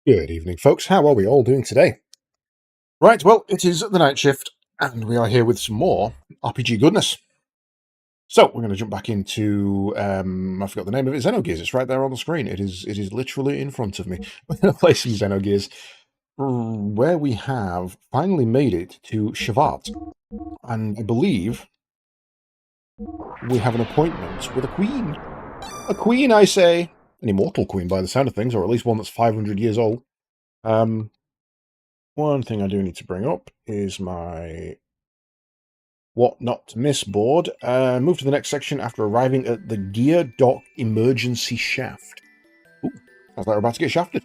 Good evening, folks. How are we all doing today? Right, well, it is the night shift, and we are here with some more RPG goodness. So we're going to jump back into I forgot the name of it. Xenogears. It's right there on the screen. It is literally in front of me. We're going to play some Xenogears, where we have finally made it to Shavat, and I believe we have an appointment with a queen. A queen, I say, an immortal queen by the sound of things, or at least one that's 500 years old. One thing I do need to bring up is my what not to miss board. Move to the next section after arriving at the Gear Dock Emergency Shaft. Ooh, sounds like we're about to get shafted.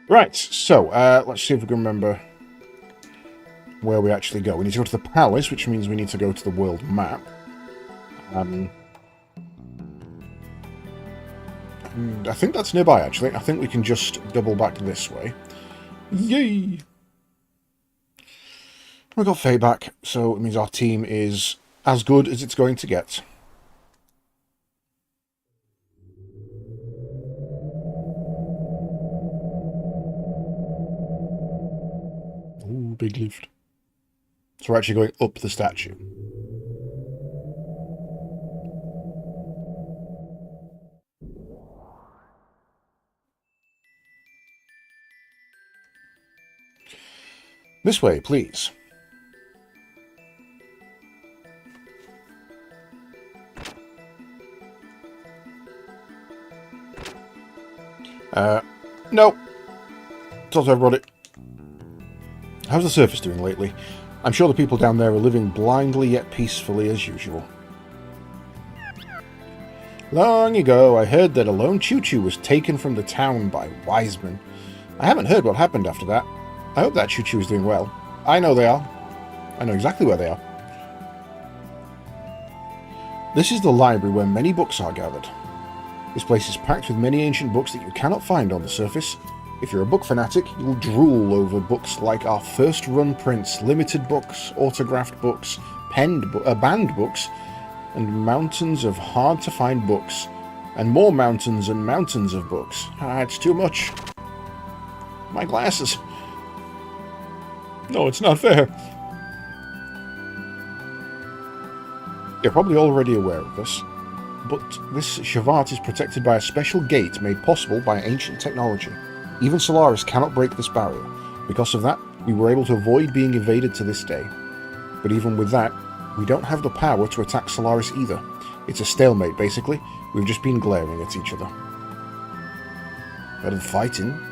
Right, so let's see if we can remember where we actually go. We need to go to the palace, which means we need to go to the world map. And I think that's nearby, actually. I think we can just double back this way. Yay! We got Faye back, so it means our team is as good as it's going to get. Ooh, big lift. So we're actually going up the statue. This way, please. No. Thought I brought it. How's the surface doing lately? I'm sure the people down there are living blindly yet peacefully as usual. Long ago, I heard that a lone choo-choo was taken from the town by wise men. I haven't heard what happened after that. I hope that choo-choo is doing well. I know they are. I know exactly where they are. This is the library where many books are gathered. This place is packed with many ancient books that you cannot find on the surface. If you're a book fanatic, you'll drool over books like our first-run prints, limited books, autographed books, banned books, and mountains of hard-to-find books, and more mountains and mountains of books. It's too much. My glasses. No, it's not fair. You're probably already aware of this, but this Shavat is protected by a special gate made possible by ancient technology. Even Solaris cannot break this barrier. Because of that, we were able to avoid being invaded to this day. But even with that, we don't have the power to attack Solaris either. It's a stalemate, basically. We've just been glaring at each other. Better than fighting.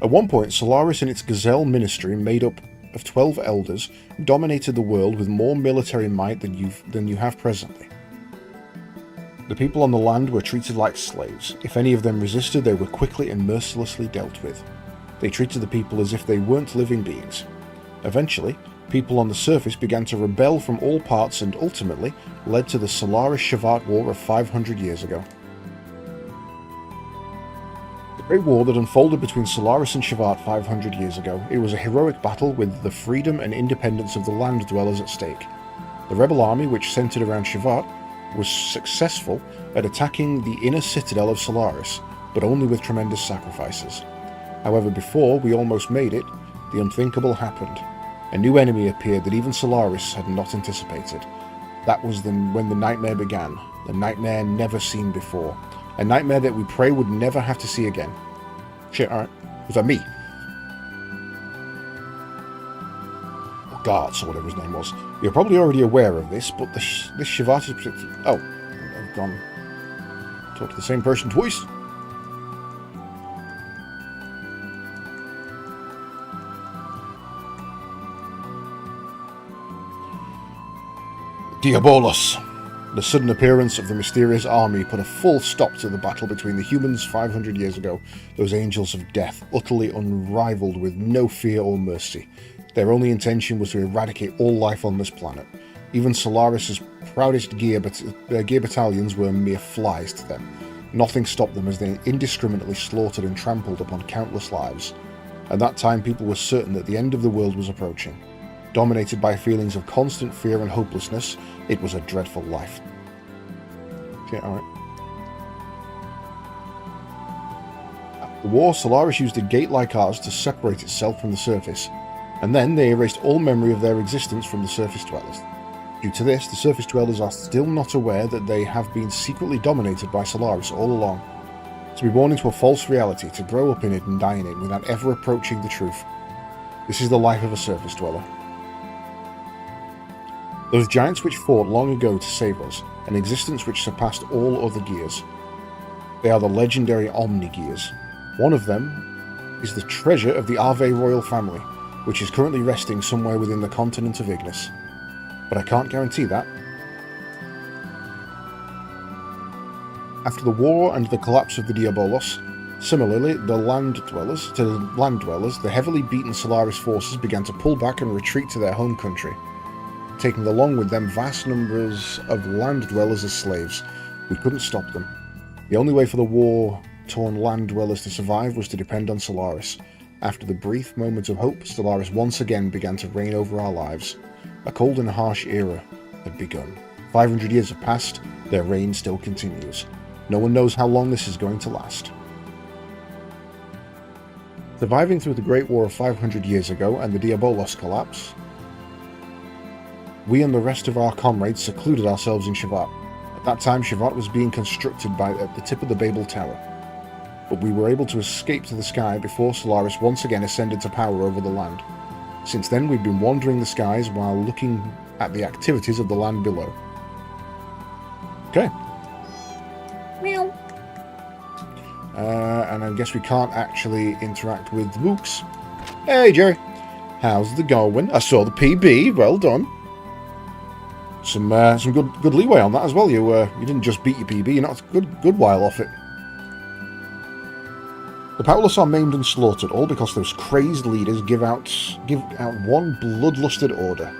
At one point, Solaris and its Gazelle ministry, made up of 12 elders, dominated the world with more military might than you have presently. The people on the land were treated like slaves. If any of them resisted, they were quickly and mercilessly dealt with. They treated the people as if they weren't living beings. Eventually, people on the surface began to rebel from all parts and ultimately led to the Solaris-Shavat War of 500 years ago. The Great War that unfolded between Solaris and Shavat 500 years ago, it was a heroic battle with the freedom and independence of the land dwellers at stake. The rebel army, which centered around Shavat, was successful at attacking the inner citadel of Solaris, but only with tremendous sacrifices. However, before we almost made it, the unthinkable happened. A new enemy appeared that even Solaris had not anticipated. That was when the nightmare began, a nightmare never seen before, a nightmare that we pray would never have to see again. Shit, alright. Was that me? Guards, or whatever his name was. You're probably already aware of this, but this Shavat is protected. Oh, I've gone. Talked to the same person twice. Diabolos! The sudden appearance of the mysterious army put a full stop to the battle between the humans 500 years ago, those angels of death, utterly unrivaled with no fear or mercy. Their only intention was to eradicate all life on this planet. Even Solaris' proudest gear battalions were mere flies to them. Nothing stopped them as they indiscriminately slaughtered and trampled upon countless lives. At that time, people were certain that the end of the world was approaching. Dominated by feelings of constant fear and hopelessness, it was a dreadful life. Okay, alright. The war, Solaris used a gate like ours to separate itself from the surface, and then they erased all memory of their existence from the surface dwellers. Due to this, the surface dwellers are still not aware that they have been secretly dominated by Solaris all along. To be born into a false reality, to grow up in it and die in it without ever approaching the truth. This is the life of a surface dweller. Those giants which fought long ago to save us, an existence which surpassed all other gears. They are the legendary Omni-Gears. One of them is the treasure of the Arve royal family, which is currently resting somewhere within the continent of Ignis. But I can't guarantee that. After the war and the collapse of the Diabolos, similarly, to the land dwellers, the heavily beaten Solaris forces began to pull back and retreat to their home country, taking along with them vast numbers of land dwellers as slaves. We couldn't stop them. The only way for the war-torn land dwellers to survive was to depend on Solaris. After the brief moment of hope, Solaris once again began to reign over our lives. A cold and harsh era had begun. 500 years have passed, their reign still continues. No one knows how long this is going to last. Surviving through the Great War of 500 years ago and the Diabolos collapse, we and the rest of our comrades secluded ourselves in Shevat. At that time, Shevat was being constructed at the tip of the Babel Tower, but we were able to escape to the sky before Solaris once again ascended to power over the land. Since then, we've been wandering the skies while looking at the activities of the land below. Okay. Meow. And I guess we can't actually interact with the books. Hey, Jerry. How's the going? I saw the PB. Well done. Some good leeway on that as well. You didn't just beat your PB. You're not a good while off it. The powerless are maimed and slaughtered, all because those crazed leaders give out one bloodlusted order.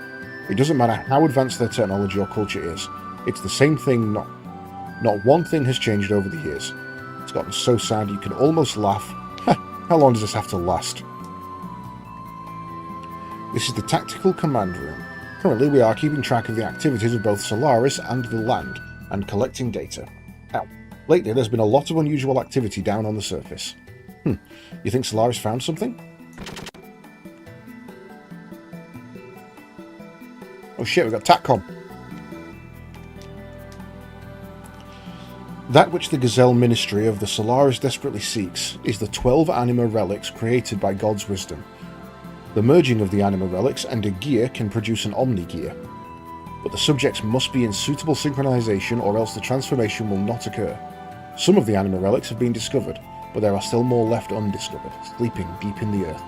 It doesn't matter how advanced their technology or culture is. It's the same thing. Not one thing has changed over the years. It's gotten so sad you can almost laugh. How long does this have to last? This is the tactical command room. Currently, we are keeping track of the activities of both Solaris and the land, and collecting data. Now, lately there's been a lot of unusual activity down on the surface. You think Solaris found something? Oh shit, we've got TACCOM. That which the Gazelle Ministry of the Solaris desperately seeks is the 12 anima relics created by God's wisdom. The merging of the anima relics and a gear can produce an omni-gear, but the subjects must be in suitable synchronization or else the transformation will not occur. Some of the anima relics have been discovered, but there are still more left undiscovered, sleeping deep in the earth.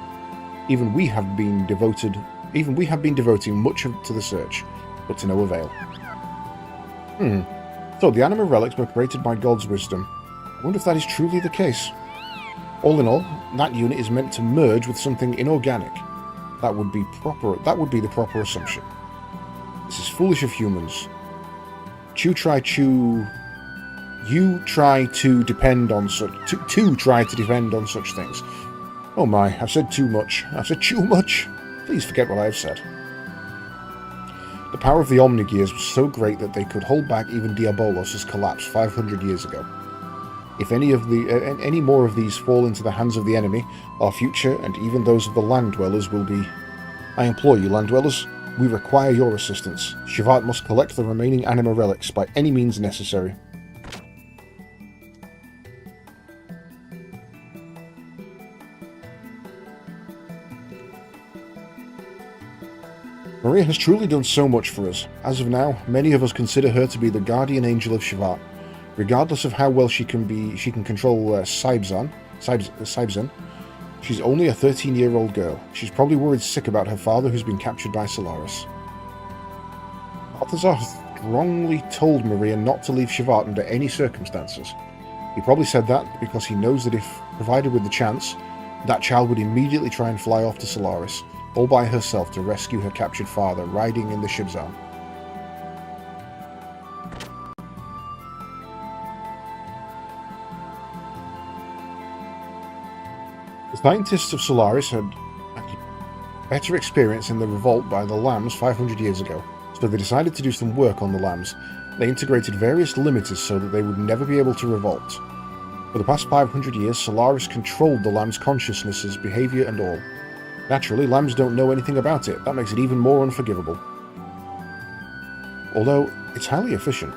Even we have been devoting much to the search, but to no avail. So the anima relics were created by God's wisdom. I wonder if that is truly the case. All in all, that unit is meant to merge with something inorganic. That would be the proper assumption. This is foolish of humans. You try to depend on such things. Oh my, I've said too much. I've said too much. Please forget what I have said. The power of the Omni-Gears was so great that they could hold back even Diabolos' collapse 500 years ago. If any more of these fall into the hands of the enemy, our future and even those of the land dwellers will be... I implore you, land dwellers, we require your assistance. Shevat must collect the remaining anima relics by any means necessary. Maria has truly done so much for us. As of now, many of us consider her to be the guardian angel of Shevat. Regardless of how well she can control Sybzan, she's only a 13-year-old girl. She's probably worried sick about her father who's been captured by Solaris. Balthazar strongly told Maria not to leave Shevat under any circumstances. He probably said that because he knows that if provided with the chance, that child would immediately try and fly off to Solaris, all by herself to rescue her captured father, riding in the Shibzan. The scientists of Solaris had better experience in the revolt by the Lambs 500 years ago, so they decided to do some work on the Lambs. They integrated various limiters so that they would never be able to revolt. For the past 500 years, Solaris controlled the lamb's consciousnesses, behaviour and all. Naturally, lambs don't know anything about it. That makes it even more unforgivable. Although, it's highly efficient.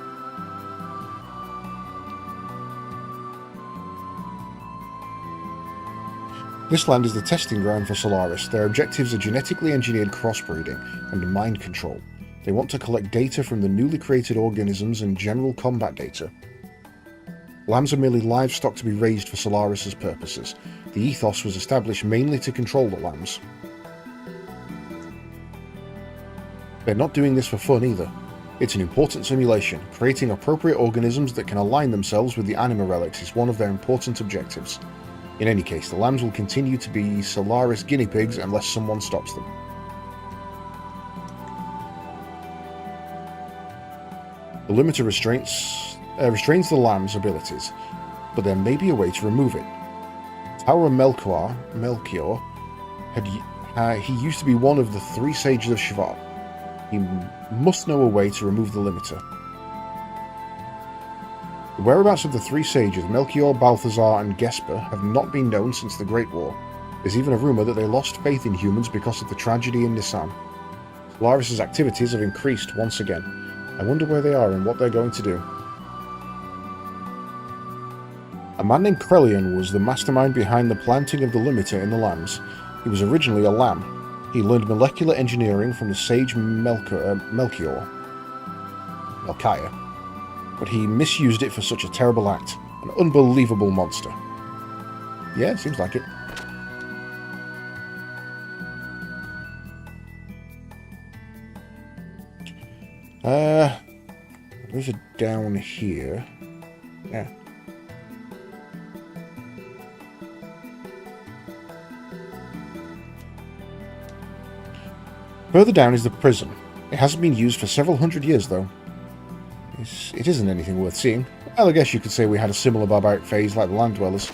This land is the testing ground for Solaris. Their objectives are genetically engineered crossbreeding and mind control. They want to collect data from the newly created organisms and general combat data. Lambs are merely livestock to be raised for Solaris's purposes. The ethos was established mainly to control the lambs. They're not doing this for fun either. It's an important simulation. Creating appropriate organisms that can align themselves with the anima relics is one of their important objectives. In any case, the lambs will continue to be Solaris guinea pigs unless someone stops them. The limiter restrains the lamb's abilities, but there may be a way to remove it. Tower Melchior he used to be one of the 3 sages of Shevat. He must know a way to remove the limiter. The whereabouts of the 3 sages, Melchior, Balthazar, and Gesper, have not been known since the Great War. There's even a rumour that they lost faith in humans because of the tragedy in Nisan. Solaris' activities have increased once again. I wonder where they are and what they're going to do. A man named Krelian was the mastermind behind the planting of the limiter in the lambs. He was originally a lamb. He learned molecular engineering from the sage Melchior, but he misused it for such a terrible act. An unbelievable monster. Yeah, seems like it. There's a down here. Yeah. Further down is the prison. It hasn't been used for several hundred years, though. It isn't anything worth seeing. Well, I guess you could say we had a similar barbaric phase like the land dwellers.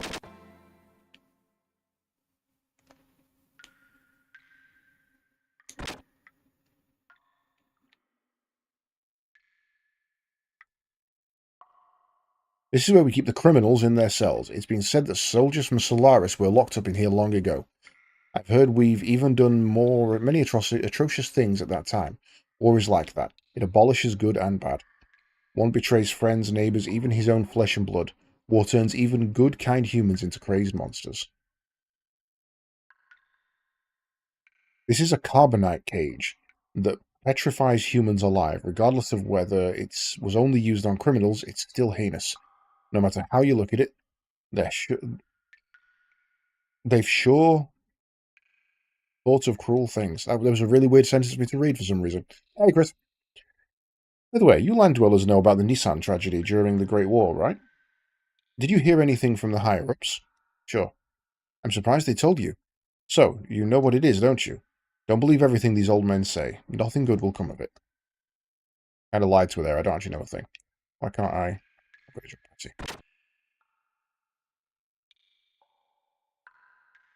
This is where we keep the criminals in their cells. It's been said that soldiers from Solaris were locked up in here long ago. I've heard we've even done many atrocious things at that time. War is like that. It abolishes good and bad. One betrays friends, neighbours, even his own flesh and blood. War turns even good, kind humans into crazed monsters. This is a carbonite cage that petrifies humans alive. Regardless of whether it was only used on criminals, it's still heinous. No matter how you look at it, they've sure thought of cruel things. That was a really weird sentence for me to read for some reason. Hey, Chris. By the way, you land dwellers know about the Nisan tragedy during the Great War, right? Did you hear anything from the higher-ups? Sure. I'm surprised they told you. So, you know what it is, don't you? Don't believe everything these old men say. Nothing good will come of it. Kind of lied to her there. I don't actually know a thing. Why can't I upgrade your party?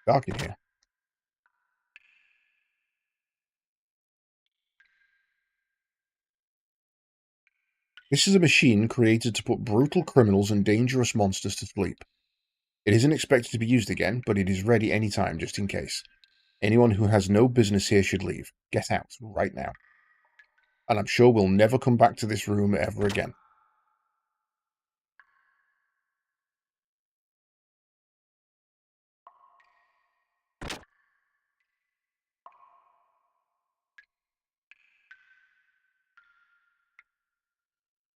Dark in here. This is a machine created to put brutal criminals and dangerous monsters to sleep. It isn't expected to be used again, but it is ready any time, just in case. Anyone who has no business here should leave. Get out, right now. And I'm sure we'll never come back to this room ever again.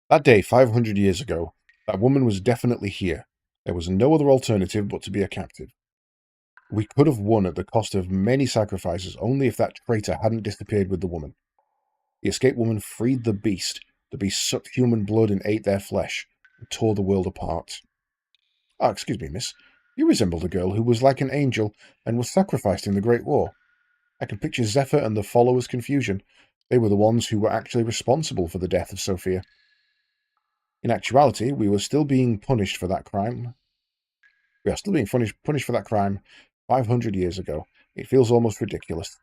That day, 500 years ago, that woman was definitely here. There was no other alternative but to be a captive. We could have won at the cost of many sacrifices only if that traitor hadn't disappeared with the woman. The escaped woman freed the beast. The beast sucked human blood and ate their flesh, and tore the world apart. Ah, excuse me, miss. You resembled a girl who was like an angel and was sacrificed in the Great War. I can picture Zephyr and the followers' confusion. They were the ones who were actually responsible for the death of Sophia. In actuality, we were still being punished for that crime. We are still being punished for that crime 500 years ago. It feels almost ridiculous.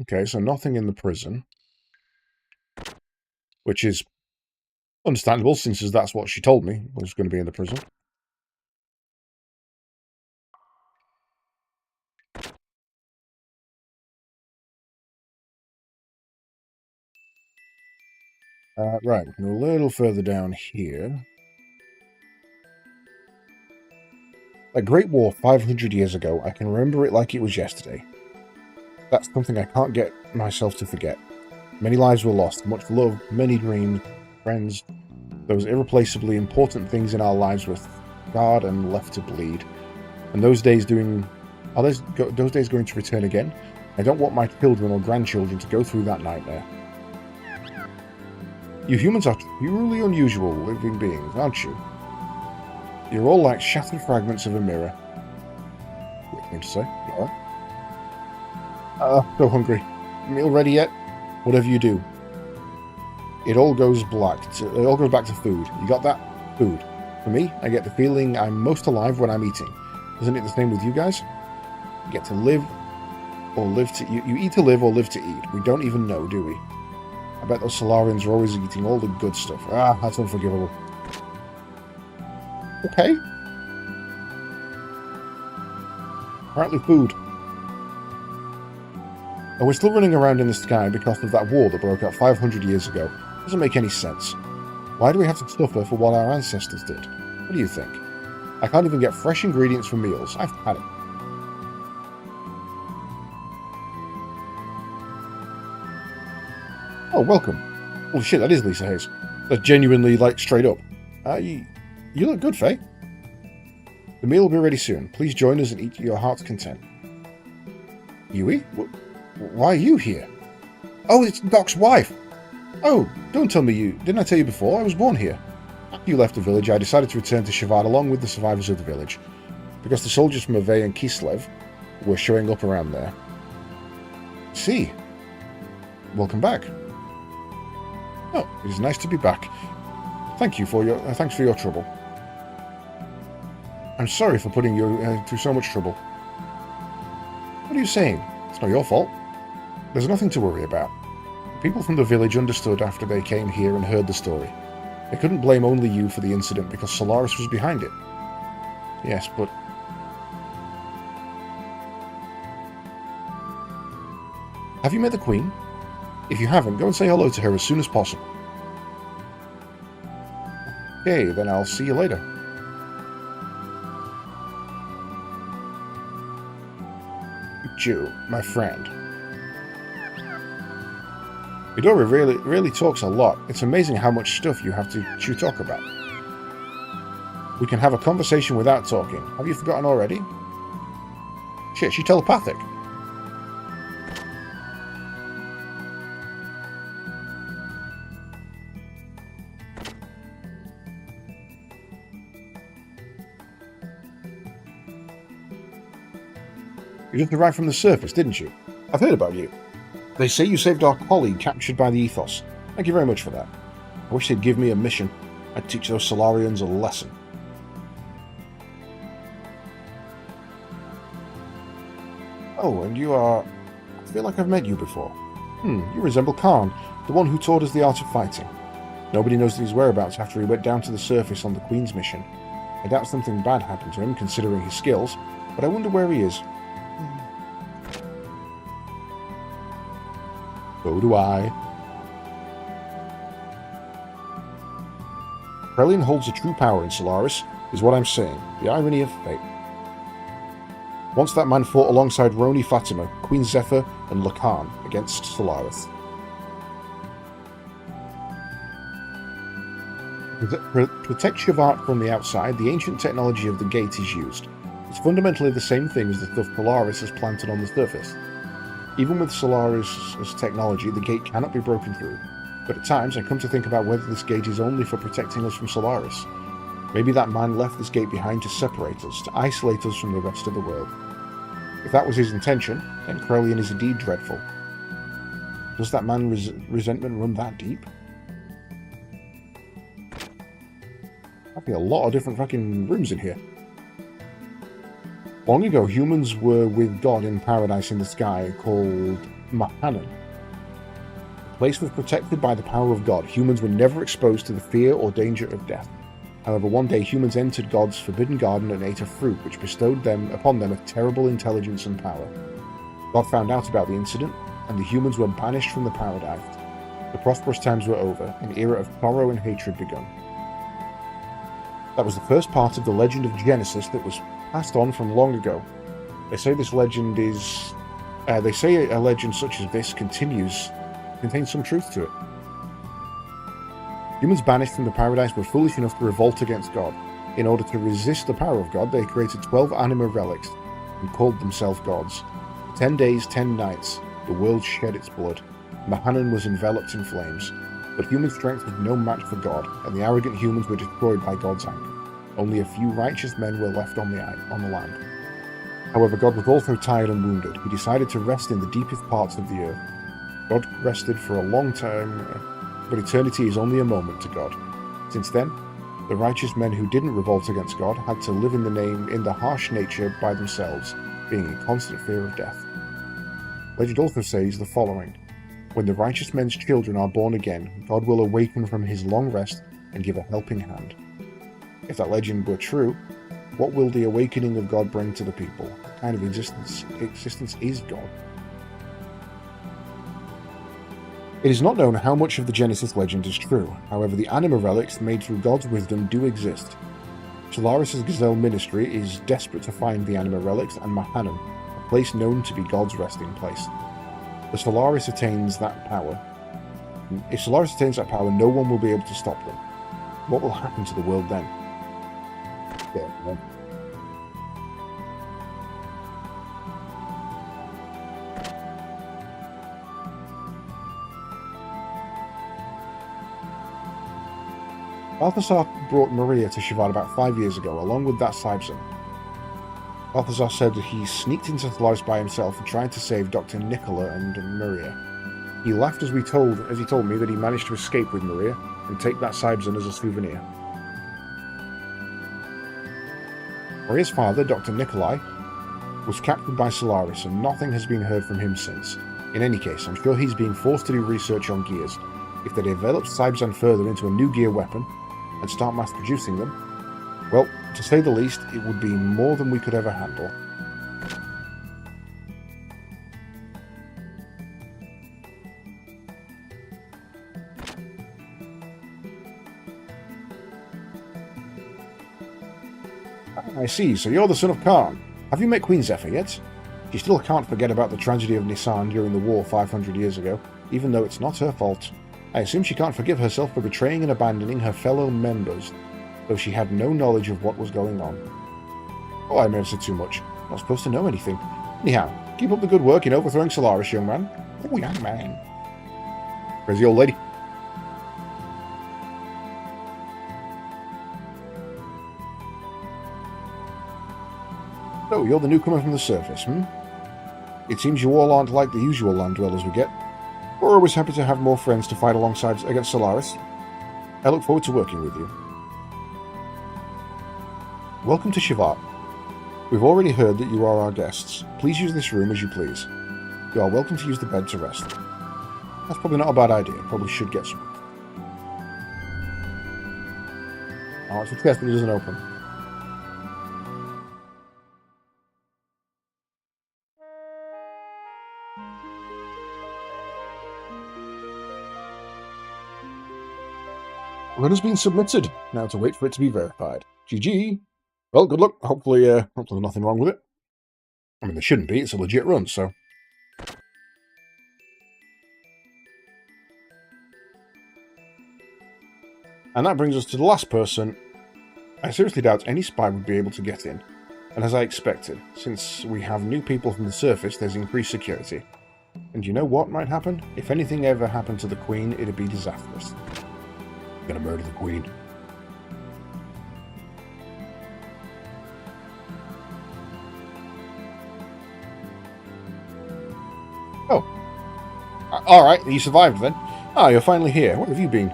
Okay, so nothing in the prison. Which is understandable, since that's what she told me was going to be in the prison. Right, we can go a little further down here. A Great War 500 years ago, I can remember it like it was yesterday. That's something I can't get myself to forget. Many lives were lost, much love, many dreams, friends. Those irreplaceably important things in our lives were scarred and left to bleed. And those days are those days going to return again? I don't want my children or grandchildren to go through that nightmare. You humans are truly unusual living beings, aren't you? You're all like shattered fragments of a mirror. Weird thing to say. You alright? So hungry. Meal ready yet? Whatever you do, it all goes back to food. You got that? Food. For me, I get the feeling I'm most alive when I'm eating. Isn't it the same with you guys? You get to live or live to... You eat to live or live to eat. We don't even know, do we? I bet those Solarians are always eating all the good stuff. Ah, that's unforgivable. Okay. Apparently food. And we're still running around in the sky because of that war that broke out 500 years ago. Doesn't make any sense. Why do we have to suffer for what our ancestors did? What do you think? I can't even get fresh ingredients for meals. I've had it. Oh, welcome. Holy shit, that is Lisa Hayes. That's genuinely, like, straight up. You look good, Faye. The meal will be ready soon. Please join us and eat to your heart's content. Yui? Why are you here? Oh, it's Doc's wife. Oh, don't tell me you... Didn't I tell you before? I was born here. After you left the village, I decided to return to Shavad along with the survivors of the village, because the soldiers from Ave and Kislev were showing up around there. See. Welcome back. Oh, it is nice to be back. Thanks for your trouble. I'm sorry for putting you through so much trouble. What are you saying? It's not your fault. There's nothing to worry about. People from the village understood after they came here and heard the story. They couldn't blame only you for the incident because Solaris was behind it. Yes, but... Have you met the Queen? If you haven't, go and say hello to her as soon as possible. Okay, then I'll see you later. Jew, my friend. Midori really talks a lot. It's amazing how much stuff you have to talk about. We can have a conversation without talking. Have you forgotten already? Shit, she's telepathic. You just arrived from the surface, didn't you? I've heard about you. They say you saved our colleague captured by the Ethos. Thank you very much for that. I wish they'd give me a mission. I'd teach those Solarians a lesson. Oh, and you are... I feel like I've met you before. You resemble Khan, the one who taught us the art of fighting. Nobody knows his whereabouts after he went down to the surface on the Queen's mission. I doubt something bad happened to him, considering his skills, but I wonder where he is. So do I. Krelian holds a true power in Solaris, is what I'm saying. The irony of fate. Once that man fought alongside Roni Fatima, Queen Zephyr, and Lacan against Solaris. To protect Shavad from the outside, the ancient technology of the gate is used. It's fundamentally the same thing as the stuff Polaris has planted on the surface. Even with Solaris' technology, the gate cannot be broken through. But at times, I come to think about whether this gate is only for protecting us from Solaris. Maybe that man left this gate behind to separate us, to isolate us from the rest of the world. If that was his intention, then Krelian is indeed dreadful. Does that man's resentment run that deep? That'd be a lot of different fucking rooms in here. Long ago, humans were with God in paradise in the sky called Mahanan. The place was protected by the power of God. Humans were never exposed to the fear or danger of death. However, one day humans entered God's forbidden garden and ate a fruit which bestowed upon them a terrible intelligence and power. God found out about the incident, and the humans were banished from the paradise. The prosperous times were over, an era of sorrow and hatred begun. That was the first part of the legend of Genesis that was passed on from long ago. They say this legend is... they say a legend such as this contains some truth to it. Humans banished from the paradise were foolish enough to revolt against God. In order to resist the power of God, they created 12 anima relics and called themselves gods. For 10 days, 10 nights, the world shed its blood. Mahanan was enveloped in flames, but human strength was no match for God, and the arrogant humans were destroyed by God's anger. Only a few righteous men were left on the land. However, God was also tired and wounded. He decided to rest in the deepest parts of the earth. God rested for a long time, but eternity is only a moment to God. Since then, the righteous men who didn't revolt against God had to live in the harsh nature by themselves, being in constant fear of death. Legend also says the following: when the righteous men's children are born again, God will awaken from his long rest and give a helping hand. If that legend were true, what will the awakening of God bring to the people? What kind of existence is God? It is not known how much of the Genesis legend is true. However, the anima relics made through God's wisdom do exist. Solaris' Gazelle ministry is desperate to find the anima relics and Mahanan, a place known to be God's resting place. If Solaris attains that power, no one will be able to stop them. What will happen to the world then? Yeah. Balthasar brought Maria to Shivat about 5 years ago, along with that Sibson. Balthasar said he sneaked into Solaris by himself and tried to save Dr. Nicola and Maria. He laughed as he told me that he managed to escape with Maria and take that Sibson as a souvenir. Maria's father, Dr. Nikolai, was captured by Solaris, and nothing has been heard from him since. In any case, I'm sure he's being forced to do research on gears. If they develop Sibson further into a new gear weapon and start mass-producing them, well, to say the least, it would be more than we could ever handle. I see, so you're the son of Khan. Have you met Queen Zephyr yet? She still can't forget about the tragedy of Nisan during the war 500 years ago, even though it's not her fault. I assume she can't forgive herself for betraying and abandoning her fellow members, though she had no knowledge of what was going on. Oh, I may have said too much. I'm not supposed to know anything. Anyhow, keep up the good work in overthrowing Solaris, young man. Oh, young man. Where's the old lady? Oh, you're the newcomer from the surface, It seems you all aren't like the usual land dwellers we get. We're always happy to have more friends to fight alongside against Solaris. I look forward to working with you. Welcome to Shivat. We've already heard that you are our guests. Please use this room as you please. You are welcome to use the bed to rest. That's probably not a bad idea. Probably should get some. Oh, it's a chest, but it doesn't open. Run has been submitted. Now to wait for it to be verified. GG. Well, good luck. Hopefully there's nothing wrong with it. I mean, there shouldn't be. It's a legit run, so. And that brings us to the last person. I seriously doubt any spy would be able to get in. And as I expected, since we have new people from the surface, there's increased security. And you know what might happen? If anything ever happened to the Queen, it'd be disastrous. I'm gonna murder the Queen. Oh. Alright, you survived then. Ah, you're finally here. Where have you been?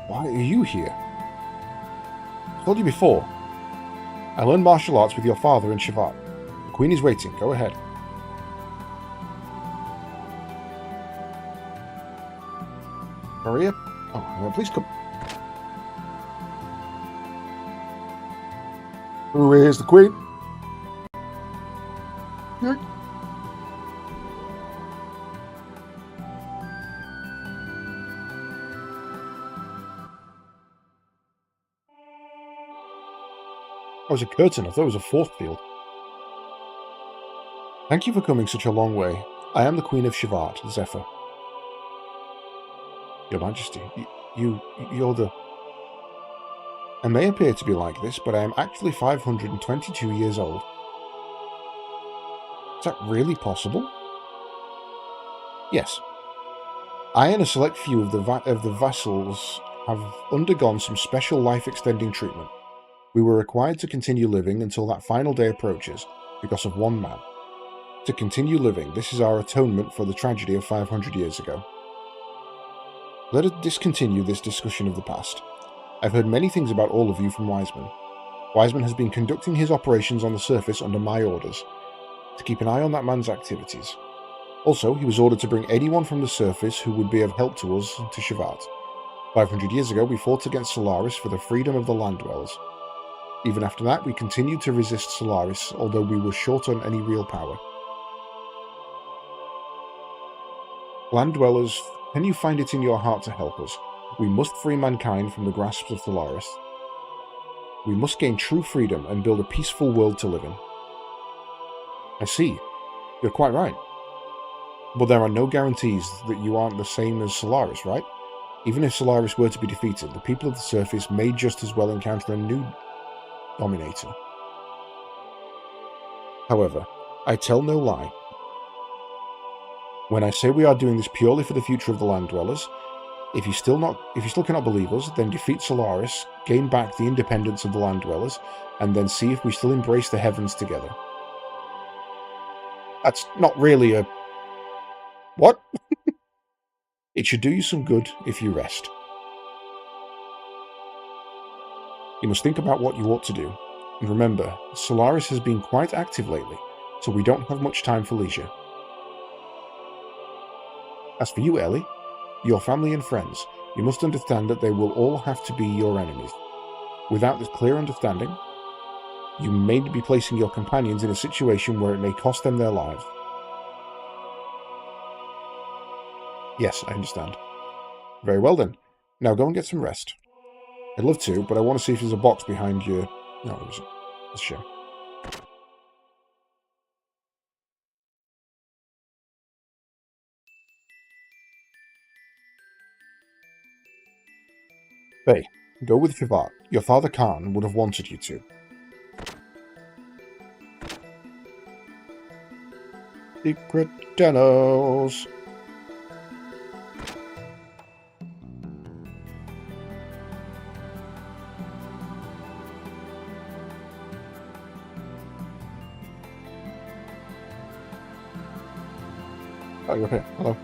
Why are you here? I told you before. I learned martial arts with your father in Shivat. The Queen is waiting. Go ahead. Hurry up. Oh, please come. Who is the queen? Oh, it was a curtain. I thought it was a force field. Thank you for coming such a long way. I am the Queen of Shivat, Zephyr. Your Majesty, you're the... I may appear to be like this, but I am actually 522 years old. Is that really possible? Yes. I and a select few of the vassals have undergone some special life-extending treatment. We were required to continue living until that final day approaches, because of one man. To continue living, this is our atonement for the tragedy of 500 years ago. Let us discontinue this discussion of the past. I've heard many things about all of you from Wiseman. Wiseman has been conducting his operations on the surface under my orders, to keep an eye on that man's activities. Also, he was ordered to bring anyone from the surface who would be of help to us to Shivat. 500 years ago, we fought against Solaris for the freedom of the land dwellers. Even after that, we continued to resist Solaris, although we were short on any real power. Land dwellers, can you find it in your heart to help us? We must free mankind from the grasp of Solaris. We must gain true freedom and build a peaceful world to live in. I see. You're quite right. But there are no guarantees that you aren't the same as Solaris, right? Even if Solaris were to be defeated, the people of the surface may just as well encounter a new dominator. However, I tell no lie. When I say we are doing this purely for the future of the land dwellers, if you still cannot believe us, then defeat Solaris, gain back the independence of the land dwellers, and then see if we still embrace the heavens together. That's not really a... What? It should do you some good if you rest. You must think about what you ought to do. And remember, Solaris has been quite active lately, so we don't have much time for leisure. As for you, Ellie, your family and friends, you must understand that they will all have to be your enemies. Without this clear understanding, you may be placing your companions in a situation where it may cost them their lives. Yes, I understand. Very well then. Now go and get some rest. I'd love to, but I want to see if there's a box behind you. No, there isn't. That's a shame. Hey, go with Shivat. Your father Khan would have wanted you to. Secret tunnels. Oh, you're here. Hello.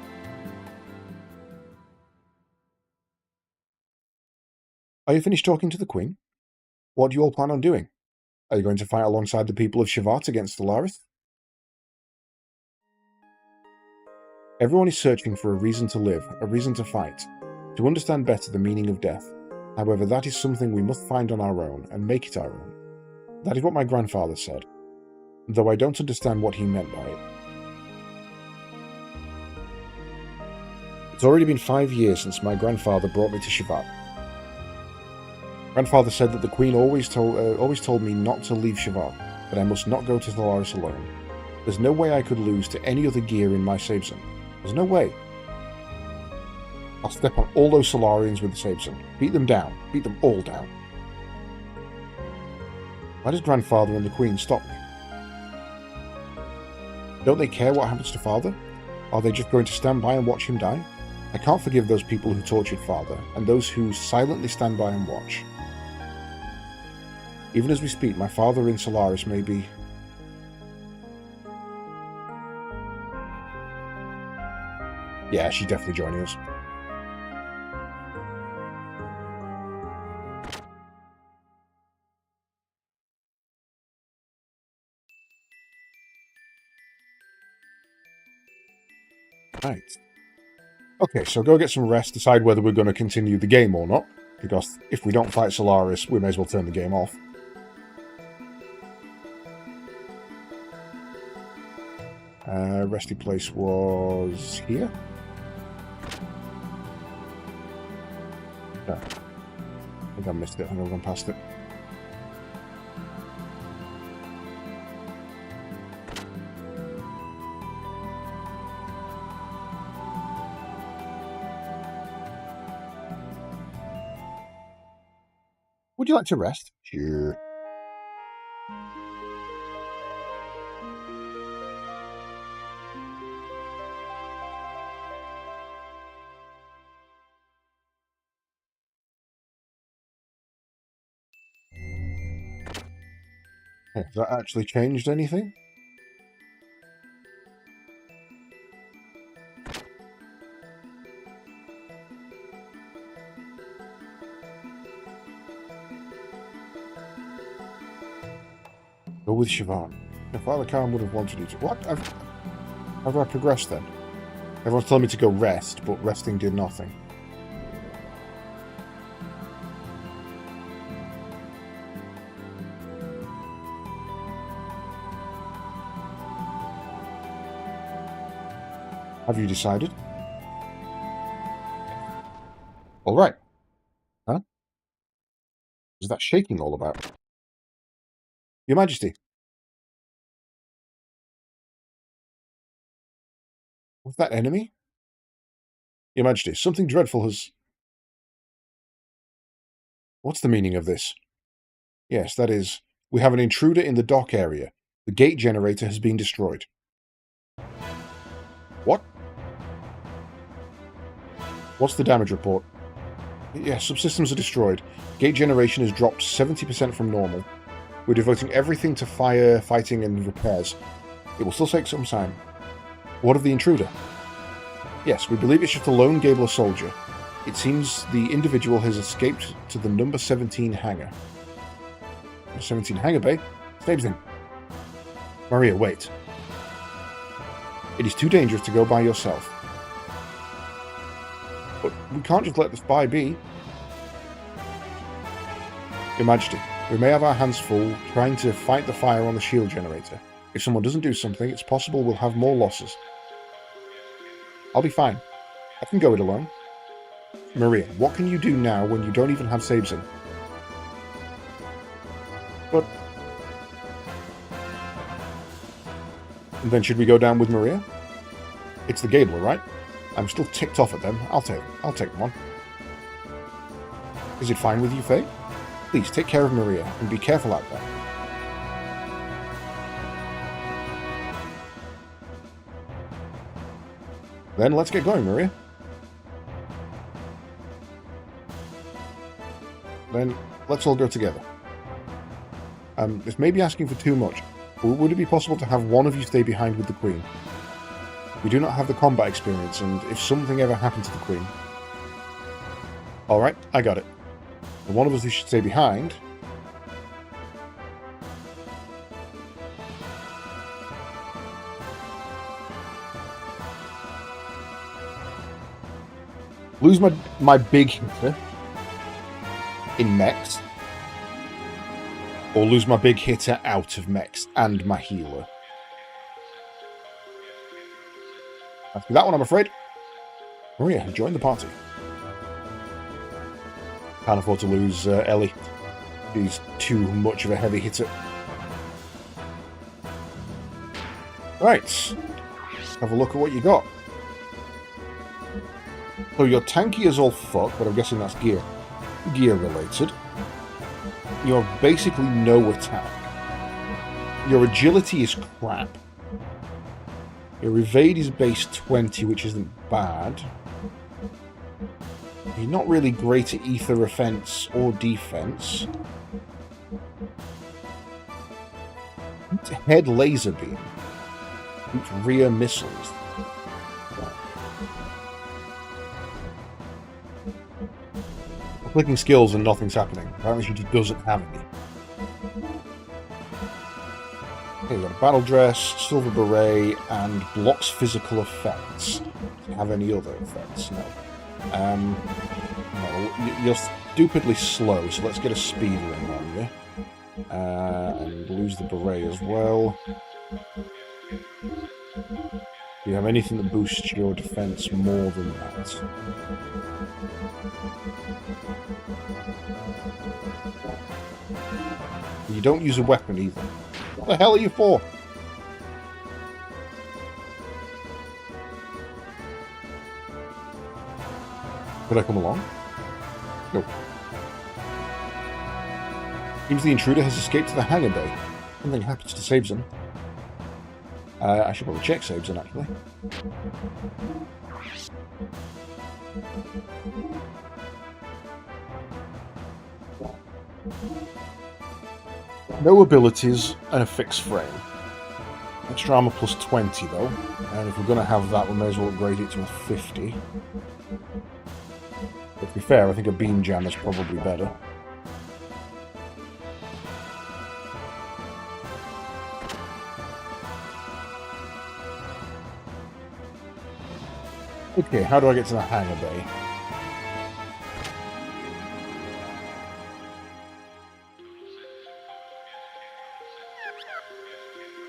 Are you finished talking to the Queen? What do you all plan on doing? Are you going to fight alongside the people of Shivat against Solaris? Everyone is searching for a reason to live, a reason to fight, to understand better the meaning of death. However, that is something we must find on our own and make it our own. That is what my grandfather said, though I don't understand what he meant by it. It's already been 5 years since my grandfather brought me to Shivat. Grandfather said that the Queen always told me not to leave Shivat, that I must not go to Solaris alone. There's no way I could lose to any other gear in my Sabezon. There's no way. I'll step on all those Solarians with the Sabezon. Beat them down. Beat them all down. Why does Grandfather and the Queen stop me? Don't they care what happens to Father? Are they just going to stand by and watch him die? I can't forgive those people who tortured Father, and those who silently stand by and watch. Even as we speak, my father in Solaris may be... Yeah, she's definitely joining us. Right. Okay, so go get some rest, decide whether we're going to continue the game or not, because if we don't fight Solaris, we may as well turn the game off. Resting place was here? No. I think I missed it. I think I've gone past it. Would you like to rest? Sure. Has that actually changed anything? Go with Siobhan. If Father Khan would have wanted you to... What? How do I progress then? Everyone's telling me to go rest, but resting did nothing. Have you decided? All right. Huh? Is that shaking all about? Your Majesty. What's that enemy? Your Majesty, something dreadful has... What's the meaning of this? Yes, that is... We have an intruder in the dock area. The gate generator has been destroyed. What? What's the damage report? Yes, subsystems are destroyed. Gate generation has dropped 70% from normal. We're devoting everything to fire, fighting, and repairs. It will still take some time. What of the intruder? Yes, we believe it's just a lone Gabler soldier. It seems the individual has escaped to the number 17 hangar. Number 17 hangar bay? Saves him. Maria, wait. It is too dangerous to go by yourself. But we can't just let the spy be. Your Majesty, we may have our hands full trying to fight the fire on the shield generator. If someone doesn't do something, it's possible we'll have more losses. I'll be fine. I can go it alone. Maria, what can you do now when you don't even have saves in? But... And then should we go down with Maria? It's the Gabler, right? I'm still ticked off at them. I'll take one. Is it fine with you, Faye? Please, take care of Maria, and be careful out there. Then let's get going, Maria. Then let's all go together. This may be asking for too much, but would it be possible to have one of you stay behind with the Queen? We do not have the combat experience, and if something ever happened to the Queen... Alright, I got it. The one of us who should stay behind... Lose my big hitter in mechs, or lose my big hitter out of mechs and my healer. After that one, I'm afraid. Maria, join the party. Can't afford to lose Ellie. She's too much of a heavy hitter. Right, let's have a look at what you got. So your tanky is all fuck, but I'm guessing that's gear related. You have basically no attack. Your agility is crap. Your evade is base 20, which isn't bad. You're not really great at ether offense or defense. Head laser beam. Rear missiles. Clicking skills and nothing's happening. Apparently she just doesn't have any. Okay, we've got a battle dress, silver beret, and blocks physical effects. have any other effects? No. No, you're stupidly slow, so let's get a speed ring on you. And lose the beret as well. Do you have anything that boosts your defense more than that? You don't use a weapon either. What the hell are you for? Could I come along? Nope. Seems the intruder has escaped to the hangar bay. Something happens to Sabezon. I should probably check Sabezon, actually. No abilities and a fixed frame. Extra armor plus 20, though. And if we're going to have that, we may as well upgrade it to a 50. But to be fair, I think a beam jam is probably better. Okay, how do I get to the hangar bay?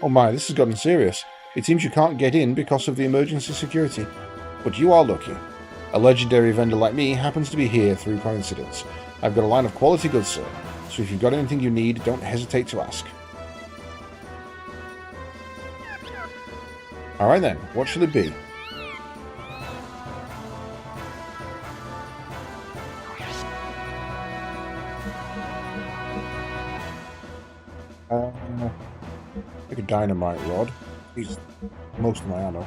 Oh my, this has gotten serious. It seems you can't get in because of the emergency security. But you are lucky. A legendary vendor like me happens to be here through coincidence. I've got a line of quality goods, sir. So if you've got anything you need, don't hesitate to ask. Alright then, what shall it be? Like a dynamite rod. He's most of my ammo.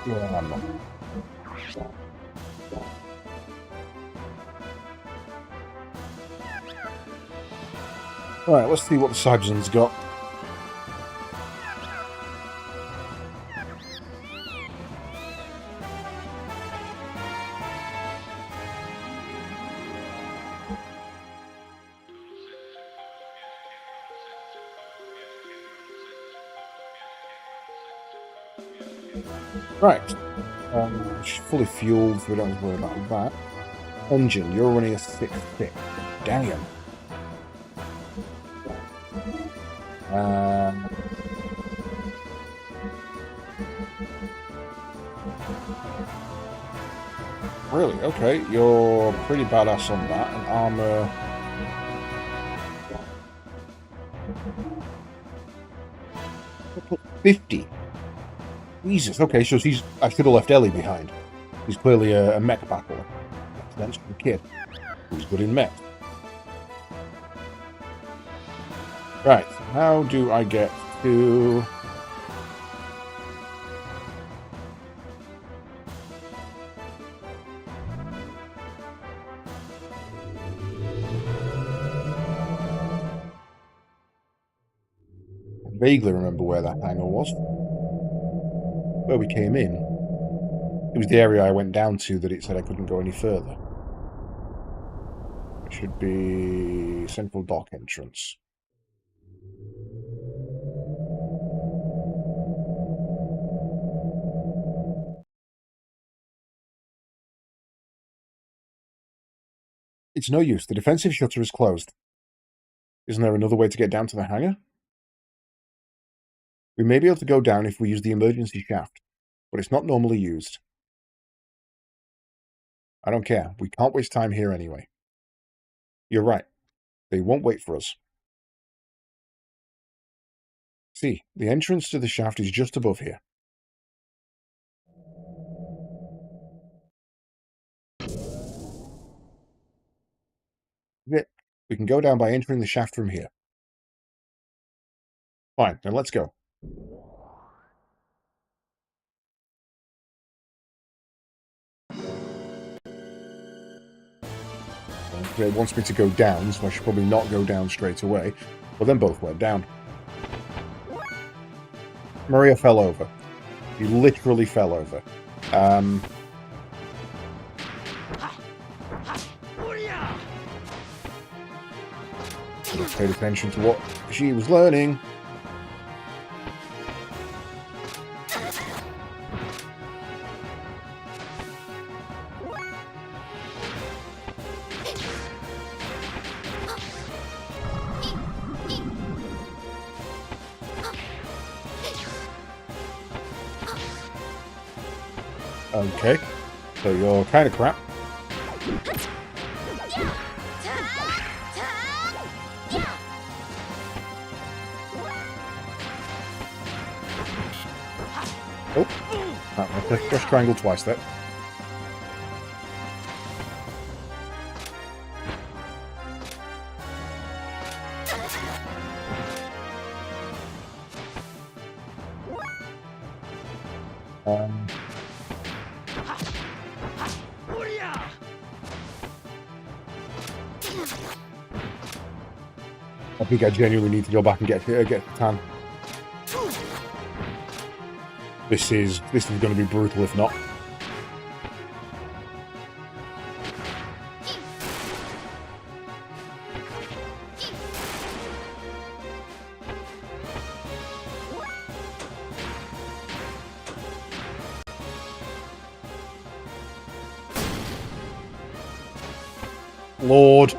Yeah, ammo. Alright, let's see what the Sabezon's got. Right. Fully fueled, so we don't have to worry about that. Engine, you're running a 6.6. Damn. Really? Okay, you're pretty badass on that. And armor... 50. Jesus, okay, so he's... I should have left Ellie behind. He's clearly a mech battler. That's the kid. Who's good in mech. Right, how do I get to... I vaguely remember where that hangar was. Where we came in. It was the area I went down to that it said I couldn't go any further. It should be central dock entrance. It's no use. The defensive shutter is closed. Isn't there another way to get down to the hangar? We may be able to go down if we use the emergency shaft, but it's not normally used. I don't care. We can't waste time here anyway. You're right. They won't wait for us. See, the entrance to the shaft is just above here. We can go down by entering the shaft from here. Fine, then let's go. Okay, it wants me to go down, so I should probably not go down straight away. But then both went down. Maria fell over. He literally fell over. should have paid attention to what she was learning. Okay, so you're kind of crap. Oh, I pressed triangle twice there. I think I genuinely need to go back and get the tan. This is going to be brutal if not. Lord.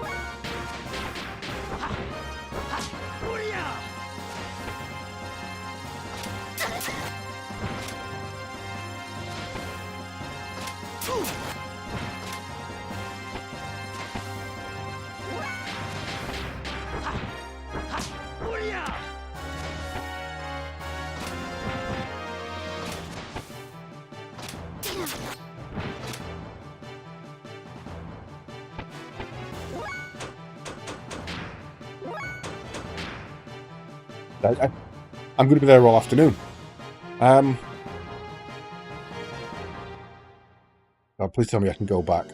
I'm going to be there all afternoon. Oh, please tell me I can go back.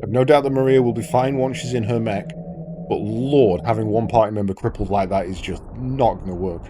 I've no doubt that Maria will be fine once she's in her mech, but Lord, having one party member crippled like that is just not going to work.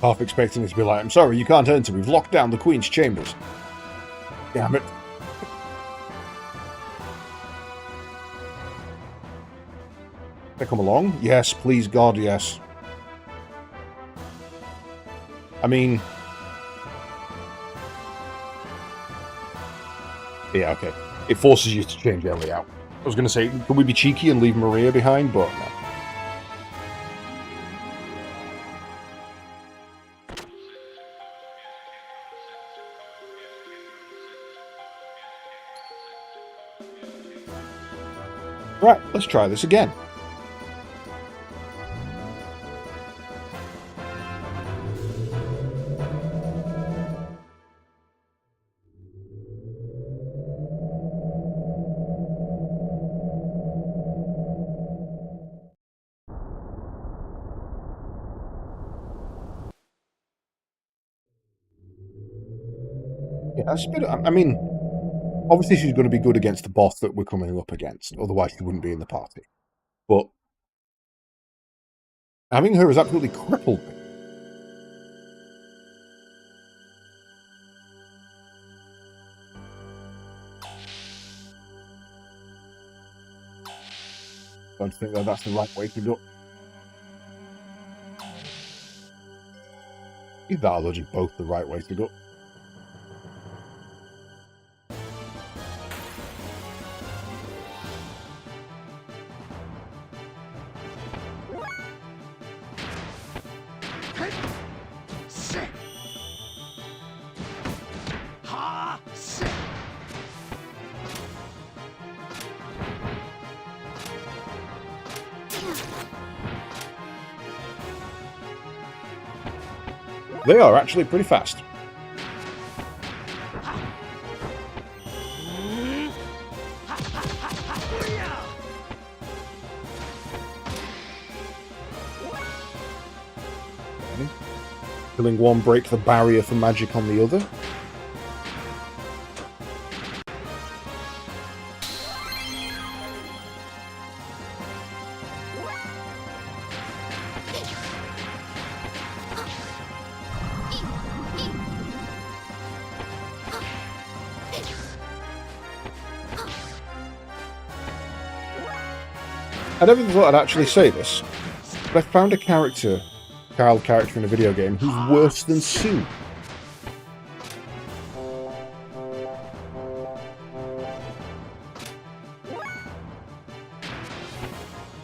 Half expecting it to be like, I'm sorry, you can't enter, we've locked down the Queen's chambers. Damn it. They come along? Yes, please God, yes. I mean... yeah, okay. It forces you to change your layout. I was going to say, could we be cheeky and leave Maria behind, but no. Right, let's try this again. Yeah, that's a bit, I mean, obviously she's going to be good against the boss that we're coming up against, otherwise she wouldn't be in the party. But having her has absolutely crippled me. I don't think that that's the right way to do it. Either that or they're just both the right way to go. They are actually pretty fast. Killing one, break the barrier for magic on the other. I never thought I'd actually say this, but I found a character, child character in a video game, who's worse than Sue.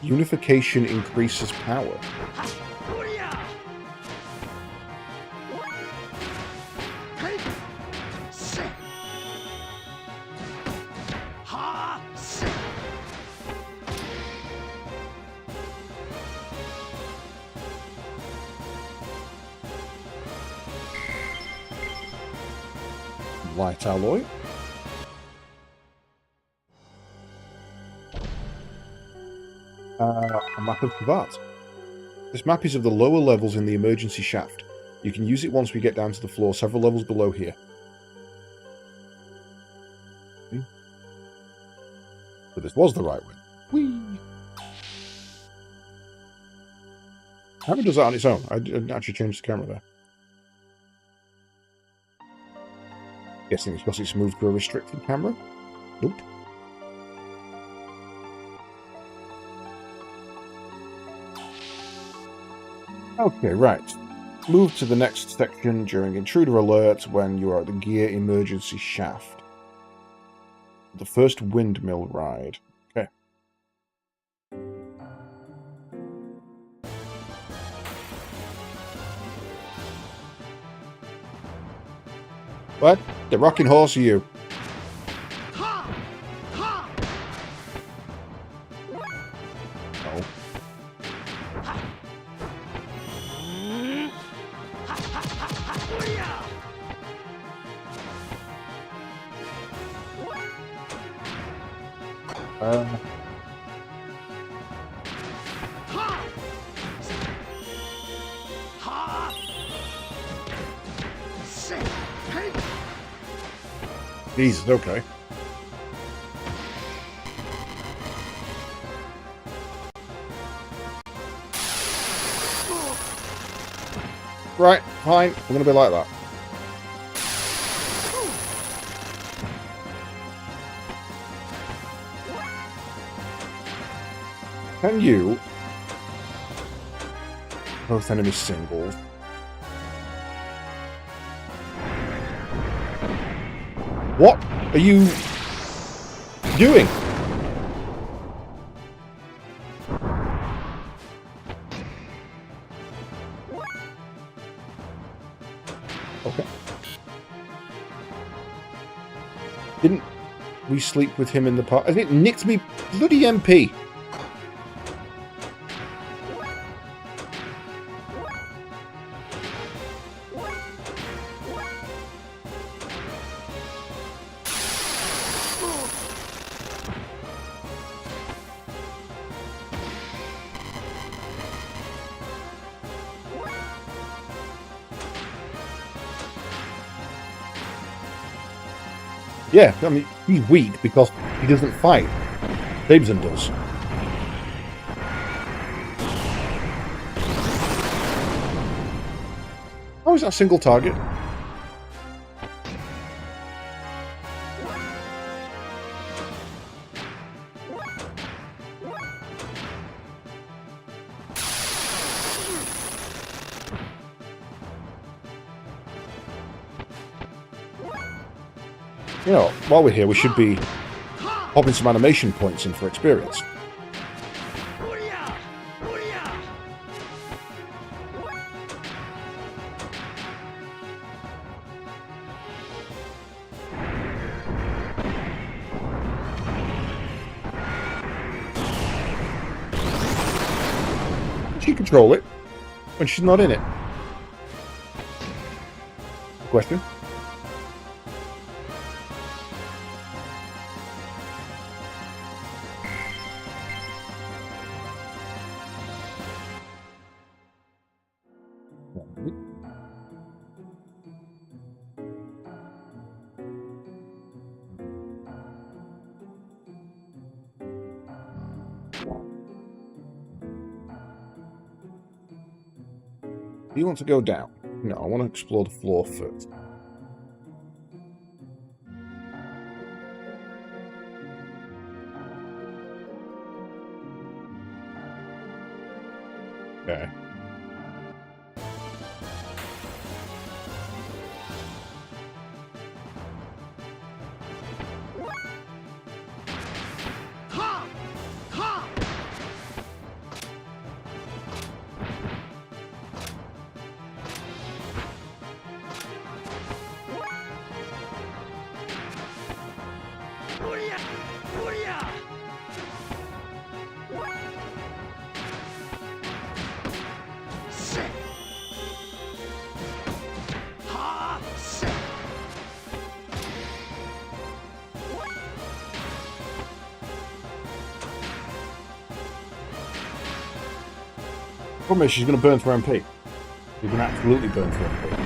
Unification increases power. Light alloy. A map of Kavat. This map is of the lower levels in the emergency shaft. You can use it once we get down to the floor several levels below here. But this was the right way. Whee! How does that on its own? I didn't actually change the camera there. Guessing it's because it's moved to a restricted camera? Nope. Okay, right. Move to the next section during intruder alert when you are at the gear emergency shaft. The first windmill ride. Okay. What? The rocking horse, are you? Jesus, okay. Right, fine. I'm gonna be like that. Can you... Both enemies singles. What are you doing? Okay. Didn't we sleep with him in the park? It nicked me bloody MP. Yeah, I mean, he's weak because he doesn't fight. Jameson does. How is that a single target? You know, while we're here, we should be popping some animation points in for experience. She can control it when she's not in it. Question? Do you want to go down? No, I want to explore the floor first. Okay. Problem is, she's going to burn through MP. She's going to absolutely burn through MP.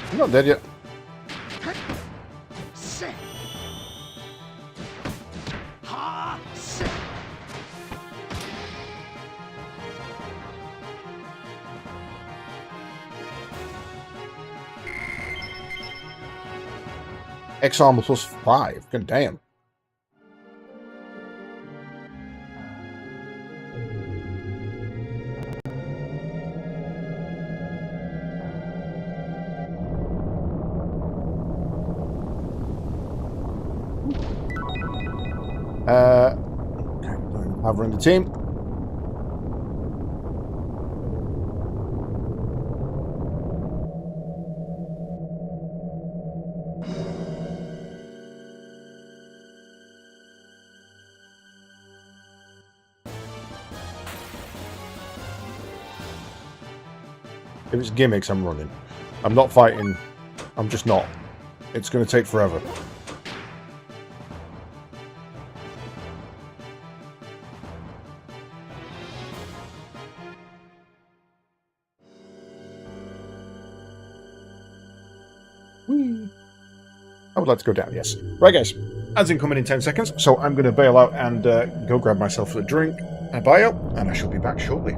I'm not dead yet. X armor plus 5. God damn. Covering the team. If it's gimmicks, I'm running. I'm not fighting. I'm just not. It's going to take forever. Whee! I would like to go down, yes. Right, guys. As incoming in 10 seconds, so I'm going to bail out and go grab myself a drink, a bio, and I shall be back shortly.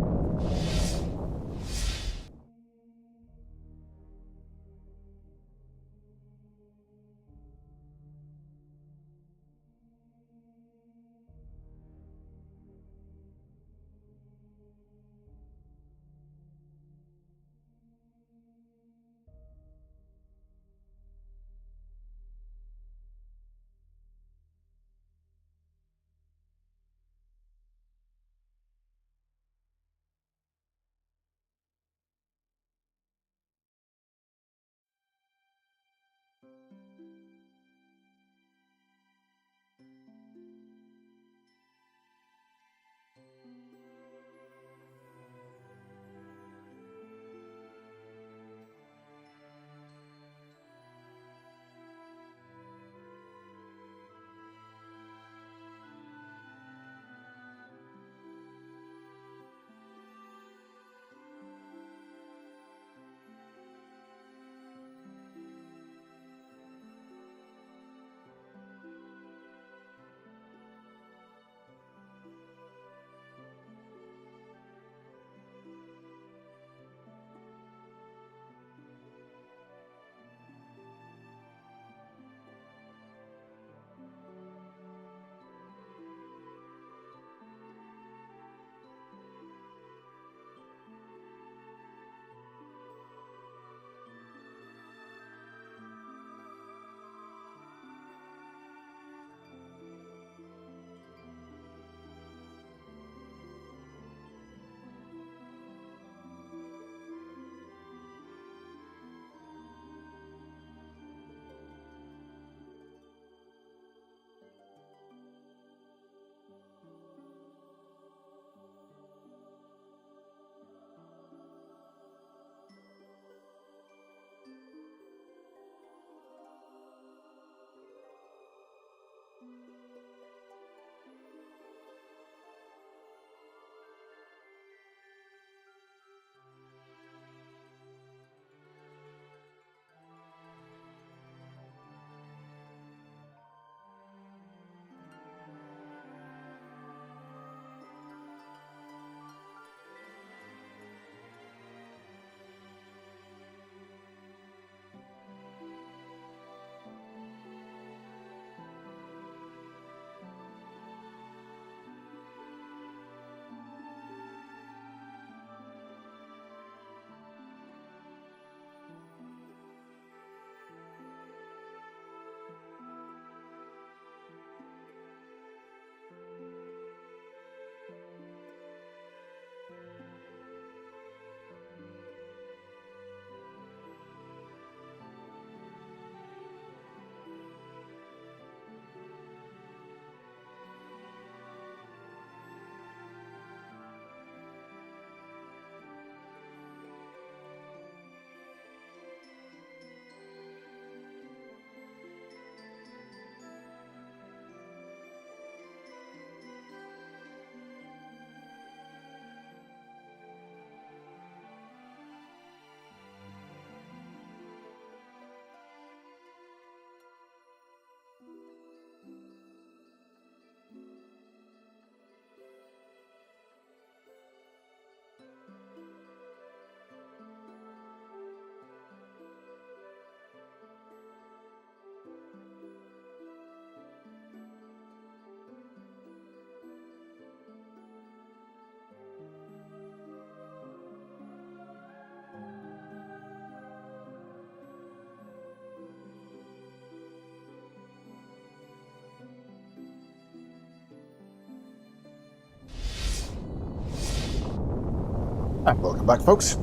And welcome back, folks.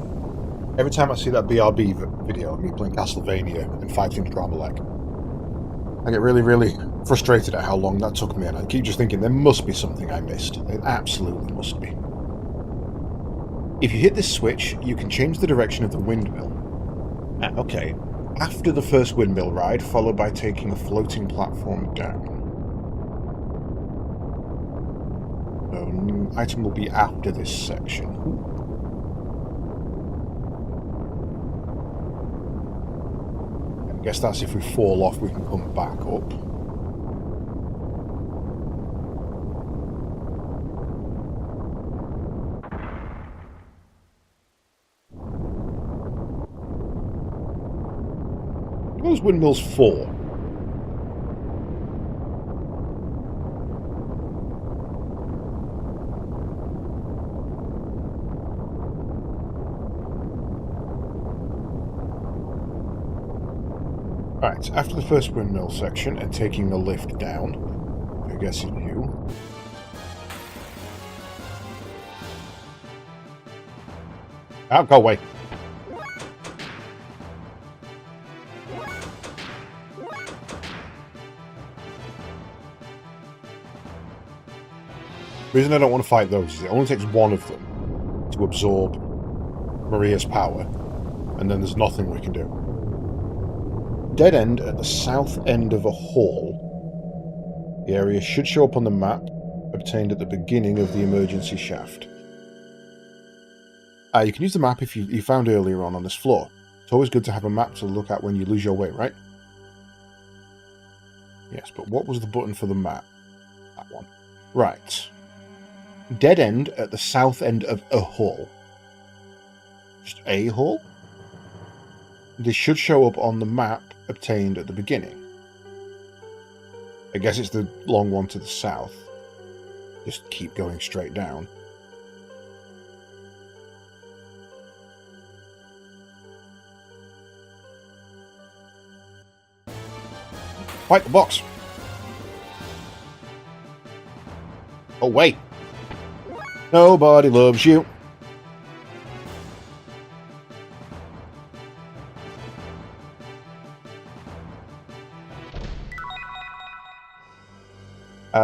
Every time I see that BRB video of me playing Castlevania and fighting Dramalek, I get really, really frustrated at how long that took me, and I keep just thinking there must be something I missed. There absolutely must be. If you hit this switch, you can change the direction of the windmill. Okay, after the first windmill ride, followed by taking a floating platform down. So, item will be after this section. I guess that's if we fall off, we can come back up. Those windmills for? Right, after the first windmill section and taking the lift down, I guess it's you. Oh, go away. The reason I don't want to fight those is it only takes one of them to absorb Maria's power, and then there's nothing we can do. Dead end at the south end of a hall. The area should show up on the map, obtained at the beginning of the emergency shaft. You can use the map if you found earlier on this floor. It's always good to have a map to look at when you lose your way, right? Yes, but what was the button for the map? That one. Right. Dead end at the south end of a hall. Just a hall? This should show up on the map obtained at the beginning. I guess it's the long one to the south. Just keep going straight down. Fight the box! Oh, wait! Nobody loves you!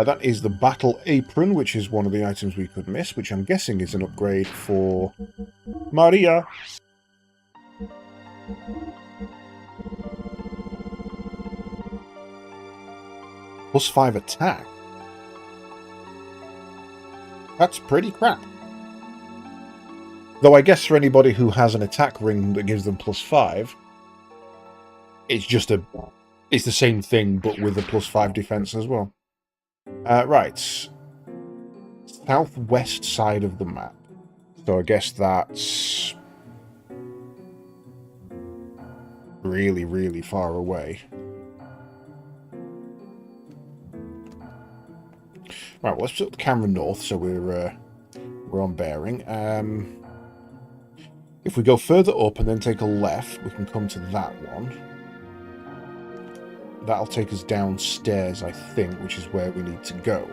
That is the battle apron, which is one of the items we could miss, which I'm guessing is an upgrade for Maria. +5 attack. That's pretty crap. Though I guess for anybody who has an attack ring that gives them +5, it's just it's the same thing, but with a +5 defense as well. Right. Southwest side of the map. So I guess that's really, really far away. Right, well, let's put the camera north so we're on bearing. If we go further up and then take a left, we can come to that one. That'll take us downstairs, I think, which is where we need to go.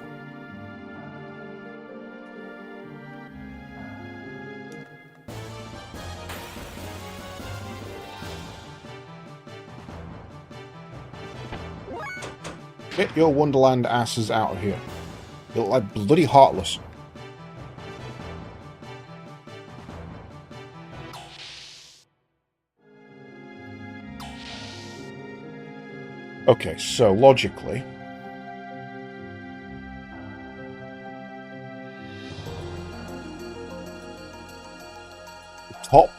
Get your Wonderland asses out of here. You look like bloody heartless. Okay, so logically, the top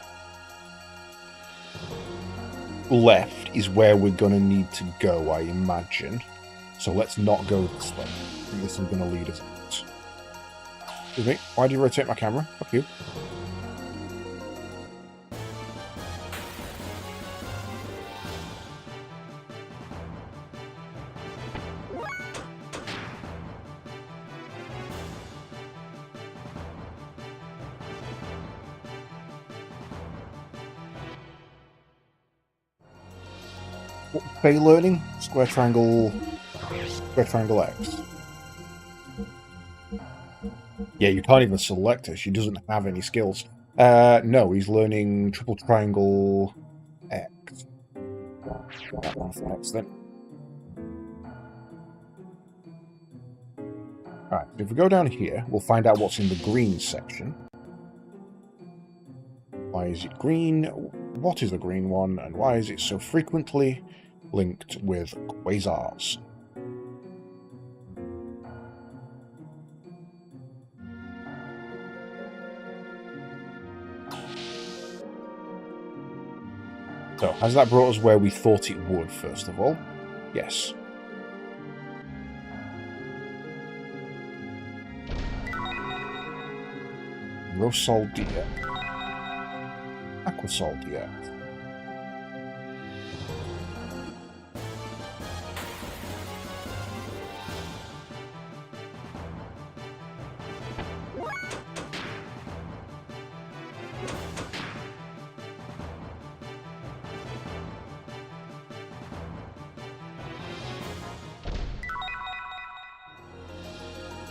left is where we're going to need to go, I imagine. So let's not go this way. I think this is going to lead us out. Excuse me, why do you rotate my camera? Fuck you. What are you learning? Square triangle X. Yeah, you can't even select her. She doesn't have any skills. No, he's learning triple triangle X. That one for X then. Alright, if we go down here, we'll find out what's in the green section. Why is it green? What is the green one? And why is it so frequently linked with quasars? So, has that brought us where we thought it would, first of all? Yes. Rosaldia. Aquasaldia.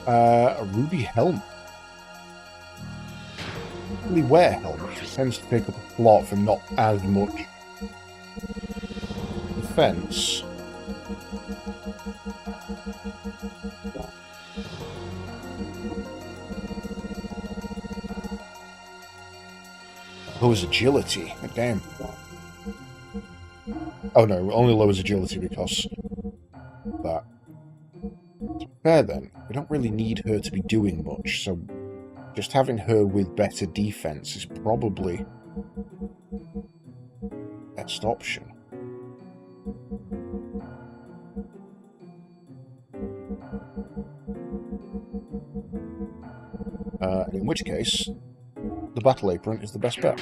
A ruby helmet. Really wear helmets. It tends to take up a slot for not as much defense. Lowers agility. Damn. Oh no, only lowers agility because of that. To be fair then, we don't really need her to be doing much, so just having her with better defense is probably the best option. In which case, the battle apron is the best bet.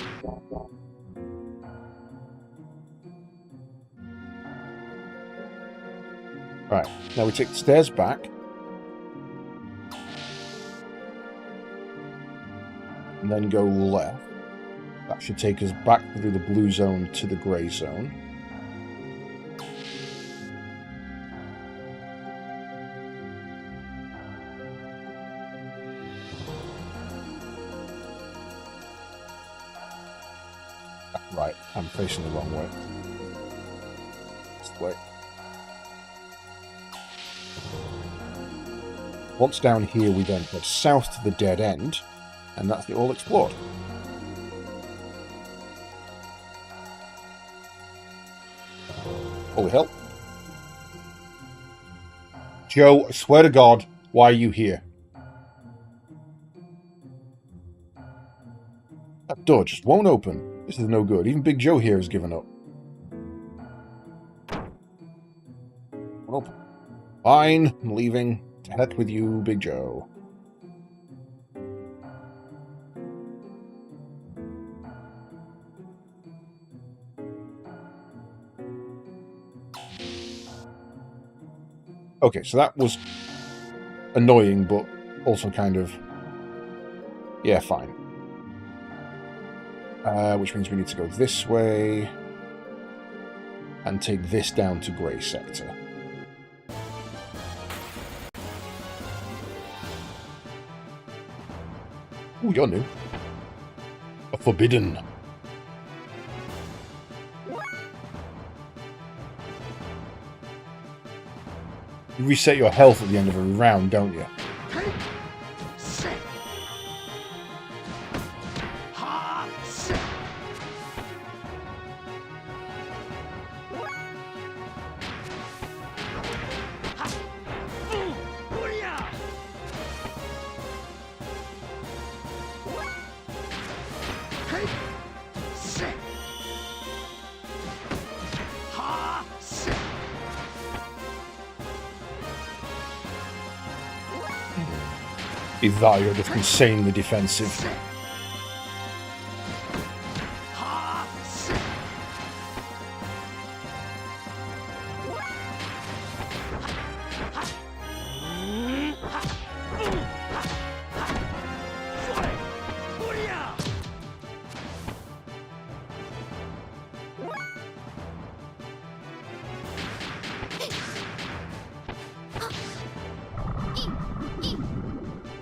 Right, now we take the stairs back. And then go left. That should take us back through the blue zone to the grey zone. Right, I'm facing the wrong way. This way. Once down here, we then head south to the dead end, and that's the all explored. Holy hell. Joe, I swear to God, why are you here? That door just won't open. This is no good. Even Big Joe here has given up. Won't open. Fine, I'm leaving. To heck with you, Big Joe. Okay, so that was annoying, but also kind of... yeah, fine. Which means we need to go this way and take this down to Grey Sector. Ooh, you're new. A forbidden. You reset your health at the end of every round, don't you? Either that or you're just insanely defensive.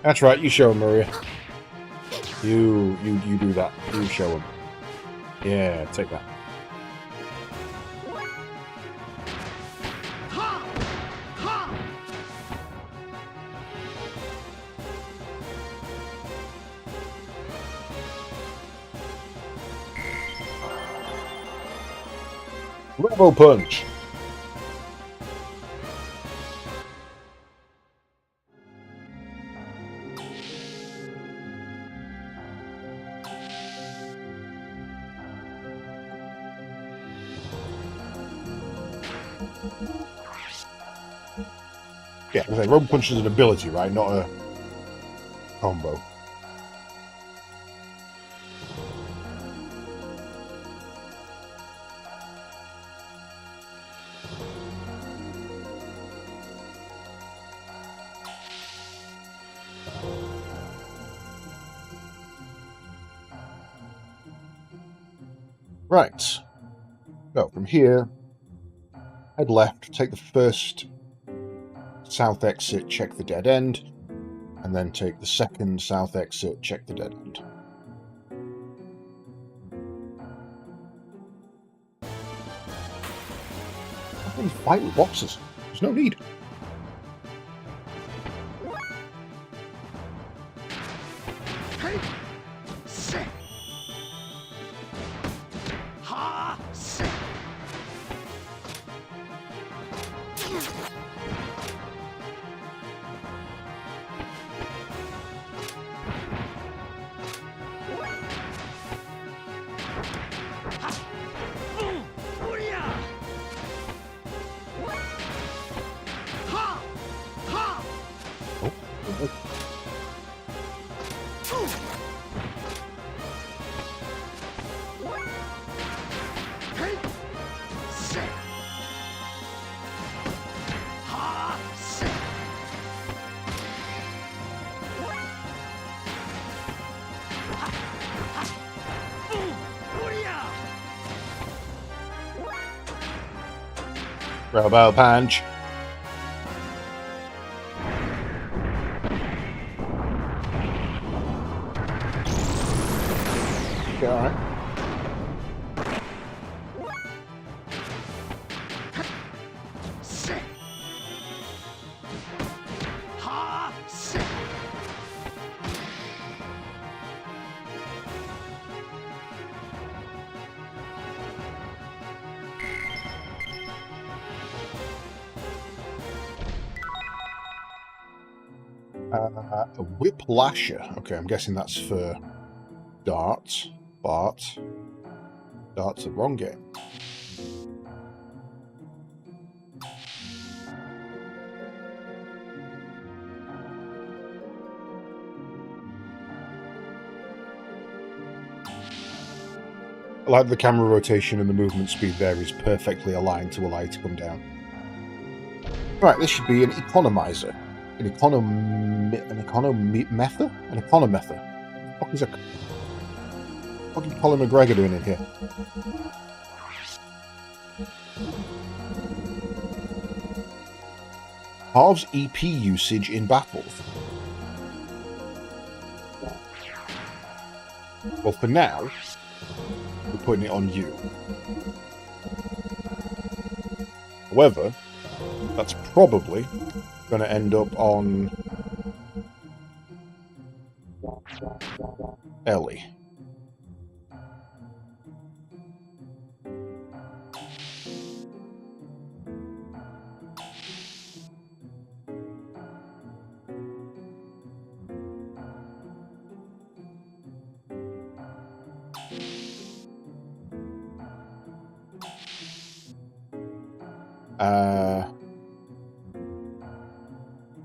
That's right, you show him, Maria. You do that. You show him. Yeah, take that. Rebel Punch! Yeah, I was like, Rebel Punch is an ability, right? Not a combo. Right. So from here, head left, take the first south exit, check the dead end, and then take the second south exit, check the dead end. I think fight with boxes. There's no need. Rebel Punch. Okay, alright. A Whiplasher. Okay, I'm guessing that's for darts. Bart. Darts the wrong game. I like the camera rotation and the movement speed there is perfectly aligned to allow you to come down. Right, this should be an economizer. An economether? An economether. What is a fucking Colin McGregor doing in here? Halves EP usage in battles. Well, for now, we're putting it on you. However, that's probably going to end up on Ellie.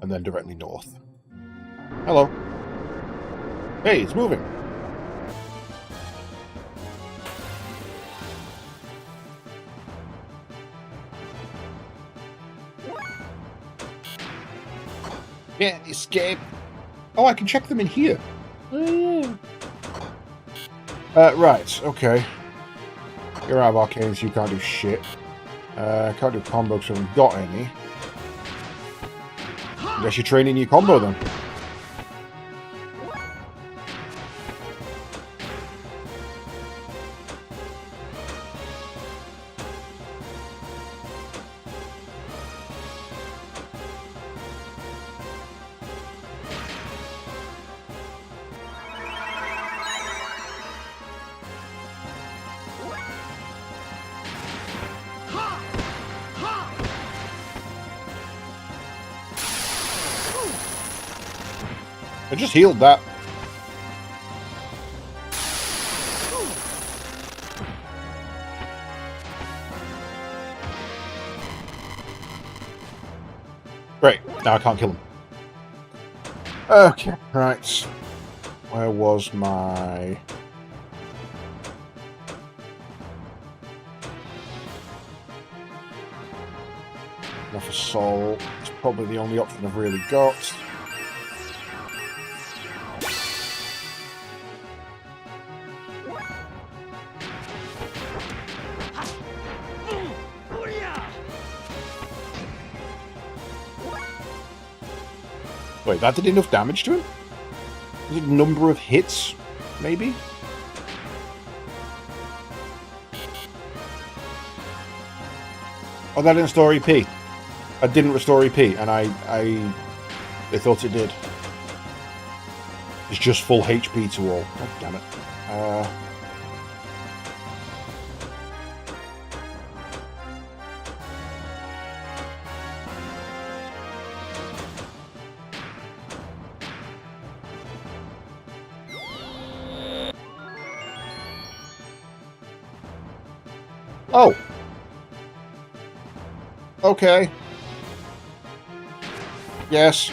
And then directly north. Hello. Hey, it's moving. Can't escape. Oh, I can check them in here. Right, okay. You're out of arcanes, you can't do shit. Can't do combos, so I haven't got any. I guess you're training your combo then. I just healed that. Great. Now I can't kill him. Okay, right. Where was my... Enough assault. It's probably the only option I've really got. Wait, that did enough damage to him? Was it number of hits, maybe? Oh, that didn't restore EP. I didn't restore EP, and I thought it did. It's just full HP to all. God damn it. Oh. Okay. Yes.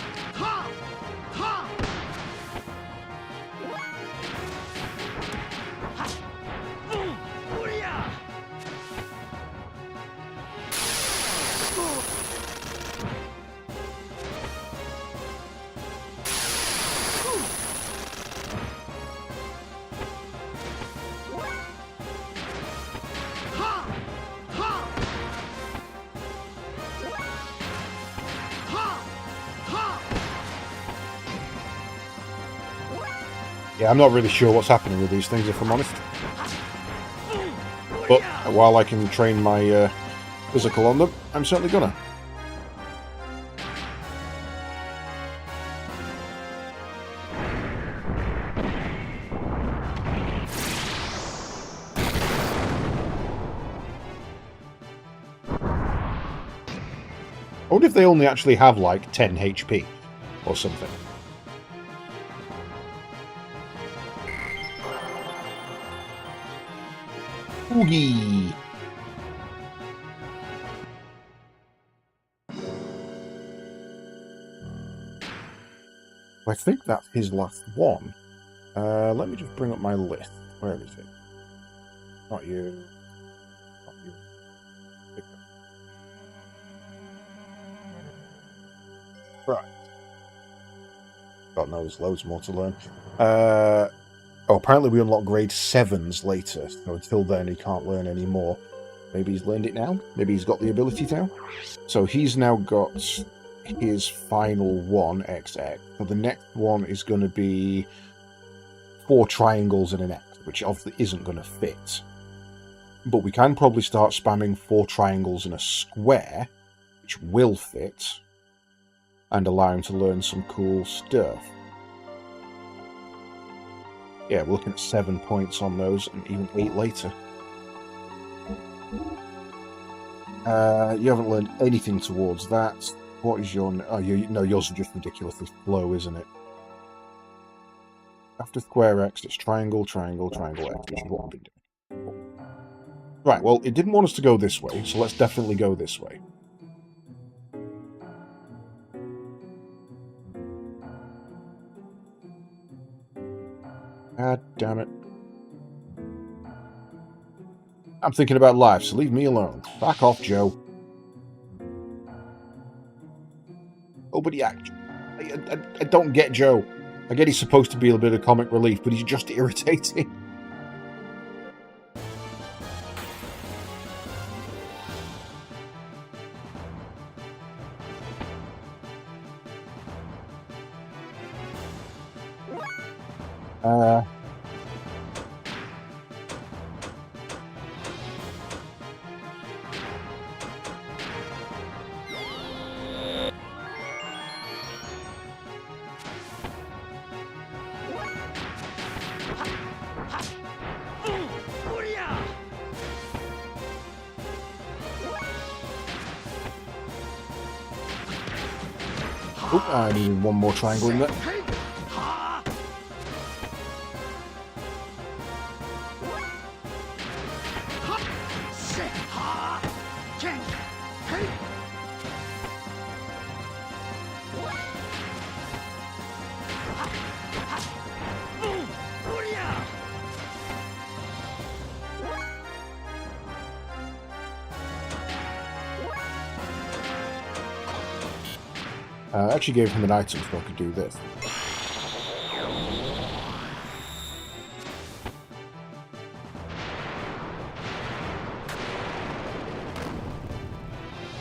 Yeah, I'm not really sure what's happening with these things, if I'm honest. But while I can train my physical on them, I'm certainly gonna. I wonder if they only actually have like 10 HP or something. Oogie. I think that's his last one. Let me just bring up my list. Where is it? Not you. Not you. Right. God knows, loads more to learn. Oh, apparently we unlock grade 7s later, so until then he can't learn any more. Maybe he's learned it now? Maybe he's got the ability now? So he's now got his final one, XX. So the next one is going to be 4 triangles and an X, which obviously isn't going to fit. But we can probably start spamming 4 triangles and a square, which will fit, and allow him to learn some cool stuff. Yeah, we're looking at 7 points on those, and even 8 later. You haven't learned anything towards that. What is your... Oh, no, yours is just ridiculously slow, isn't it? After square X, it's triangle, triangle, triangle X, which is what we've been doing. Right, well, it didn't want us to go this way, so let's definitely go this way. God damn it. I'm thinking about life, so leave me alone. Back off, Joe. Oh, but I don't get Joe. I get he's supposed to be a bit of comic relief, but he's just irritating. Oh, I need one more triangle in there. I actually gave him an item so I could do this.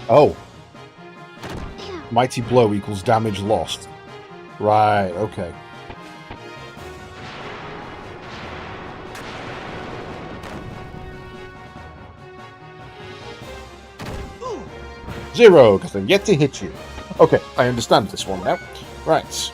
Oh. Mighty blow equals damage lost. Right, okay. Zero, because I've yet to hit you. Okay, I understand this one now. Right.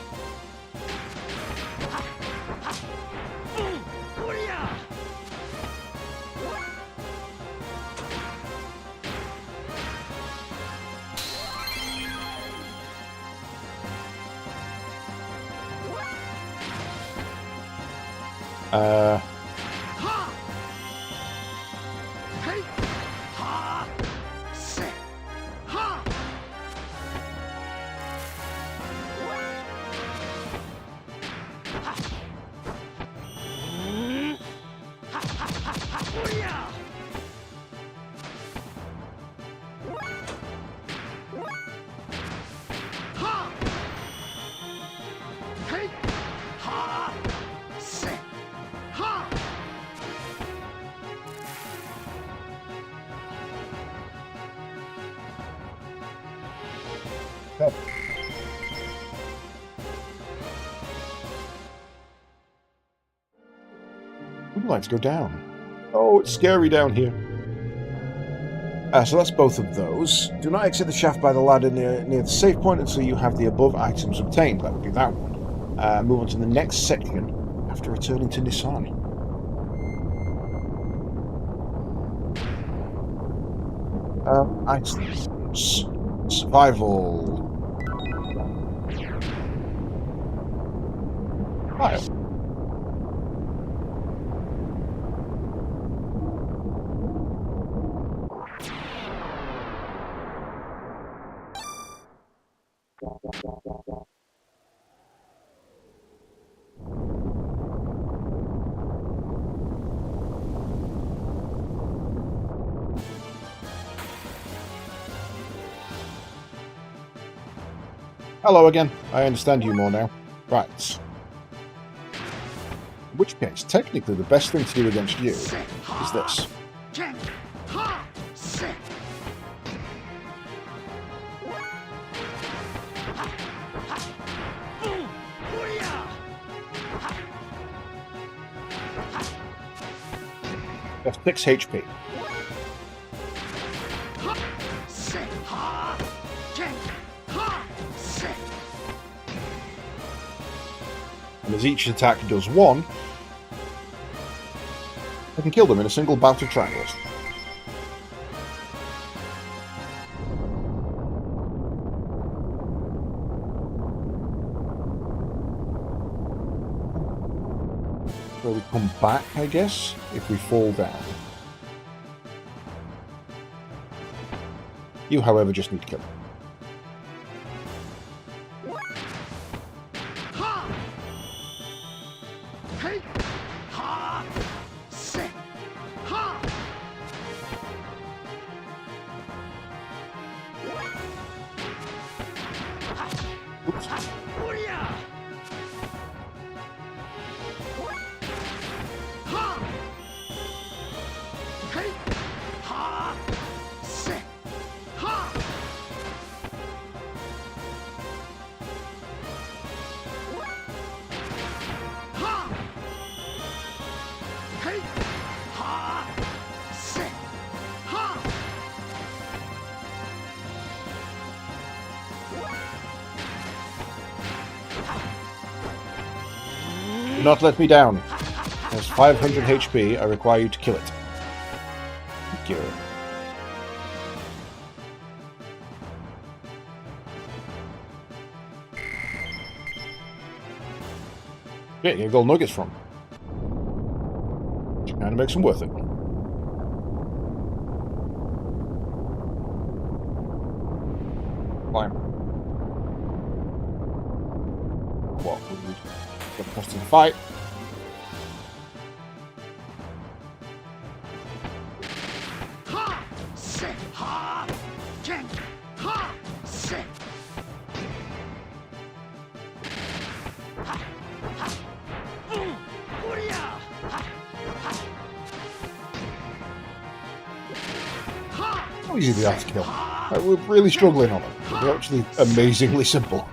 Would like to go down. Oh, it's scary down here. So that's both of those. Do not exit the shaft by the ladder near the save point until you have the above items obtained. That would be that one. Move on to the next section after returning to Nissan. Items. Survival. Fire. Hello again. I understand you more now. Right. In which case, technically the best thing to do against you is this. That's 6 HP. And as each attack does 1, I can kill them in a single bout of triangles. So we come back, I guess, if we fall down. You, however, just need to kill them. Do not let me down. It has 500 HP. I require you to kill it. Thank you. Yeah, you get gold nuggets from. Which kind of makes them worth it. Climb. What would we get across to the fight? How easy they are to kill. We're really struggling on them, but they're actually amazingly simple.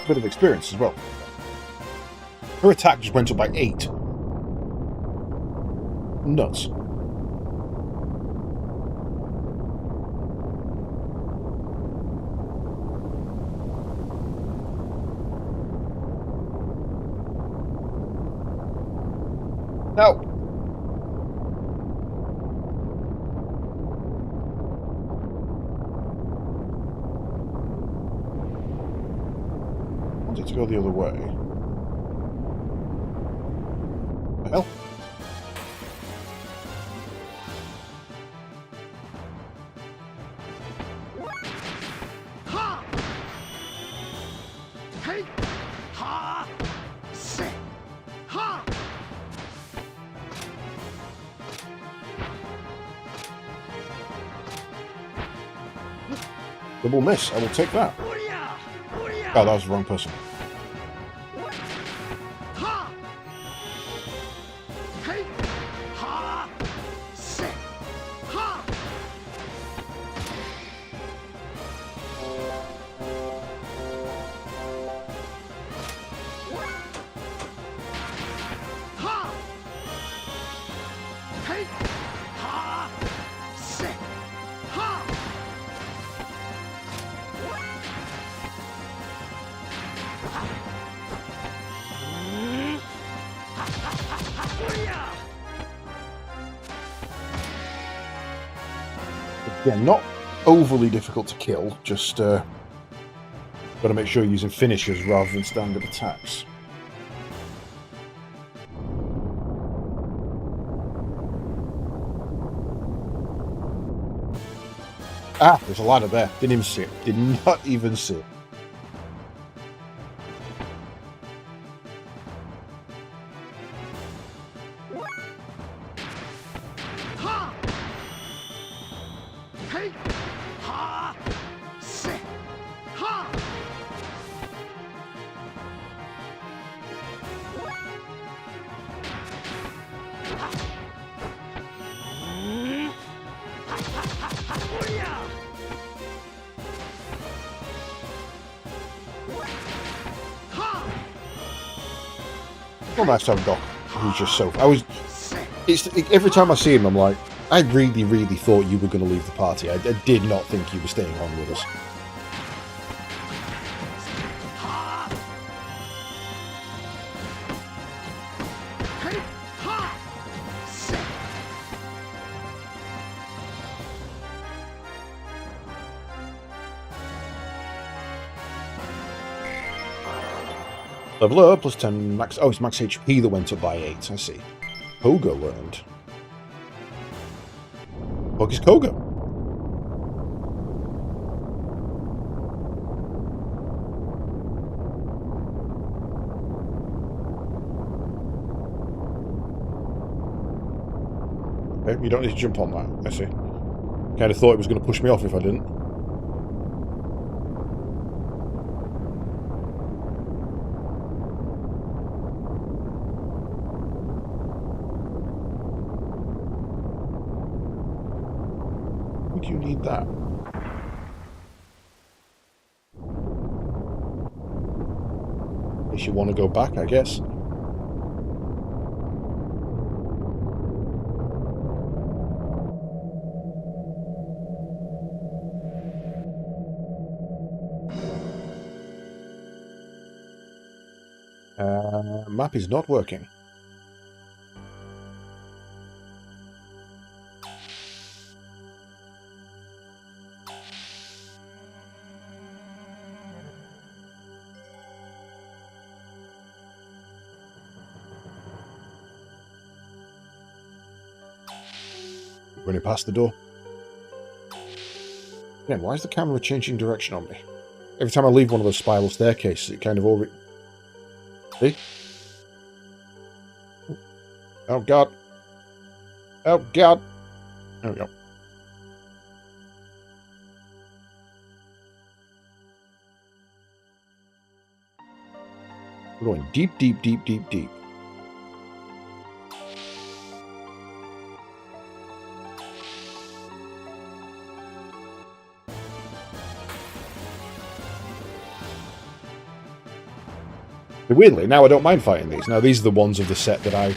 Bit of experience as well. Her attack just went up by 8. Nuts. No. I wanted to go the other way. The hell? Double miss. I will take that. Oh, that was the wrong person. Yeah, not overly difficult to kill, just got to make sure you're using finishers rather than standard attacks. Ah, there's a ladder there. Didn't even see it. Did not even see it. Well, nice to have Doc, who's just so... every time I see him, I'm like, I really, really thought you were going to leave the party. I did not think you were staying on with us. Level up, plus 10 max... Oh, it's max HP that went up by 8, I see. Koga learned. What is Koga? Okay, you don't need to jump on that, I see. Kind of thought it was going to push me off if I didn't. You need that. If you want to go back, I guess. Map is not working. Running past the door. Again, why is the camera changing direction on me? Every time I leave one of those spiral staircases, it kind of already... See? Oh, God. Oh, God. There we go. We're going deep, deep, deep, deep, deep. But weirdly, now I don't mind fighting these. Now, these are the ones of the set that I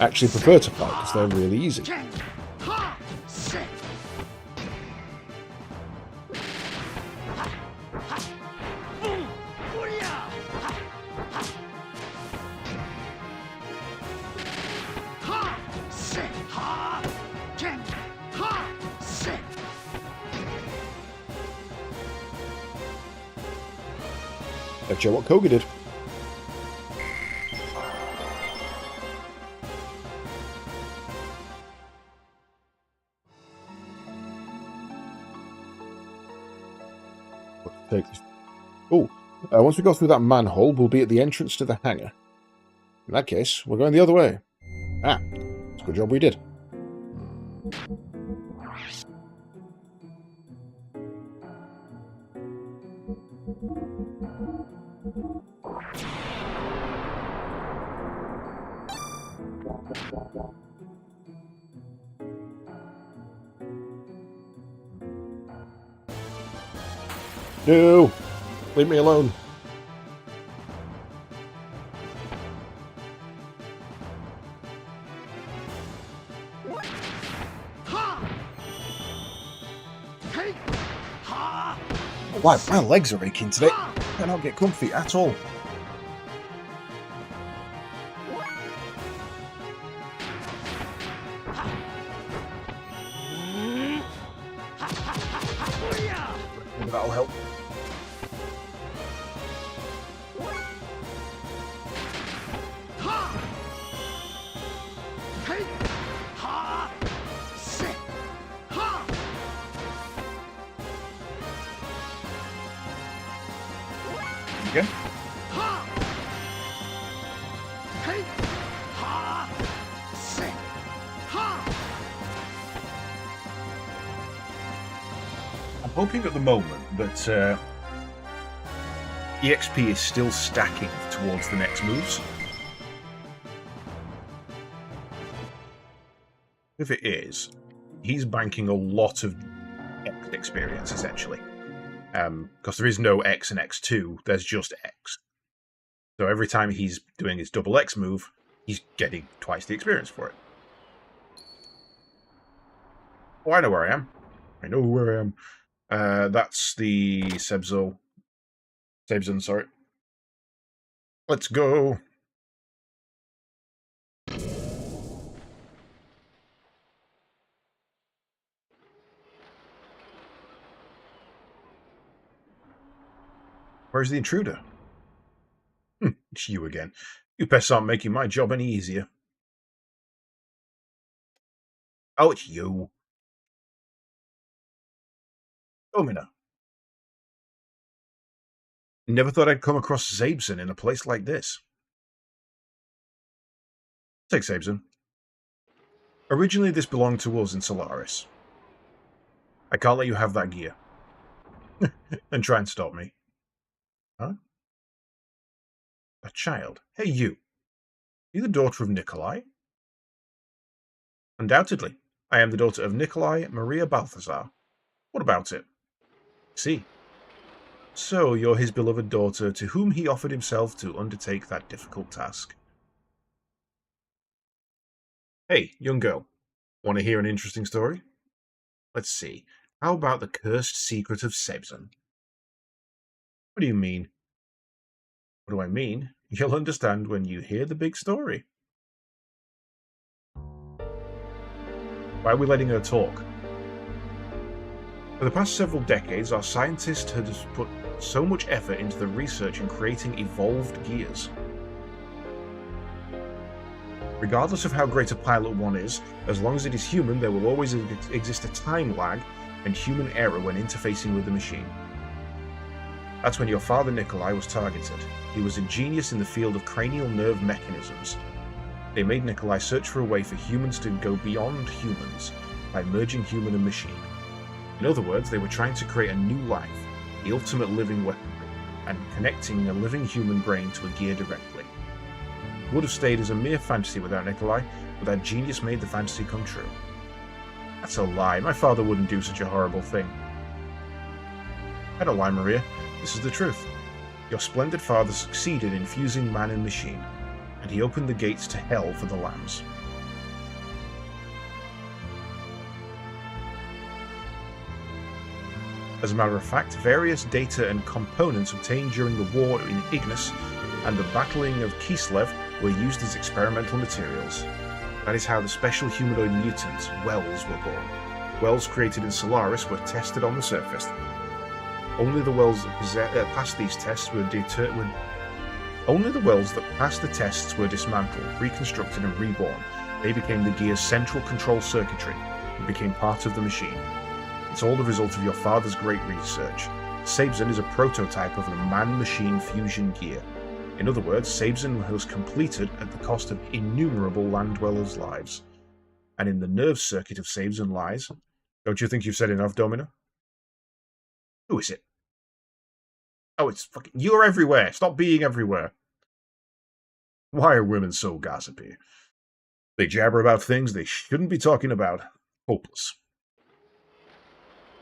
actually prefer to fight, because they're really easy. Let's show what Koga did. Oh, once we go through that manhole, we'll be at the entrance to the hangar. In that case, we're going the other way. Ah, it's a good job we did. No! Leave me alone. Wow, my legs are aching today. I cannot get comfy at all. Maybe that'll help. Again. I'm hoping at the moment that EXP is still stacking towards the next moves. If it is, he's banking a lot of X experience, essentially. Because there is no X and X2, there's just X. So every time he's doing his double X move, he's getting twice the experience for it. Oh, I know where I am. I know where I am. That's the Sebzone, sorry. Let's go. Where's the intruder? It's you again. You pests aren't making my job any easier. Oh, it's you. Omina. Never thought I'd come across Zabson in a place like this. Take Zabson. Originally, this belonged to us in Solaris. I can't let you have that gear. And try and stop me. Huh? A child? Hey, you. Are you the daughter of Nikolai? Undoubtedly. I am the daughter of Nikolai Maria Balthazar. What about it? See. So, you're his beloved daughter, to whom he offered himself to undertake that difficult task. Hey, young girl. Want to hear an interesting story? Let's see. How about the cursed secret of Sebzon? What do you mean? What do I mean? You'll understand when you hear the big story. Why are we letting her talk? For the past several decades, our scientists had put so much effort into the research in creating evolved gears. Regardless of how great a Pilot 1 is, as long as it is human, there will always exist a time lag and human error when interfacing with the machine. That's when your father Nikolai was targeted. He was a genius in the field of cranial nerve mechanisms. They made Nikolai search for a way for humans to go beyond humans by merging human and machine. In other words, they were trying to create a new life, the ultimate living weaponry, and connecting a living human brain to a gear directly. It would have stayed as a mere fantasy without Nikolai, but that genius made the fantasy come true. That's a lie. My father wouldn't do such a horrible thing. I don't lie, Maria. This is the truth. Your splendid father succeeded in fusing man and machine, and he opened the gates to hell for the lambs. As a matter of fact, various data and components obtained during the war in Ignis and the battling of Kislev were used as experimental materials. That is how the special humanoid mutants, Wells, were born. Wells created in Solaris were tested on the surface. Only the Wells that passed these tests Only the Wells that passed the tests were dismantled, reconstructed, and reborn. They became the gear's central control circuitry and became part of the machine. It's all the result of your father's great research. Sabzen is a prototype of the man-machine fusion gear. In other words, Sabzen was completed at the cost of innumerable land dwellers' lives. And in the nerve circuit of Sabzen lies... Don't you think you've said enough, Domino? Who is it? Oh, it's fucking... You're everywhere! Stop being everywhere! Why are women so gossipy? They jabber about things they shouldn't be talking about. Hopeless.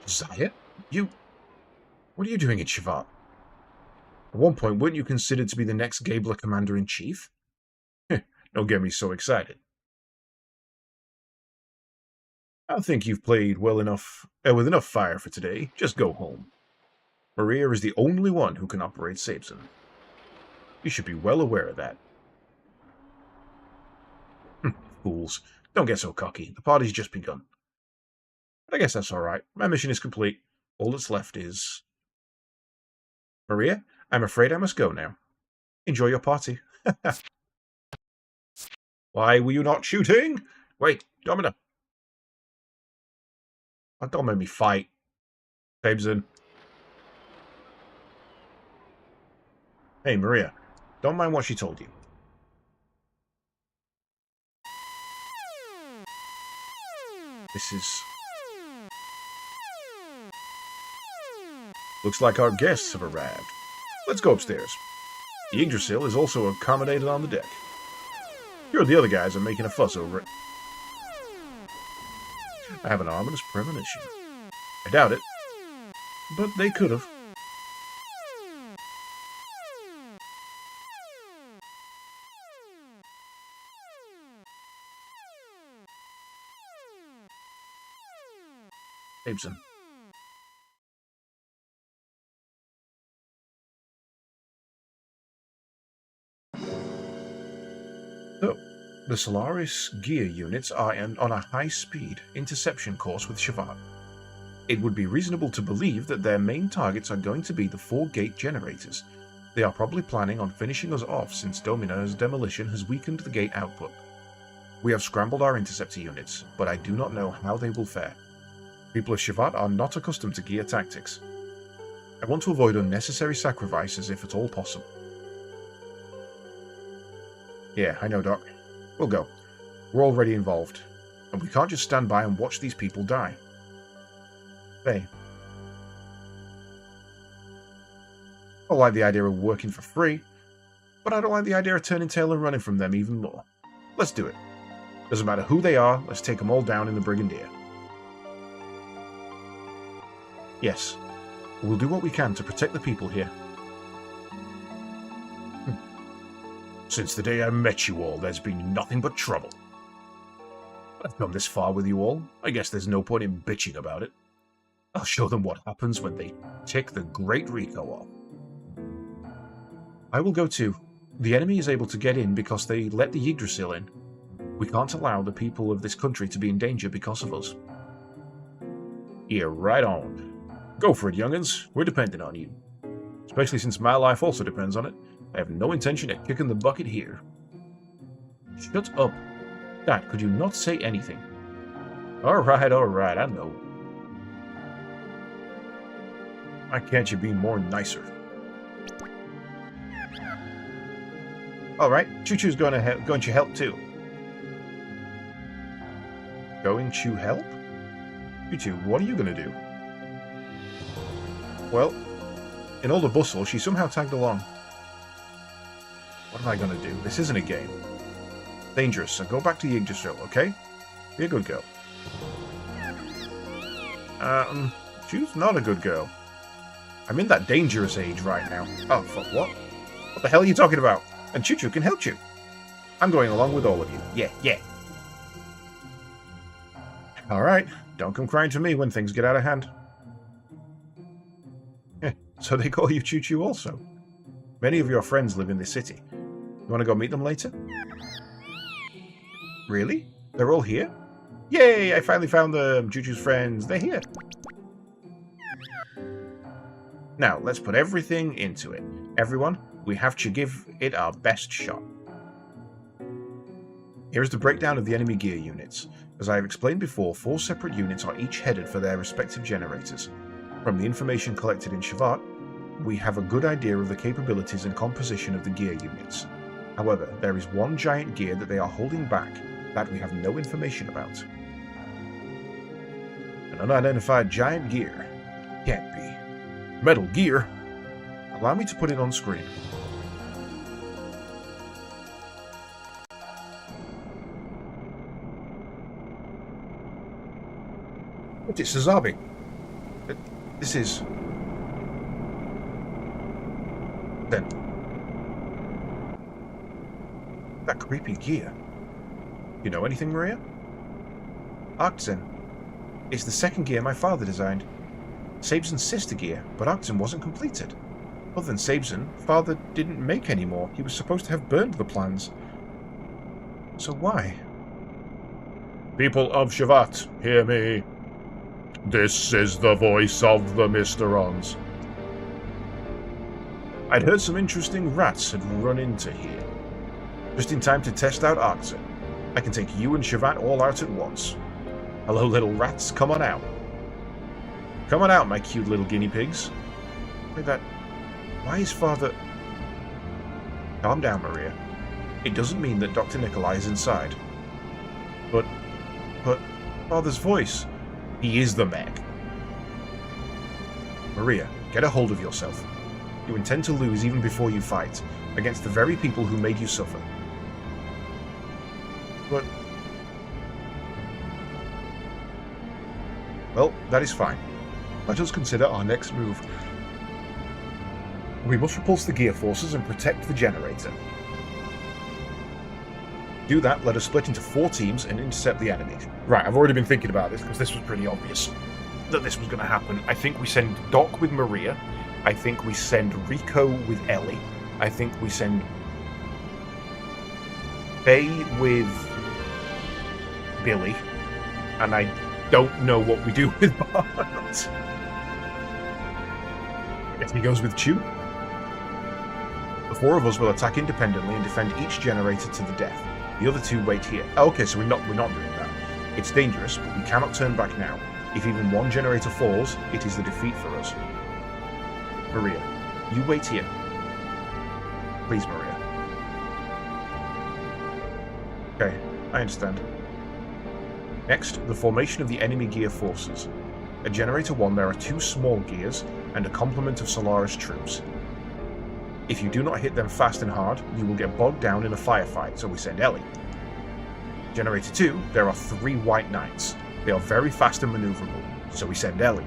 Zaya? What are you doing in Shivat? At one point, weren't you considered to be the next Gabler Commander-in-Chief? Don't get me so excited. I think you've played well enough, with enough fire for today. Just go home. Maria is the only one who can operate Sabzen. You should be well aware of that. Fools. Don't get so cocky. The party's just begun. But I guess that's alright. My mission is complete. All that's left is... Maria, I'm afraid I must go now. Enjoy your party. Why were you not shooting? Wait, Domino. Oh, don't make me fight. Sabzen. Hey, Maria. Don't mind what she told you. This is... Looks like our guests have arrived. Let's go upstairs. The Yggdrasil is also accommodated on the deck. Sure, the other guys are making a fuss over it. I have an ominous premonition. I doubt it, but they could have. Sabzen. So, the Solaris gear units are on a high-speed interception course with Shivat. It would be reasonable to believe that their main targets are going to be the 4 gate generators. They are probably planning on finishing us off since Domina's demolition has weakened the gate output. We have scrambled our interceptor units, but I do not know how they will fare. People of Shivat are not accustomed to gear tactics. I want to avoid unnecessary sacrifices if at all possible. Yeah, I know, Doc. We'll go. We're already involved, and we can't just stand by and watch these people die. Hey. I don't like the idea of working for free, but I don't like the idea of turning tail and running from them even more. Let's do it. Doesn't matter who they are, let's take them all down in the Brigadier. Yes, we'll do what we can to protect the people here. Since the day I met you all, there's been nothing but trouble. I've come this far with you all. I guess there's no point in bitching about it. I'll show them what happens when they tick the Great Rico off. I will go too. The enemy is able to get in because they let the Yggdrasil in. We can't allow the people of this country to be in danger because of us. Yeah, right on. Go for it, young'uns. We're dependent on you. Especially since my life also depends on it. I have no intention of kicking the bucket here. Shut up. Dad, could you not say anything? Alright, I know. Why can't you be more nicer? Alright, Choo-Choo's going to help too. Going to help? Choo-Choo, what are you going to do? Well, in all the bustle, she somehow tagged along. What am I going to do? This isn't a game. Dangerous, so go back to Yggdrasil, okay? Be a good girl. She's not a good girl. I'm in that dangerous age right now. Oh, fuck, what? What the hell are you talking about? And Choo-Choo can help you. I'm going along with all of you. Yeah. Alright, don't come crying to me when things get out of hand. So they call you Choo-Choo also. Many of your friends live in this city. You want to go meet them later? Really? They're all here? Yay! I finally found them! Choo-Choo's friends. They're here. Now, let's put everything into it. Everyone, we have to give it our best shot. Here is the breakdown of the enemy gear units. As I have explained before, 4 separate units are each headed for their respective generators. From the information collected in Shevat, we have a good idea of the capabilities and composition of the gear units. However, there is one giant gear that they are holding back that we have no information about. An unidentified giant gear. Can't be. Metal Gear? Allow me to put it on screen. But it's Sazabi. This is... Then... That creepy gear. You know anything, Maria? Arctzen. It's the second gear my father designed. Sabzen's sister gear, but Arctzen wasn't completed. Other than Sabzen, father didn't make any more. He was supposed to have burned the plans. So why? People of Shevat, hear me. This is the voice of the Mysterons. I'd heard some interesting rats had run into here. Just in time to test out Arctzen. I can take you and Shevat all out at once. Hello, little rats, come on out. Come on out, my cute little guinea pigs. Why is father... Calm down, Maria. It doesn't mean that Dr. Nikolai is inside. But father's voice... He is the mech. Maria, get a hold of yourself. You intend to lose even before you fight, against the very people who made you suffer. But... Well, that is fine. Let us consider our next move. We must repulse the gear forces and protect the generator. Do that, let us split into 4 teams and intercept the enemy. Right, I've already been thinking about this because this was pretty obvious that this was going to happen. I think we send Doc with Maria. I think we send Rico with Ellie. I think we send Faye with Billy. And I don't know what we do with Bart. I guess he goes with Chew. The 4 of us will attack independently and defend each generator to the death. The other 2 wait here. Okay, so we're not doing that. It's dangerous, but we cannot turn back now. If even one generator falls, it is the defeat for us. Maria, you wait here. Please, Maria. Okay, I understand. Next, the formation of the enemy gear forces. At Generator 1 there are 2 small gears and a complement of Solaris troops. If you do not hit them fast and hard, you will get bogged down in a firefight, so we send Ellie. Generator 2, there are 3 White Knights. They are very fast and maneuverable, so we send Ellie.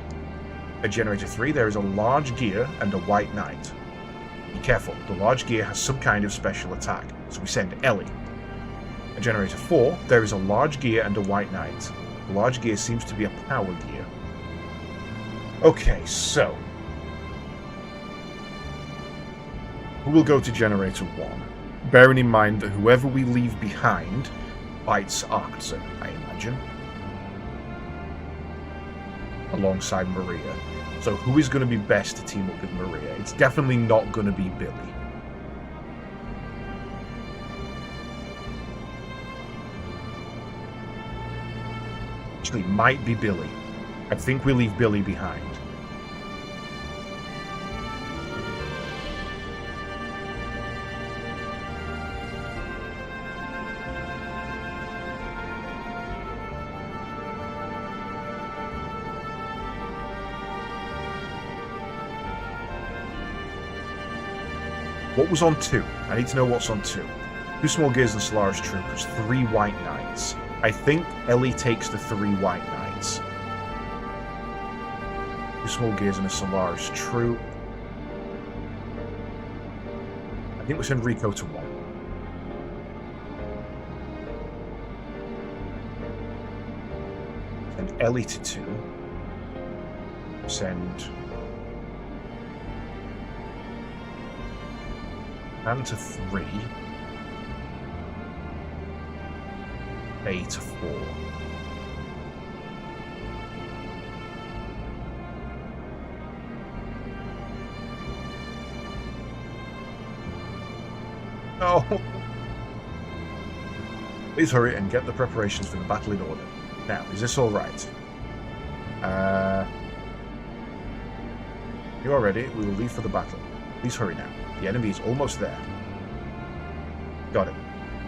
At Generator 3, there is a large gear and a White Knight. Be careful, the large gear has some kind of special attack, so we send Ellie. At Generator 4, there is a large gear and a White Knight. The large gear seems to be a power gear. Okay, so... We'll go to Generator 1, bearing in mind that whoever we leave behind fights Arctur, I imagine, alongside Maria. So who is going to be best to team up with Maria? It's definitely not going to be Billy. Actually, it might be Billy. I think we leave Billy behind. What was on 2? I need to know what's on 2. 2 small gears and Solaris troopers, 3 white knights. I think Ellie takes the 3 white knights. 2 small gears and a Solaris troop. I think we send Rico to 1. Send Ellie to 2. Send Anne to 3. A to 4. No! Please hurry and get the preparations for the battle in order. Now, is this alright? You are ready. We will leave for the battle. Please hurry now. The enemy is almost there. Got it.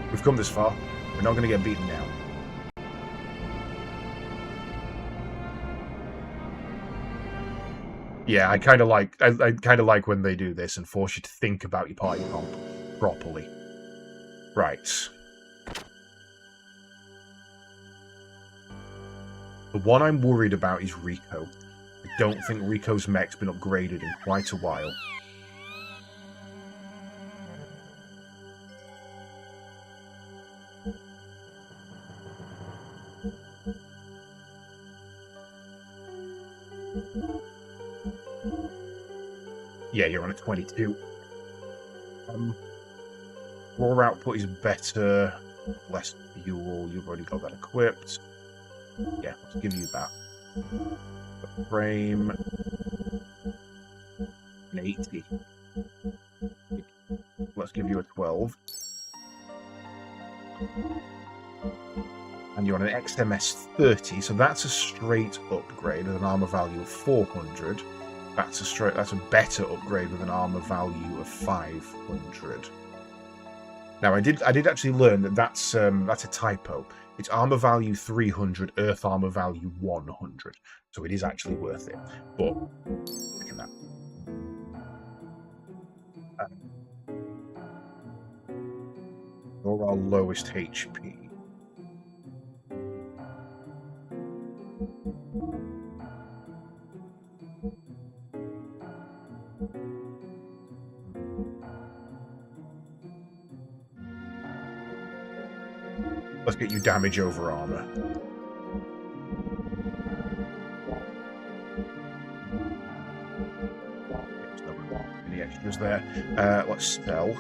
We've come this far. We're not going to get beaten now. Yeah, I kind of like when they do this and force you to think about your party comp properly. Right. The one I'm worried about is Rico. I don't think Rico's mech's been upgraded in quite a while. Yeah, you're on a 22. Raw output is better, less fuel. You've already got that equipped. Yeah, let's give you that. Frame. An 80. Let's give you a 12. And you're on an XMS 30, so that's a straight upgrade with an armor value of 400. That's a better upgrade with an armor value of 500. Now, I did actually learn that that's a typo. It's armor value 300, earth armor value 100. So it is actually worth it. But look at that. You're our lowest HP. Let's get you damage over armor. Any extras there? Let's sell.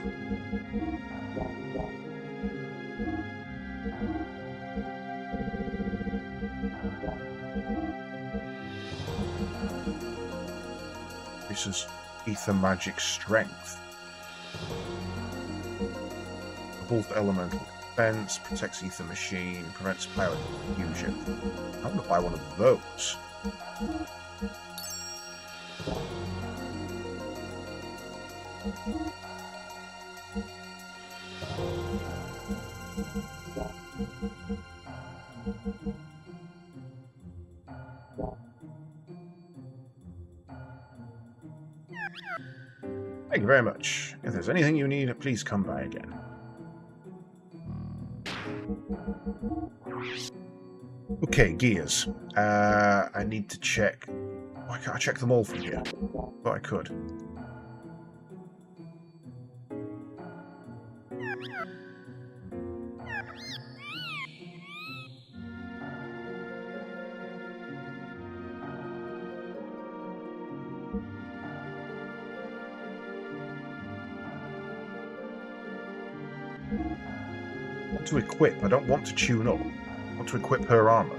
This is Ether Magic Strength. Both elemental defense, protects Ether Machine, prevents pilot confusion. I'm gonna buy one of those. Thank you very much. If there's anything you need, please come by again. Okay, gears. I need to check. Why can't I check them all from here? But I could. I want to equip. I don't want to tune up. I want to equip her armor.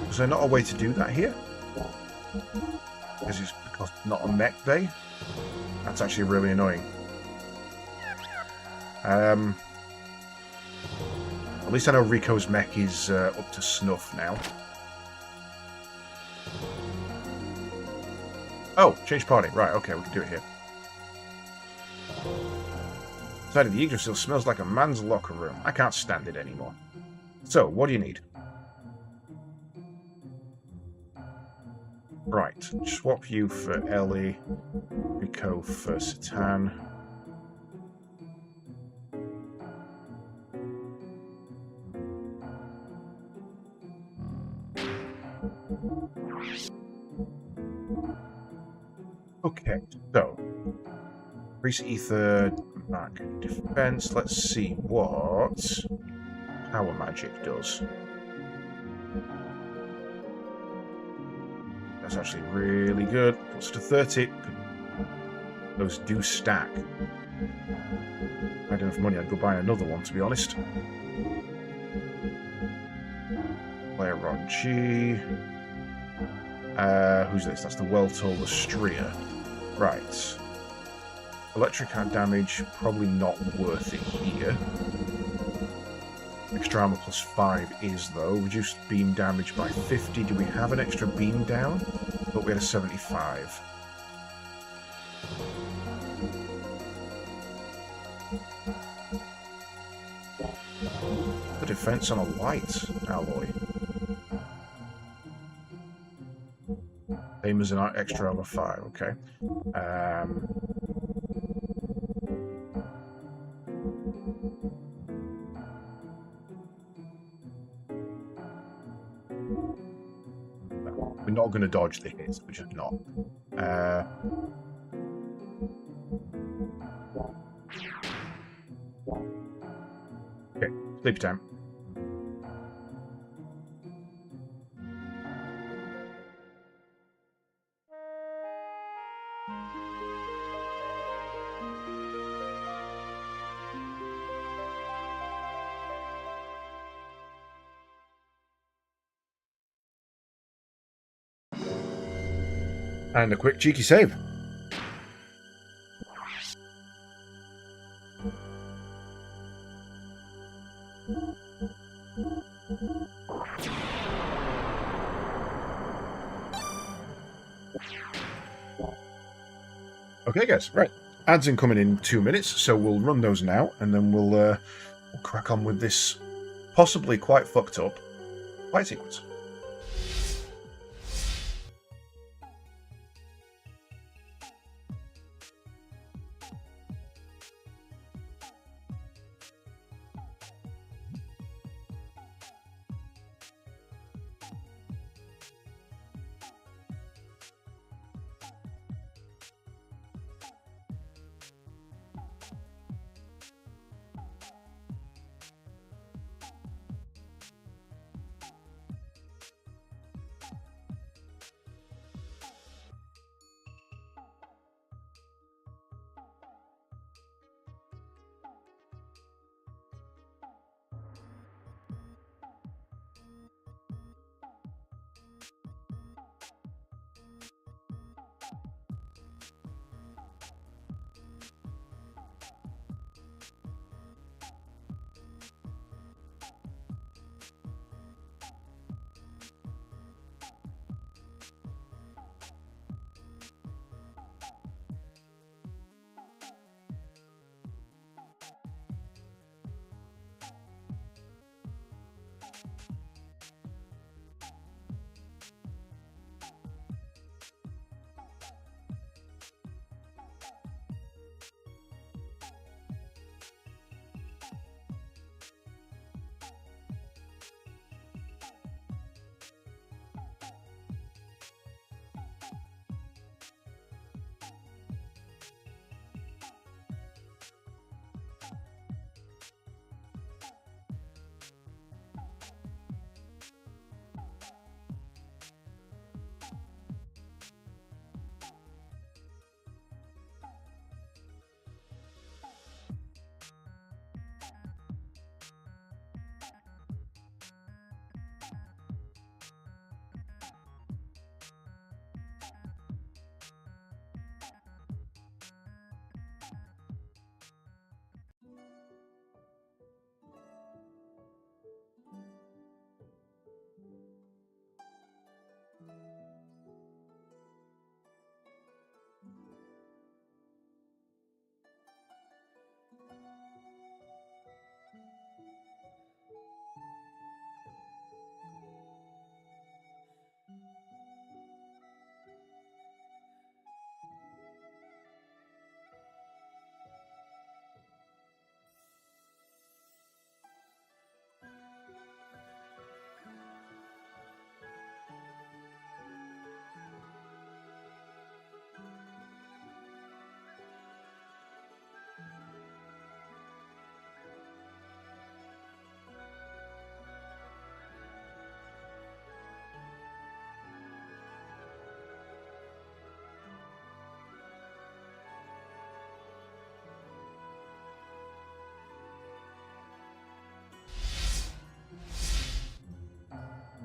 Is there not a way to do that here? Is it because it's not a mech bay? That's actually really annoying. At least I know Rico's mech is up to snuff now. Oh, change party. Right, okay, we can do it here. Inside of the Yggdrasil smells like a man's locker room. I can't stand it anymore. So, what do you need? Right, swap you for Ellie, Rico for Satan. Okay, so increase ether, mark defense. Let's see what power magic does. That's actually really good. Plus to 30. Those do stack. If I had enough money, I'd go buy another one, to be honest. Player Rod G. Who's this? That's the Well-Told Astrea. Right. Electric damage, probably not worth it here. Extra armor plus 5 is, though. Reduced beam damage by 50. Do we have an extra beam down? But we had a 75. The defense on a light alloy. Same as an extra armor 5, okay. We're not going to dodge the hits, we're just not. Okay, sleep time. And a quick cheeky save. Okay, guys, right. Ads incoming in 2 minutes, so we'll run those now, and then we'll crack on with this possibly quite fucked up fight sequence.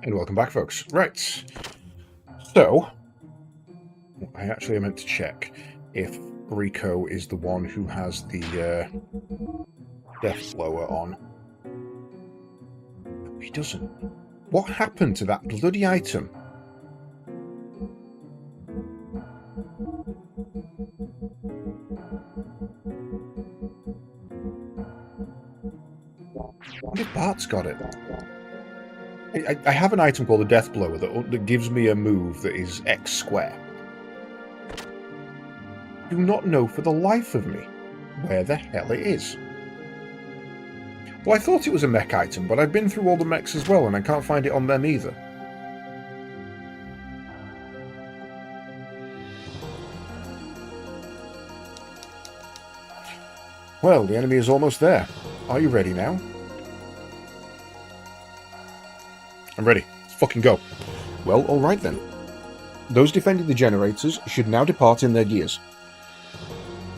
And welcome back, folks. Right. So, I actually meant to check if Rico is the one who has the death blower on. No, he doesn't. What happened to that bloody item? I wonder if Bart's got it. I have an item called the Death Blower that gives me a move that is X square. I do not know for the life of me where the hell it is. Well, I thought it was a mech item, but I've been through all the mechs as well, and I can't find it on them either. Well, the enemy is almost there. Are you ready now? I'm ready. Let's fucking go. Well, alright then. Those defending the generators should now depart in their gears.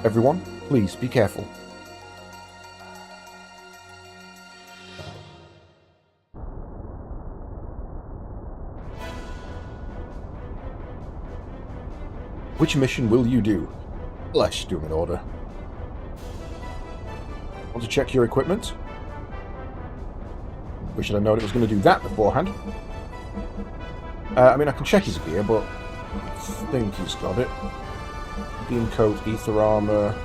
Everyone, please be careful. Which mission will you do? Let's do them in order. Want to check your equipment? Wish I'd known it was going to do that beforehand. I mean, I can check his gear, but I think he's got it. Beam coat, ether armor.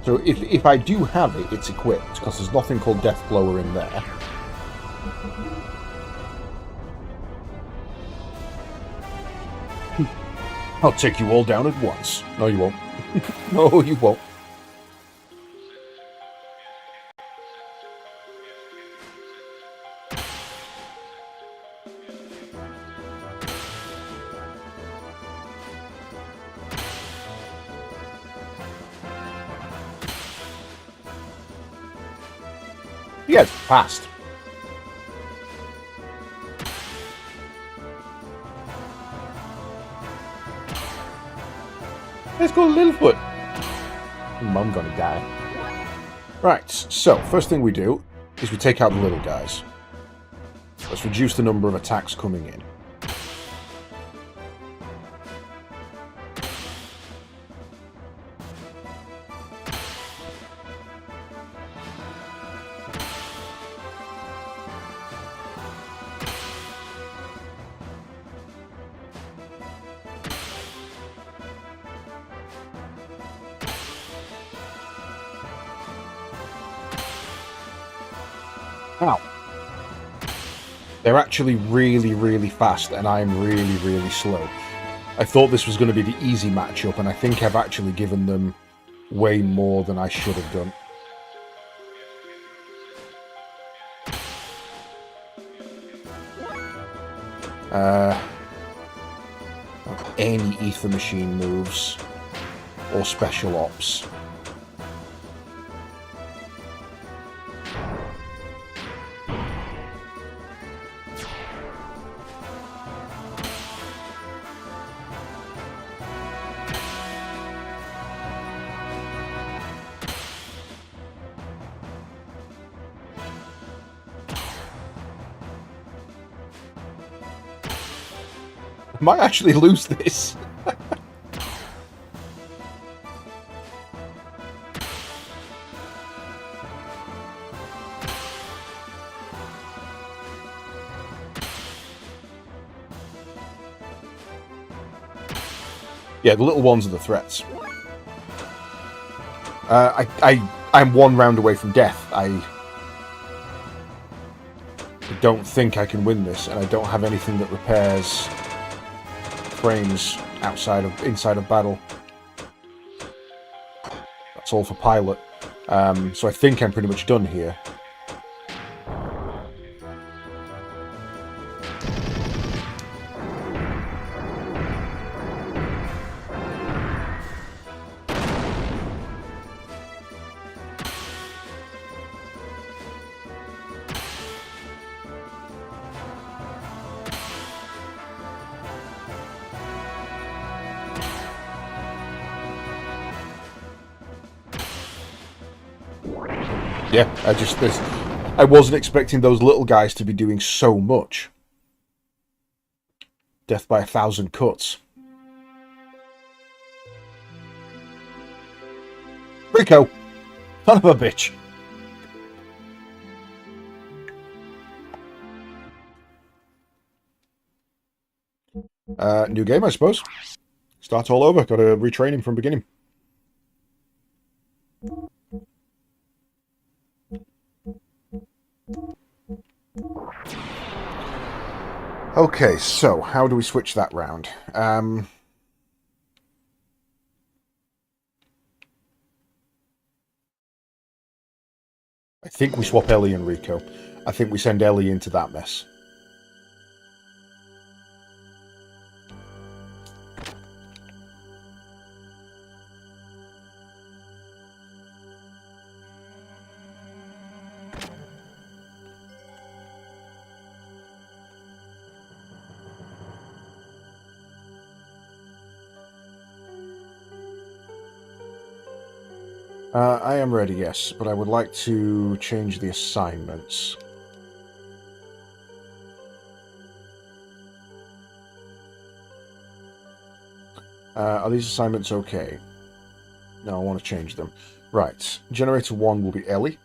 So if I do have it, it's equipped, because there's nothing called Death Blower in there. I'll take you all down at once. No, you won't. No, you won't. Yeah, it's fast. Let's go, Littlefoot. Mum gonna die. Right, so first thing we do is we take out the little guys. Let's reduce the number of attacks coming in. Ow. They're actually really, really fast, and I'm really, really slow. I thought this was going to be the easy matchup, and I think I've actually given them way more than I should have done. Any ether machine moves, or special ops. I might actually lose this. Yeah, the little ones are the threats. I'm one round away from death. I don't think I can win this, and I don't have anything that repairs frames inside of battle. That's all for pilot. So I think I'm pretty much done here. Yeah, I wasn't expecting those little guys to be doing so much. Death by 1,000 cuts. Rico! Son of a bitch! New game, I suppose. Start all over. Got to retrain him from beginning. Okay, so how do we switch that round? I think we swap Ellie and Rico. I think we send Ellie into that mess. I am ready, yes, but I would like to change the assignments. Are these assignments okay? No, I want to change them. Right, Generator 1 will be Ellie.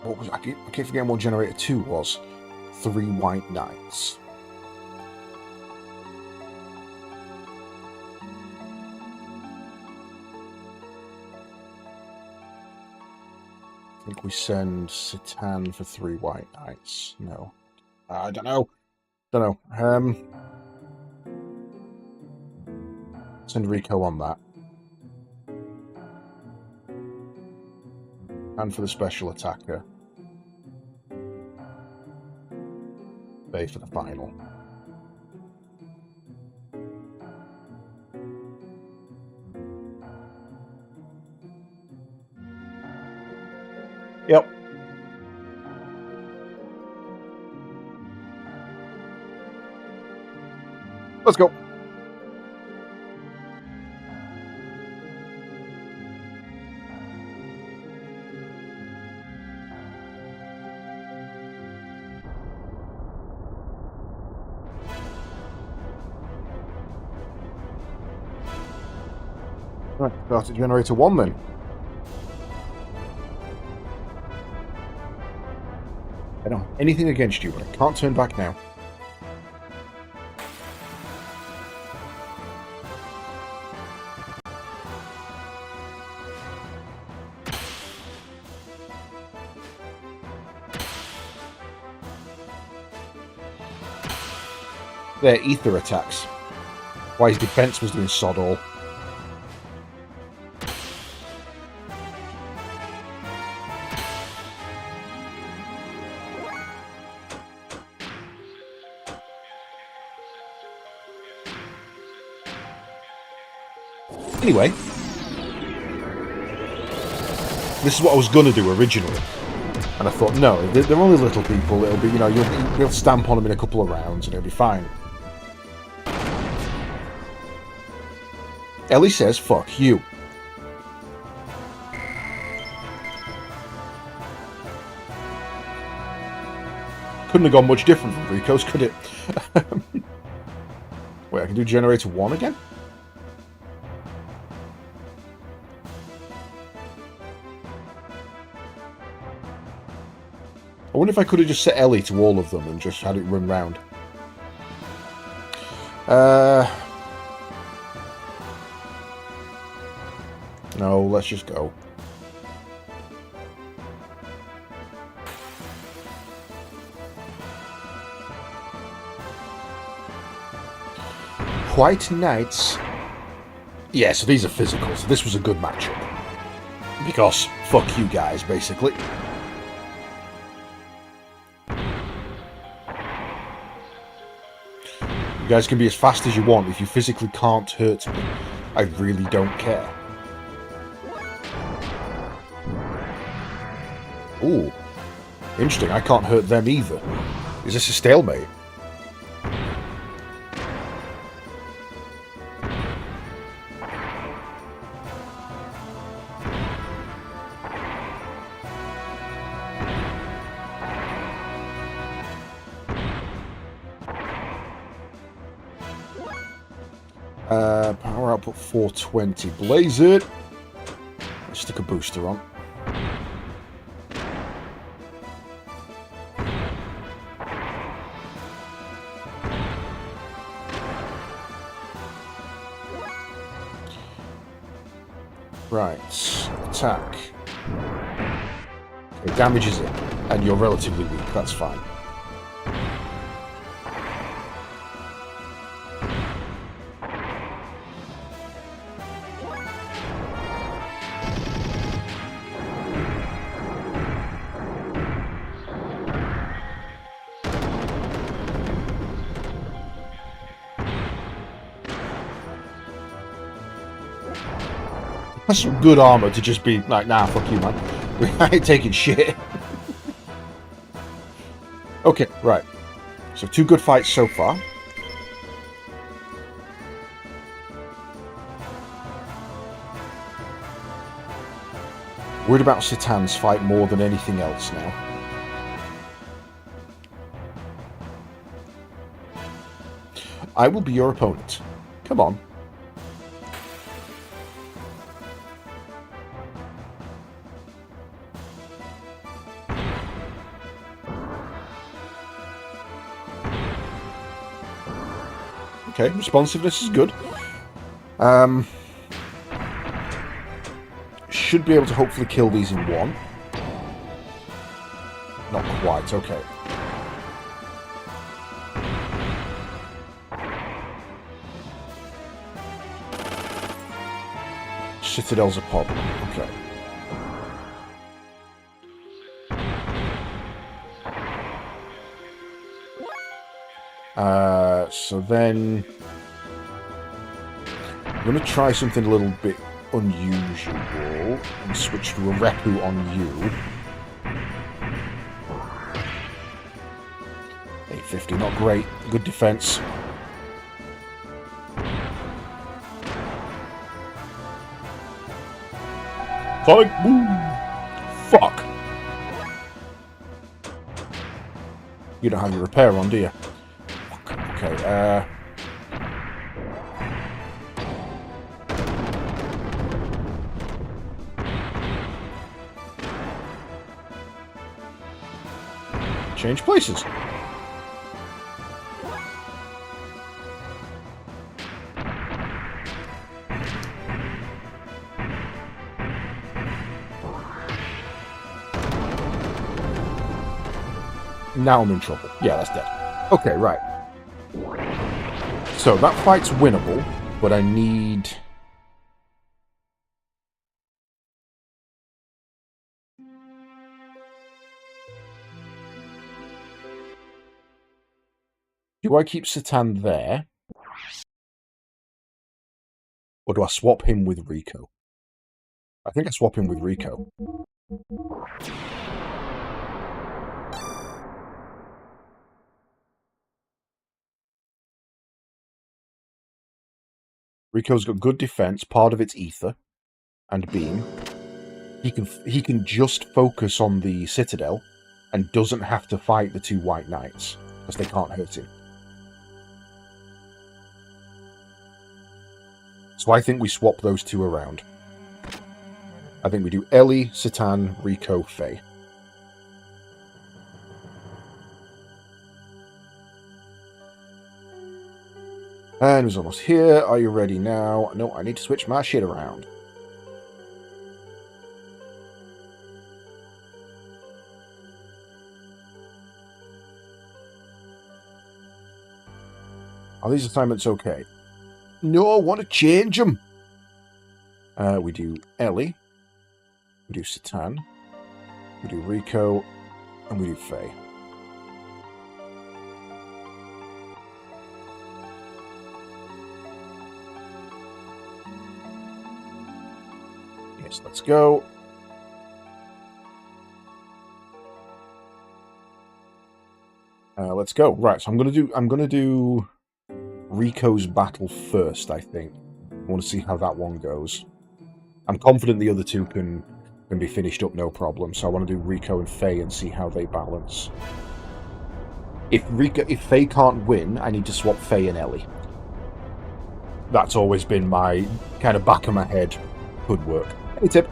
What was I keep forgetting what Generator 2 was. 3 White Knights. I think we send Citan for 3 White Knights. No. I don't know. Send Rico on that. And for the special attacker. Bay for the final. Yep. Let's go. Right, start at Generator 1 then. I don't have anything against you, but I can't turn back now. They're ether attacks. Why his defense was doing sod all. Anyway, this is what I was going to do originally. And I thought, no, they're only little people. It'll be, you know, you'll stamp on them in a couple of rounds and it'll be fine. Ellie says, fuck you. Couldn't have gone much different from Rico's, could it? Wait, I can do Generator 1 again? I wonder if I could have just set Ellie to all of them and just had it run round. No, let's just go. White Knights. Yeah, so these are physical, so this was a good matchup. Because, fuck you guys, basically. You guys can be as fast as you want. If you physically can't hurt me, I really don't care. Ooh. Interesting, I can't hurt them either. Is this a stalemate? Power output 420. Blaze it! Let's stick a booster on. Right. Attack. Okay, damage is it. And you're relatively weak. That's fine. That's some good armor to just be like, nah, fuck you, man. I ain't taking shit. Okay, right. So 2 good fights so far. Worried about Citan's fight more than anything else now. I will be your opponent. Come on. Okay, responsiveness is good. Should be able to hopefully kill these in one. Not quite, okay. Citadel's a problem, okay. So then I'm going to try something a little bit unusual and switch to a Repu on you. 850, not great. Good defense. Sonic boom! Fuck! You don't have your repair on, do you? Okay, change places. Now I'm in trouble. Yeah, that's dead. Okay, right. So, that fight's winnable, but I need... Do I keep Citan there? Or do I swap him with Rico? I think I swap him with Rico. Rico's got good defense, part of it's ether and beam. He can just focus on the Citadel and doesn't have to fight the 2 White Knights because they can't hurt him. So I think we swap those 2 around. I think we do Ellie, Citan, Rico, Faye. And who's almost here? Are you ready now? No, I need to switch my shit around. Are these assignments okay? No, I want to change them. We do Ellie. We do Citan. We do Rico. And we do Faye. Yes, let's go. Let's go. Right, so I'm gonna do Rico's battle first, I think. I want to see how that one goes. I'm confident the other 2 can be finished up no problem, so I want to do Rico and Faye and see how they balance. If Faye can't win, I need to swap Faye and Ellie. That's always been my kind of back of my head. Could work. Any tip?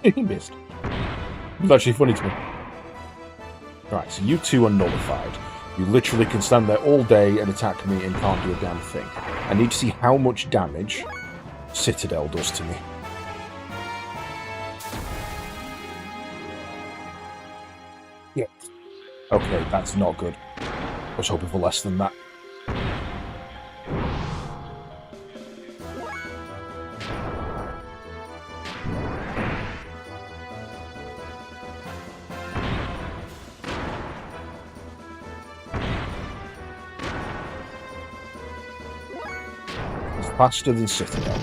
He missed. It was actually funny to me. Right, so you two are nullified. You literally can stand there all day and attack me and can't do a damn thing. I need to see how much damage Citadel does to me. Yeah. Okay, that's not good. I was hoping for less than that. Faster than Citadel.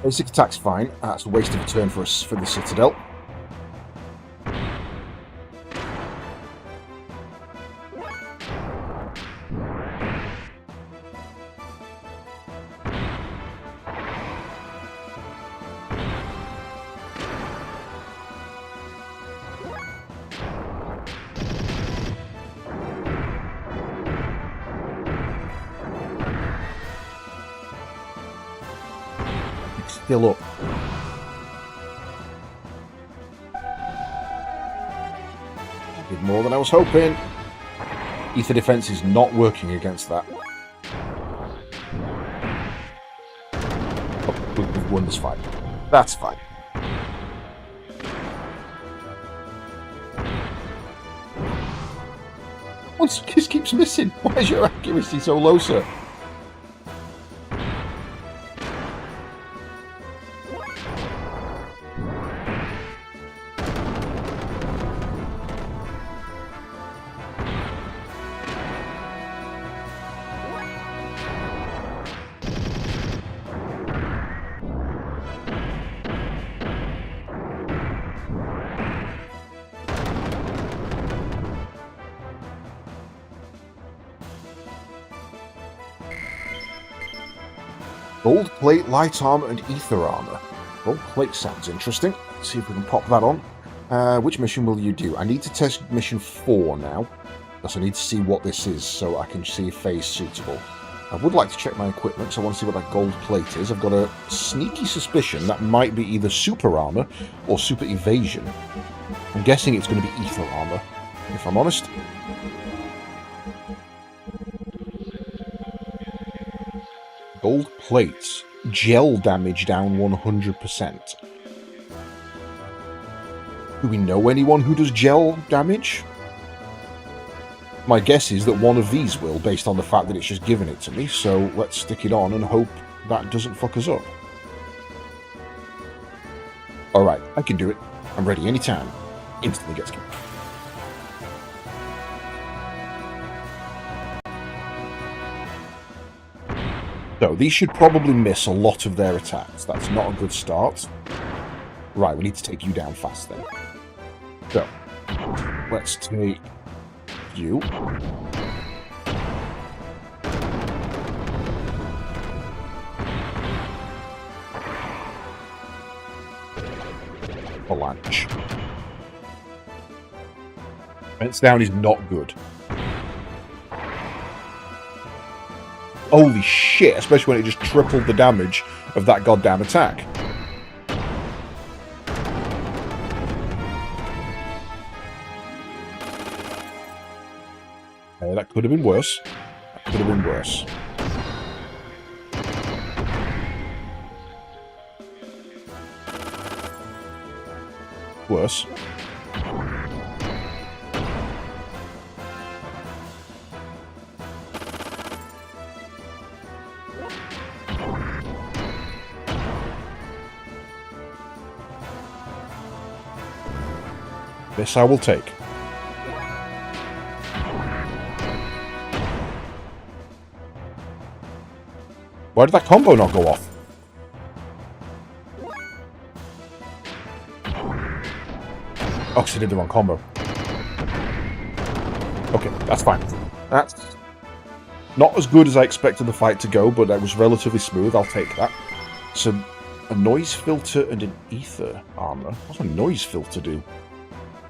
Basic attack's fine. That's a waste of a turn for us for the Citadel. Still up. Did more than I was hoping. Ether defense is not working against that. Oh, we've won this fight. That's fine. Once this keeps missing. Why is your accuracy so low, sir? Gold plate, light armor, and ether armor. Gold plate sounds interesting. Let's see if we can pop that on. Which mission will you do? I need to test mission 4 now. Because I need to see what this is so I can see if Faye's suitable. I would like to check my equipment, so I want to see what that gold plate is. I've got a sneaky suspicion that might be either super armor or super evasion. I'm guessing it's going to be ether armor, if I'm honest. Gold plates. Gel damage down 100%. Do we know anyone who does gel damage? My guess is that one of these will, based on the fact that it's just given it to me, so let's stick it on and hope that doesn't fuck us up. Alright, I can do it. I'm ready anytime. Instantly gets killed. So, these should probably miss a lot of their attacks. That's not a good start. Right, we need to take you down fast then. So, let's take you. Avalanche. Defense down is not good. Holy shit, especially when it just tripled the damage of that goddamn attack. Okay, that could have been worse. That could have been worse. Worse. This I will take. Why did that combo not go off? Oh, 'cause I did the wrong combo. Okay, that's fine. That's not as good as I expected the fight to go, but that was relatively smooth. I'll take that. So, a noise filter and an ether armor. What's a noise filter do?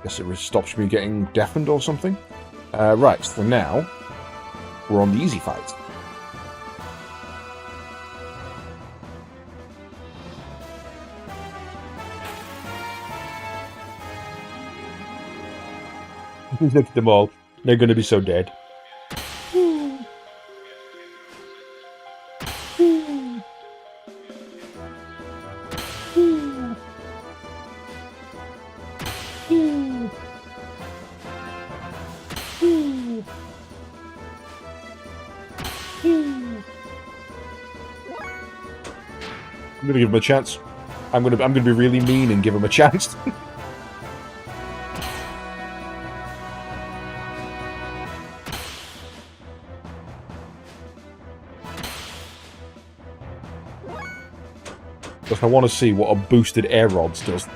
Guess it stops me getting deafened or something. Right, so now we're on the easy fight. Look at them all. They're going to be so dead. I'm gonna give him a chance. I'm gonna be really mean and give him a chance. Because I want to see what a boosted air rods does.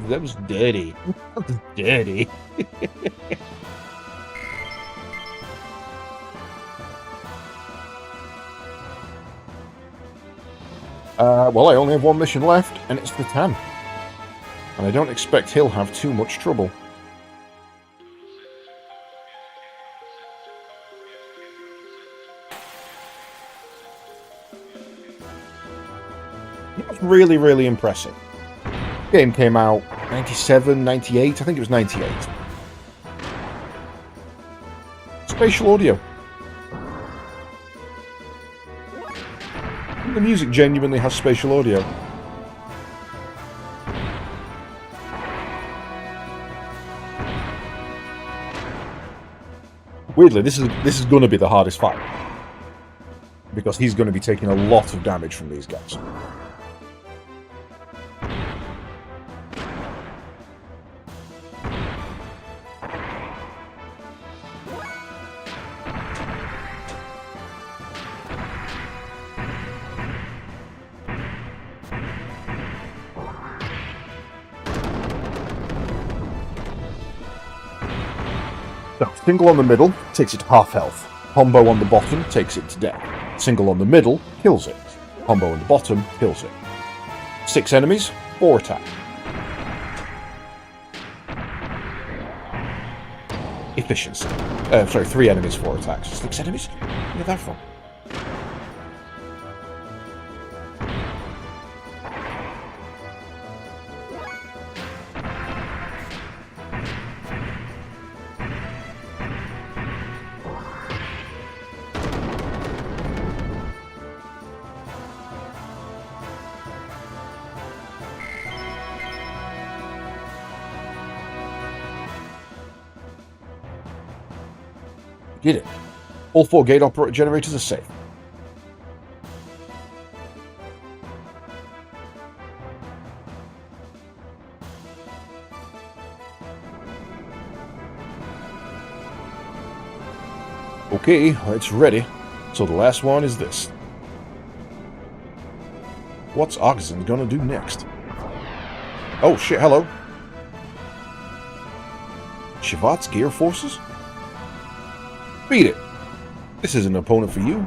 That was dirty. That was dirty. Well, I only have one mission left, and it's the Tan. And I don't expect he'll have too much trouble. That's really, really impressive. The game came out 97, 98, I think it was 98. Spatial audio. The music genuinely has spatial audio. Weirdly, this is going to be the hardest fight. Because he's going to be taking a lot of damage from these guys. So, single on the middle takes it to half health. Combo on the bottom takes it to death. Single on the middle kills it. Combo on the bottom kills it. 6 enemies, 4 attack. Efficiency. Sorry, 3 enemies, 4 attacks. 6 enemies? Where did that from? Did it. All 4 gate operator generators are safe. Okay, it's ready. So the last one is this. What's Oxen gonna do next? Oh shit, hello. Shivat's Gear Forces? Beat it. This is an opponent for you.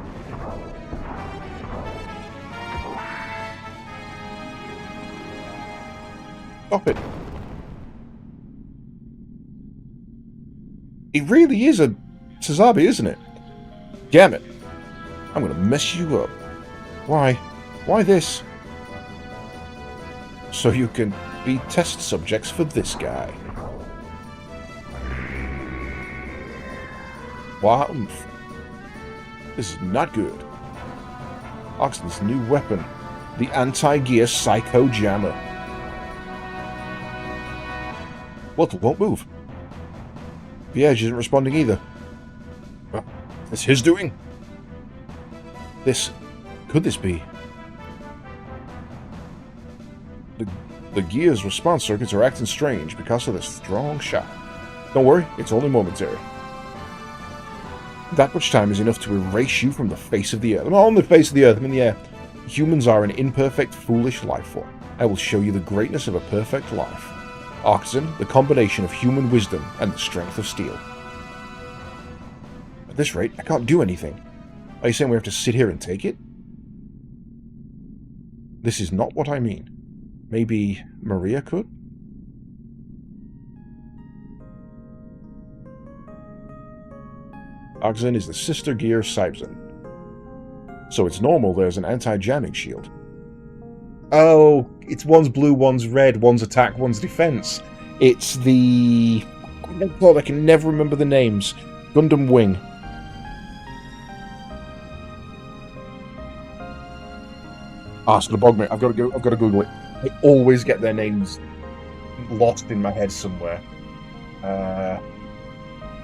Stop it. It really is a Tsuzabi, isn't it? Damn it. I'm gonna mess you up. Why? Why this? So you can be test subjects for this guy. Wow. This is not good. Oxen's new weapon. The anti-gear Psycho Jammer. Well, it won't move. The edge isn't responding either. Well, it's his doing. Could this be? The gear's response circuits are acting strange because of this strong shot. Don't worry, it's only momentary. That much time is enough to erase you from the face of the earth. I'm not on the face of the earth, I'm in the air. Humans are an imperfect, foolish life form. I will show you the greatness of a perfect life. Oxen, the combination of human wisdom and the strength of steel. At this rate, I can't do anything. Are you saying we have to sit here and take it? This is not what I mean. Maybe Maria could? Oxen is the sister gear Sibzen. So it's normal there's an anti-jamming shield. Oh, it's one's blue, one's red, one's attack, one's defense. It's the... oh God, I can never remember the names. Gundam Wing. It's gonna bog me. I've got to Google it. I always get their names lost in my head somewhere.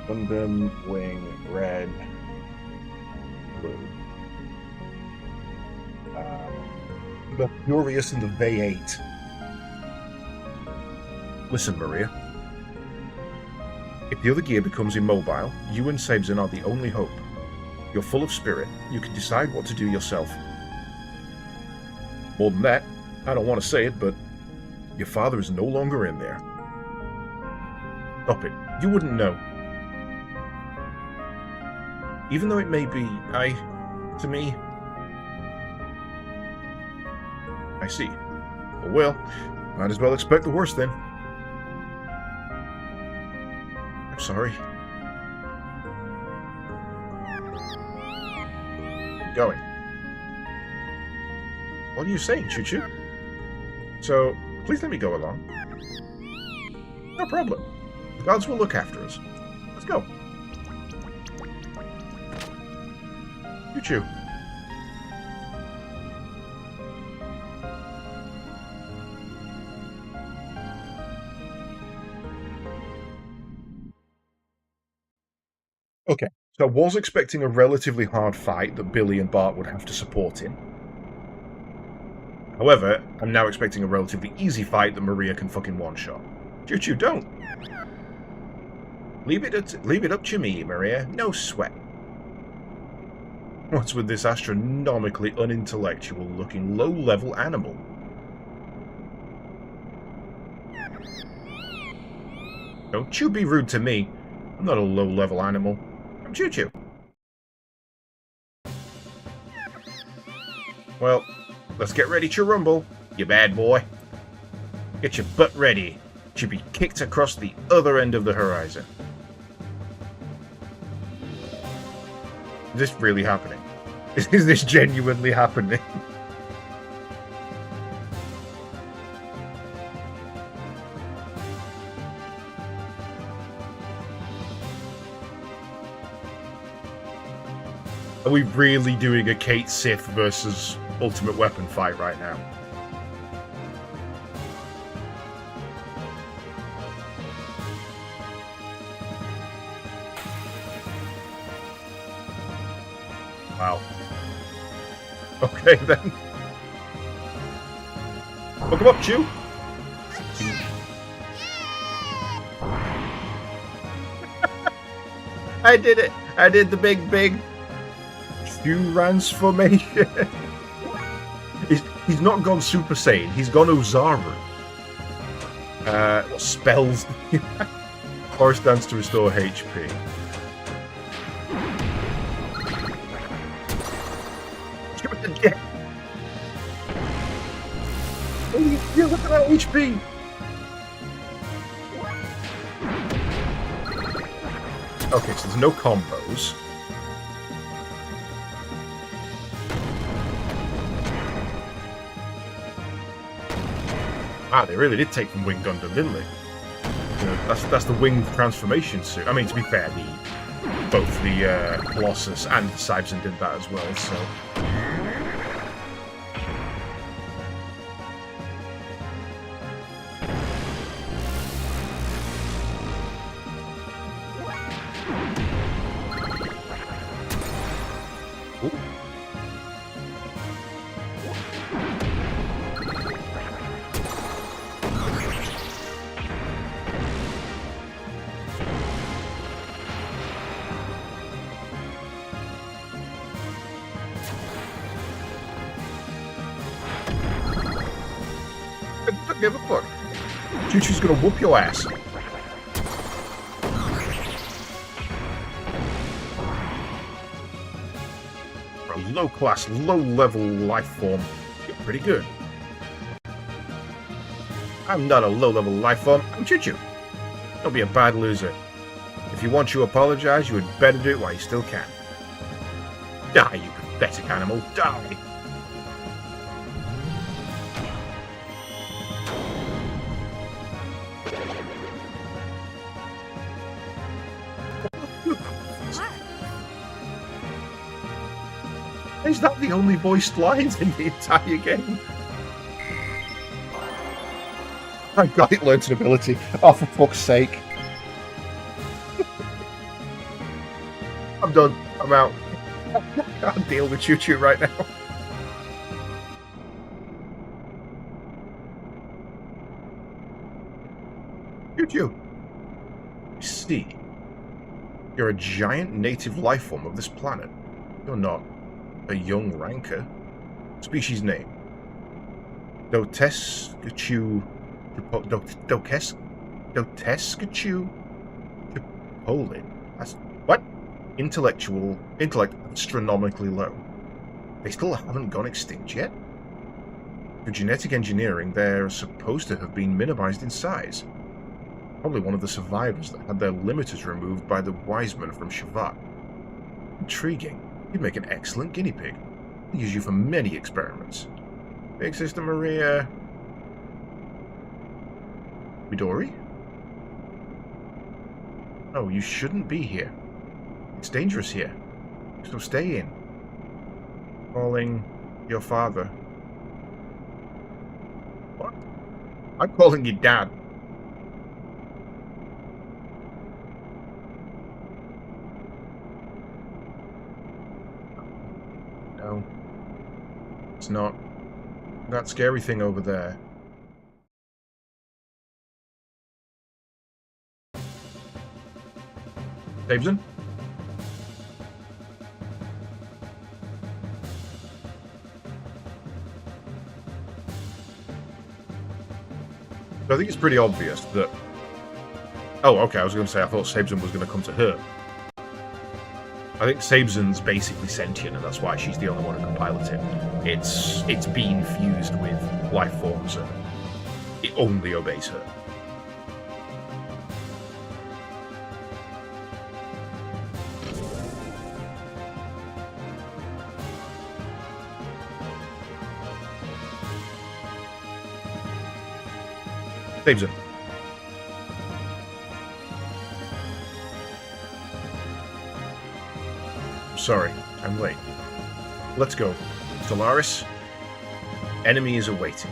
Gundam Wing, red, blue. Mercurius and the V8. Listen, Maria. If the other gear becomes immobile, you and Sibzen are the only hope. You're full of spirit. You can decide what to do yourself. More than that, I don't want to say it, but your father is no longer in there. Stop it. You wouldn't know. Even though it may be, to me... I see. Well, might as well expect the worst then. I'm sorry. Keep going. What are you saying, Choo-Choo? So, please let me go along. No problem. The gods will look after us. Let's go. Choo-Choo. Okay, so I was expecting a relatively hard fight that Billy and Bart would have to support in. However, I'm now expecting a relatively easy fight that Maria can fucking one-shot. Choo-Choo, don't! Leave it up to me, Maria. No sweat. What's with this astronomically unintellectual-looking low-level animal? Don't you be rude to me. I'm not a low-level animal. I'm Choo-Choo. Well, let's get ready to rumble, you bad boy. Get your butt ready to be kicked across the other end of the horizon. Is this really happening? Is this genuinely happening? Are we really doing a Kate Sith versus Ultimate Weapon fight right now? Wow. Okay then. Welcome up, Chew. I did it. I did the big Chew transformation. He's not gone Super Saiyan. He's gone Ozaru. What spells? R stands to restore HP. Yeah, look at that HP! Okay, so there's no combos. Wow, they really did take from Wing Gundam, didn't they? You know, that's the Wing transformation suit. I mean, to be fair, both the Colossus and the Sibzen did that as well, so... Give a fuck. Choo-choo's gonna whoop your ass. For a low-class, low-level life form, you're pretty good. I'm not a low-level life form. I'm Choo-choo. Don't be a bad loser. If you want to apologize, you had better do it while you still can. Die, you pathetic animal. Die! Is that the only voiced lines in the entire game? I got it, learned an ability. Oh, for fuck's sake. I'm done. I'm out. I can't deal with Choo-choo right now. Choo-choo. I see. You're a giant native life form of this planet. You're not a young ranker. Species name. Dotescachu. Dotescachu. Chipolin. That's what? Intellect astronomically low. They still haven't gone extinct yet? For genetic engineering, they're supposed to have been minimized in size. Probably one of the survivors that had their limiters removed by the wise men from Shavat. Intriguing. You'd make an excellent guinea pig. I'll use you for many experiments. Big Sister Maria... Midori? Oh, you shouldn't be here. It's dangerous here. So stay in. Calling your father. What? I'm calling you Dad. No. It's not. That scary thing over there. Daveson? I think it's pretty obvious that... Oh, okay, I was going to say I thought Sabezon was going to come to her. I think Sabezon's basically sentient, and that's why she's the only one who can pilot it. It's been fused with life forms, and it only obeys her. Sabezon. Sorry, I'm late. Let's go. Solaris, enemy is awaiting.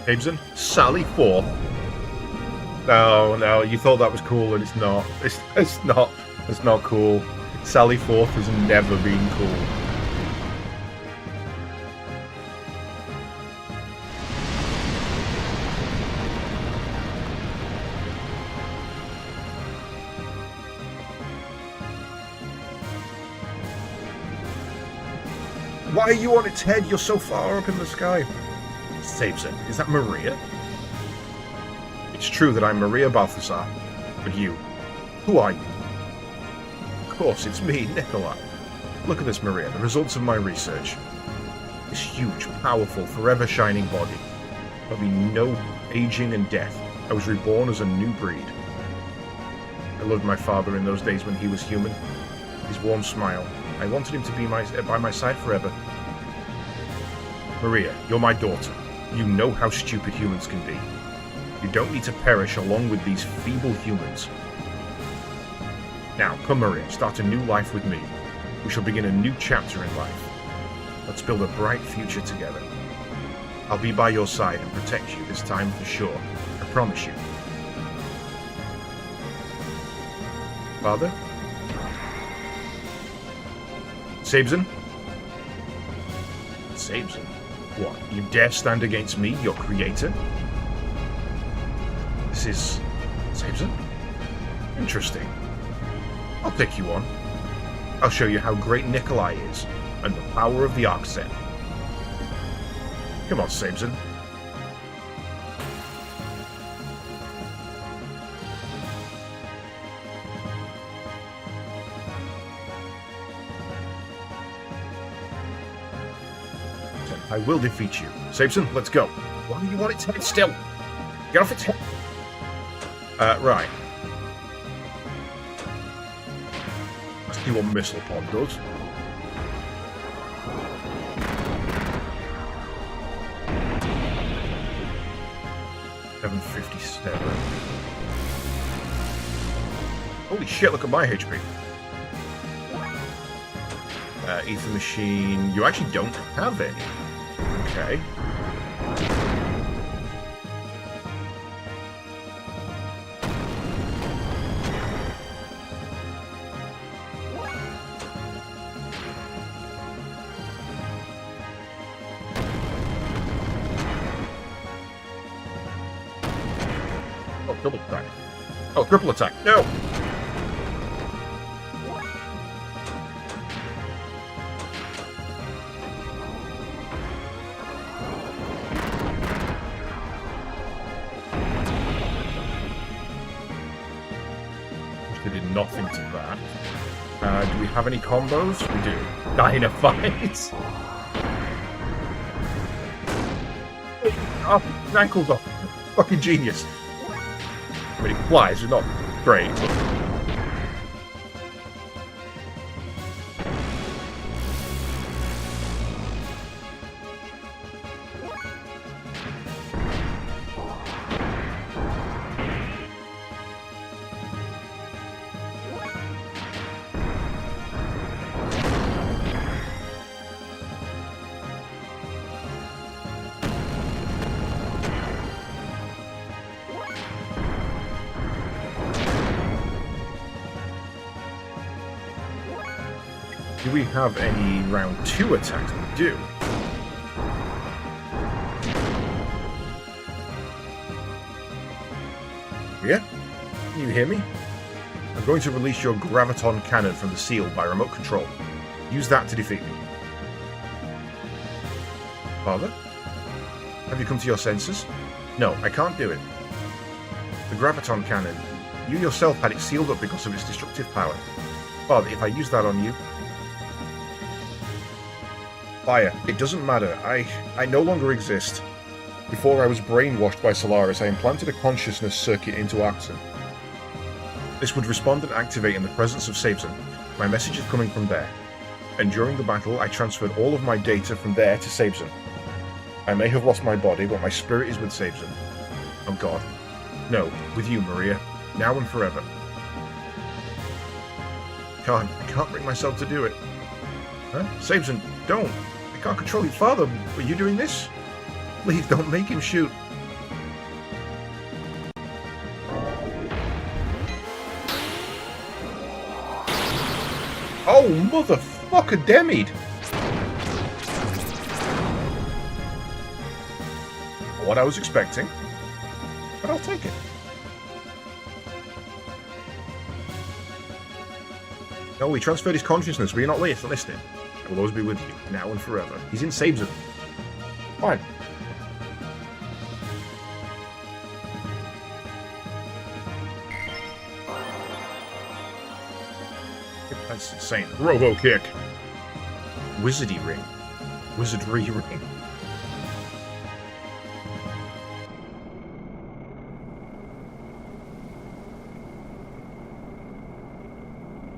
Sabezon, sally forth. No, you thought that was cool, and it's not. It's not cool. Sally forth has never been cool. Why are you on its head? You're so far up in the sky. Sabezon, is that Maria? It's true that I'm Maria Balthazar, but you, who are you? Of course, it's me, Nikolai. Look at this, Maria, the results of my research. This huge, powerful, forever shining body. There'll be no aging and death. I was reborn as a new breed. I loved my father in those days when he was human. His warm smile. I wanted him to be by my side forever. Maria, you're my daughter. You know how stupid humans can be. You don't need to perish along with these feeble humans. Now, come Maria, start a new life with me. We shall begin a new chapter in life. Let's build a bright future together. I'll be by your side and protect you this time for sure. I promise you. Father? Sabezon? Sabezon? What, you dare stand against me, your creator? This is... Sabezon? Interesting. I'll take you on. I'll show you how great Nikolai is, and the power of the Arc Set. Come on, Samson. I will defeat you. Samson, let's go. Why do you want its head still? Get off its head. Right. Let's see what Missile Pod does. $757. Holy shit, look at my HP. Ether Machine. You actually don't have any. Okay. Oh, double attack. Oh, triple attack. No! Nothing to that. Do we have any combos? We do. Dynamite! Oh, his ankle's off. Fucking genius. I mean, it flies, it's not great, but... Do we have any round 2 attacks? We do. Yeah? Can you hear me? I'm going to release your graviton cannon from the seal by remote control. Use that to defeat me. Father? Have you come to your senses? No, I can't do it. The graviton cannon. You yourself had it sealed up because of its destructive power. Father, if I use that on you... Fire. It doesn't matter. I no longer exist. Before I was brainwashed by Solaris, I implanted a consciousness circuit into Axon. This would respond and activate in the presence of Samson. My message is coming from there. And during the battle, I transferred all of my data from there to Samson. I may have lost my body, but my spirit is with Samson. Oh God. No, with you, Maria. Now and forever. I can't bring myself to do it. Huh? Samson, don't. I can't control your father. Are you doing this? Please don't make him shoot. Oh, motherfucker, demied. What I was expecting, but I'll take it. No, he transferred his consciousness. Were you not listening? I will always be with you, now and forever. He's in Sabzen. Fine. That's insane. Robo kick. Wizardy ring. Wizardry ring.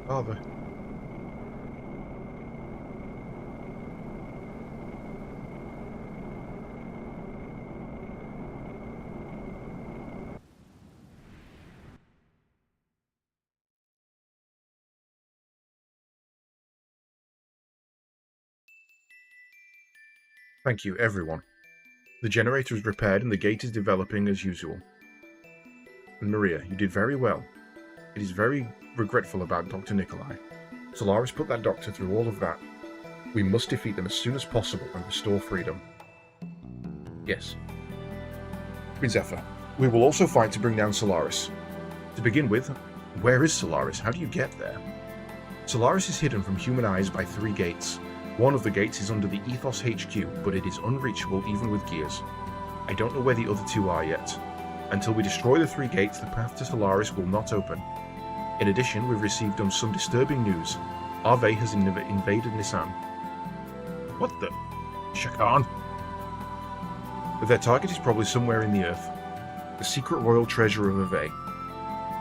Father. Thank you, everyone. The generator is repaired and the gate is developing as usual. And Maria, you did very well. It is very regretful about Dr. Nikolai. Solaris put that doctor through all of that. We must defeat them as soon as possible and restore freedom. Yes. Queen Zephyr, we will also fight to bring down Solaris. To begin with, Where is Solaris? How do you get there? Solaris is hidden from human eyes by 3 gates. One of the gates is under the Ethos HQ, but it is unreachable even with gears. I don't know where the other 2 are yet. Until we destroy the 3 gates, the path to Solaris will not open. In addition, we've received some disturbing news. Arve has invaded Nissan. What the? Shakan? But their target is probably somewhere in the Earth. The secret royal treasure of Arve.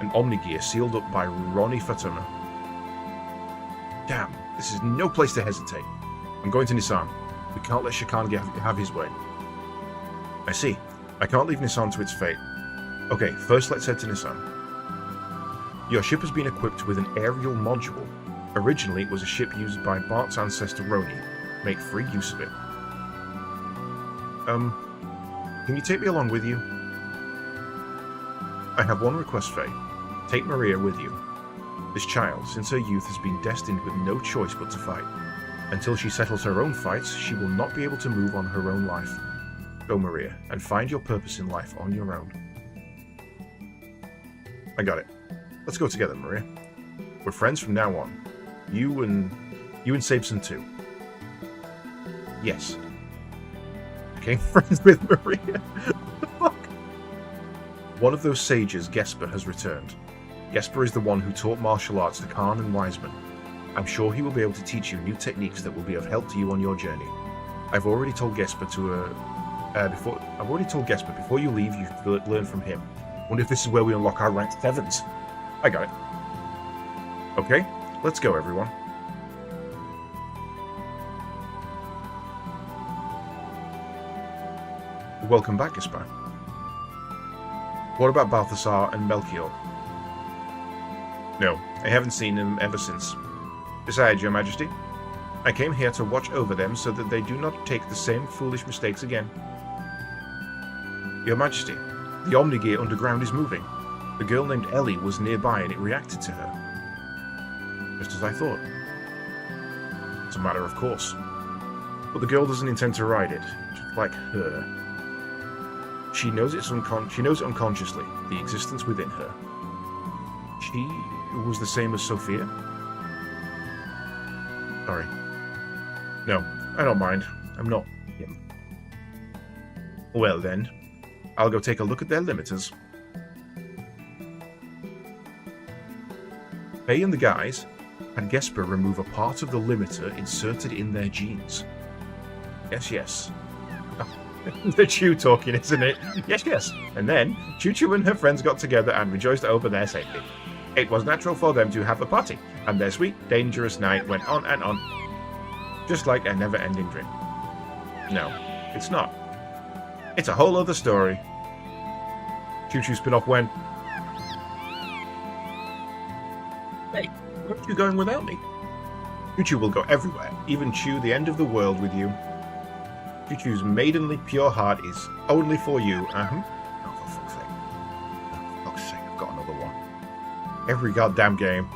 An Omnigear sealed up by Ronnie Fatuna. Damn, this is no place to hesitate. I'm going to Nissan. We can't let Shakan have his way. I see. I can't leave Nissan to its fate. Okay, first let's head to Nissan. Your ship has been equipped with an aerial module. Originally, it was a ship used by Bart's ancestor Roni. Make free use of it. Can you take me along with you? I have one request, Faye. Take Maria with you. This child, since her youth, has been destined with no choice but to fight. Until she settles her own fights, she will not be able to move on her own life. Go, Maria, and find your purpose in life on your own. I got it. Let's go together, Maria. We're friends from now on. You and Sabson too. Yes. Okay, friends with Maria. What the fuck? One of those sages, Gesper, has returned. Gesper is the one who taught martial arts to Khan and Wiseman. I'm sure he will be able to teach you new techniques that will be of help to you on your journey. I've already told Gesper before you leave, you should learn from him. Wonder if this is where we unlock our ranked 7s. I got it. Okay, let's go, everyone. Welcome back, Gesper. What about Balthasar and Melchior? No, I haven't seen them ever since. Besides, Your Majesty, I came here to watch over them so that they do not take the same foolish mistakes again. Your Majesty, the Omnigear underground is moving. The girl named Ellie was nearby and it reacted to her. Just as I thought. It's a matter of course. But the girl doesn't intend to ride it, just like her. She knows it unconsciously, the existence within her. She was the same as Sophia? Sorry. No, I don't mind. I'm not him. Well then, I'll go take a look at their limiters. Faye and the guys had Gesper remove a part of the limiter inserted in their genes. Yes. The Chew talking, isn't it? Yes. And then, Choo-Choo and her friends got together and rejoiced over their safety. It was natural for them to have a party, and their sweet, dangerous night went on and on. Just like a never-ending dream. No, it's not. It's a whole other story. Choo-Choo spin-off when... Hey, where are you going without me? Choo-Choo will go everywhere, even chew the end of the world with you. Choo-Choo's maidenly pure heart is only for you. Oh, for fuck's sake. For fuck's sake, I've got another one. Every goddamn game.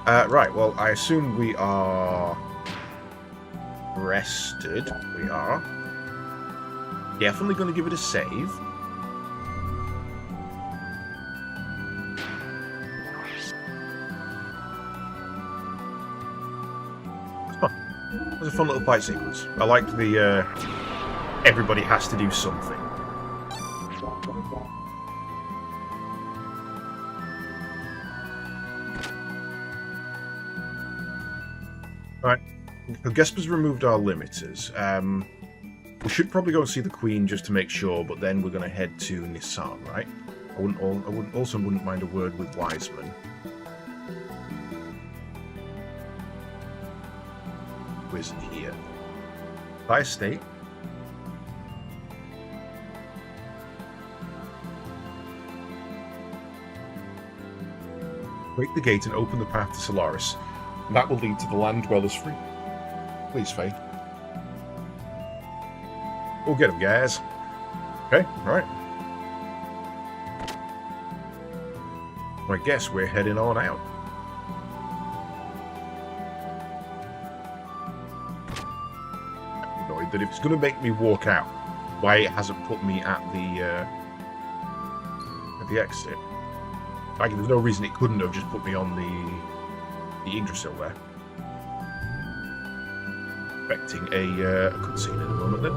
Right, well, I assume we are... rested. We are. Definitely going to give it a save. It was a fun little fight sequence. I liked the, everybody has to do something. Alright, so Gesper's removed our limiters. We should probably go and see the Queen just to make sure, but then we're going to head to Nissan, right? I wouldn't mind a word with Wiseman. Where's it here? By state. Break the gate and open the path to Solaris. That will lead to the land dwellers free. Please, Faye. We'll get him, guys. Okay, alright. I guess we're heading on out. I'm annoyed that if it's going to make me walk out, why it hasn't put me at the exit. Like, there's no reason it couldn't have just put me on the Yggdrasil there. Expecting a cutscene in a moment then.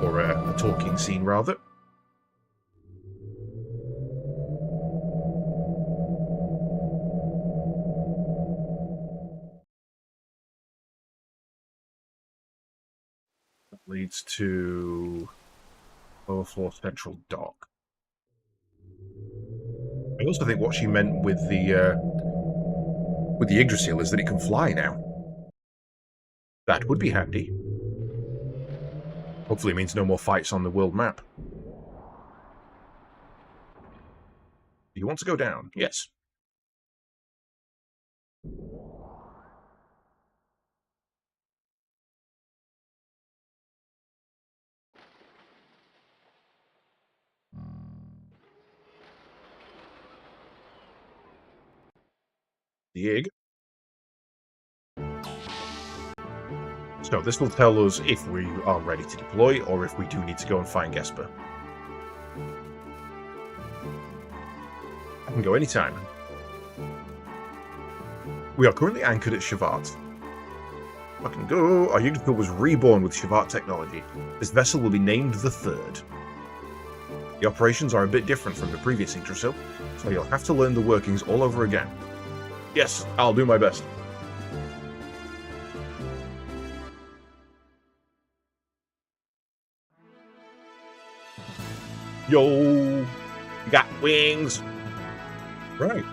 Or a talking scene, rather. That leads to lower floor central dock. I also think what she meant with the Yggdrasil is that it can fly now. That would be handy. Hopefully it means no more fights on the world map. Do you want to go down? Yes. The egg. So this will tell us if we are ready to deploy or if we do need to go and find Gesper. I can go anytime. We are currently anchored at Shavat. I can go. Our Yggdrasil was reborn with Shavat technology. This vessel will be named the Third. The operations are a bit different from the previous Yggdrasil, so you'll have to learn the workings all over again. Yes, I'll do my best. Yo! You got wings! Right.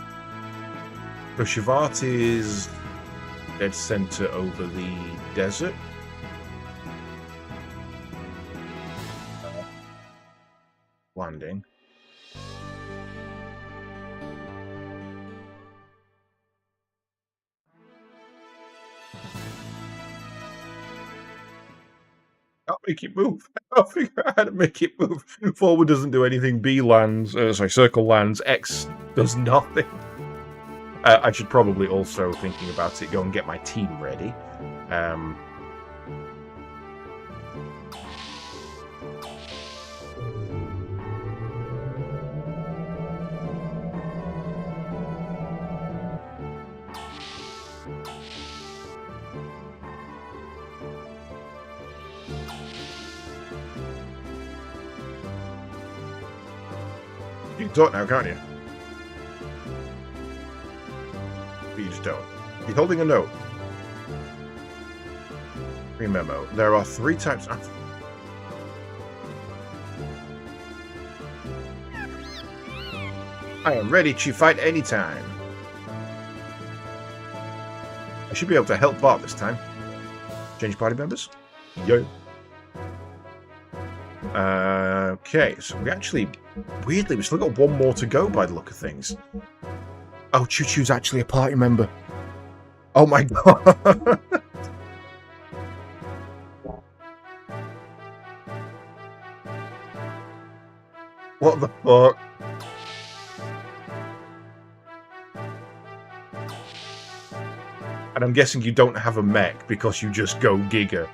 So Shavat is dead center over the desert. Landing. I'll make it move. I'll figure out how to make it move. Forward doesn't do anything. B lands. Circle lands. X does nothing. I should probably also, thinking about it, go and get my team ready. You can talk now, can't you? But you just don't. He's holding a note. Memo. There are 3 types. I am ready to fight anytime. I should be able to help Bart this time. Change party members? Yo. Okay, so we actually, weirdly, we still got 1 more to go by the look of things. Oh, Choo Choo's actually a party member. Oh my god. What the fuck? And I'm guessing you don't have a mech because you just go Giga.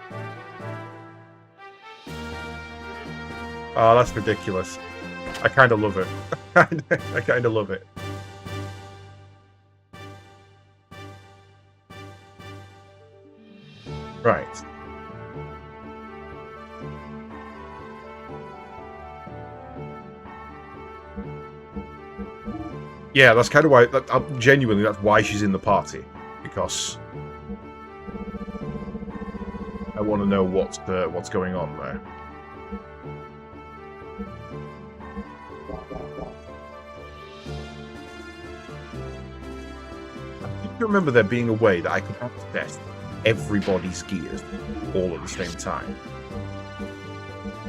Oh, that's ridiculous. I kind of love it. I kind of love it. Right. Yeah, that's kind of why. Genuinely, that's why she's in the party. Because I want to know what's going on there. I think I remember there being a way that I could access everybody's gears all at the same time.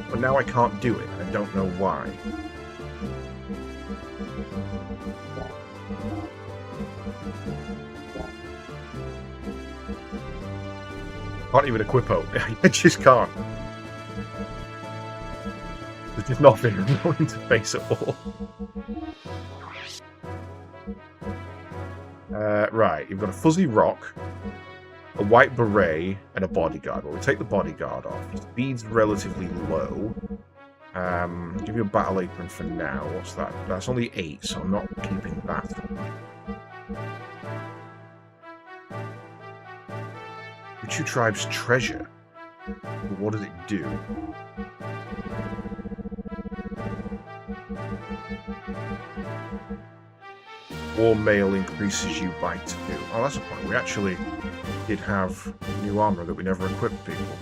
But now I can't do it. I don't know why. Can't even equip her. I just can't. There's just nothing, no interface at all. Right, you've got a fuzzy rock, a white beret, and a bodyguard. Well, we take the bodyguard off. Speed's relatively low. Give you a battle apron for now. What's that? That's only 8, so I'm not keeping that. Two tribes treasure. What does it do? War mail increases you by 2. Oh, that's a point. We actually did have new armor that we never equipped people.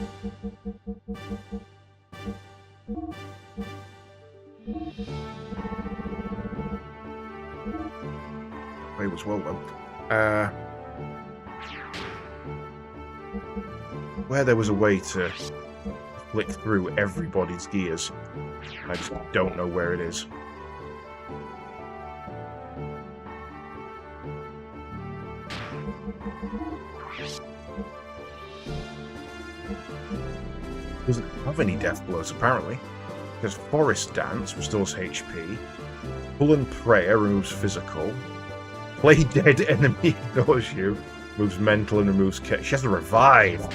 Play was well though. Where there was a way to flick through everybody's gears. I just don't know where it is. Doesn't have any death blows apparently. There's Forest Dance, restores HP. Pull and Prayer removes physical. Play dead enemy ignores you. Moves mental and removes She has to revive.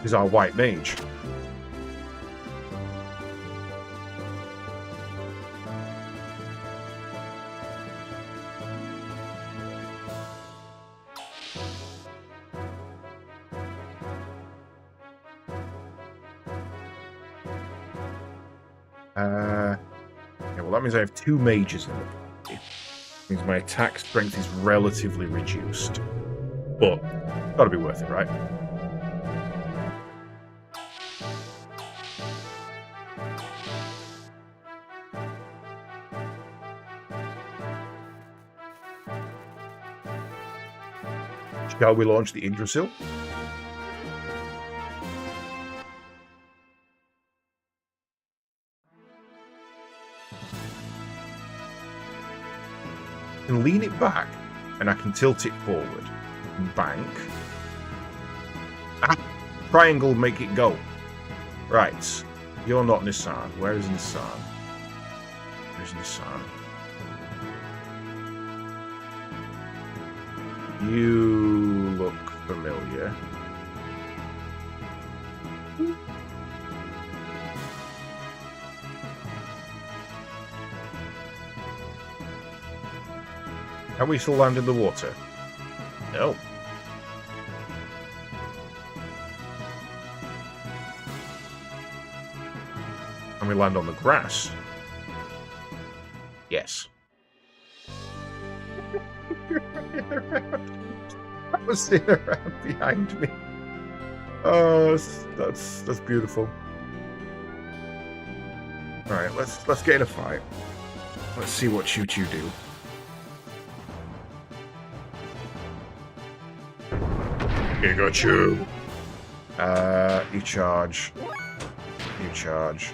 Is our white mage. Yeah, well, that means I have 2 mages in the party. Means my attack strength is relatively reduced. But, gotta be worth it, right? Shall we launch the Yggdrasil? I can lean it back, and I can tilt it forward. Bank. Ah, triangle, make it go. Right. You're not Nissan. Where is Nissan? Where's Nissan? You look familiar. Can we still land in the water? No. Can we land on the grass? Yes. I was sitting around behind me. Oh, that's beautiful. All right, let's get in a fight. Let's see what you two do. Pikachu. You charge. You charge.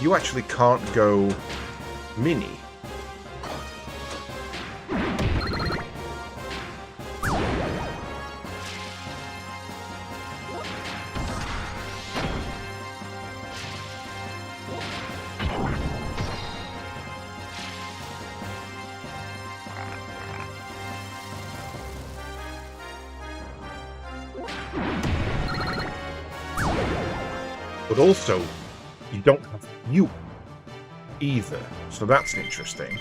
You actually can't go mini. But also, you don't have you either, so that's interesting.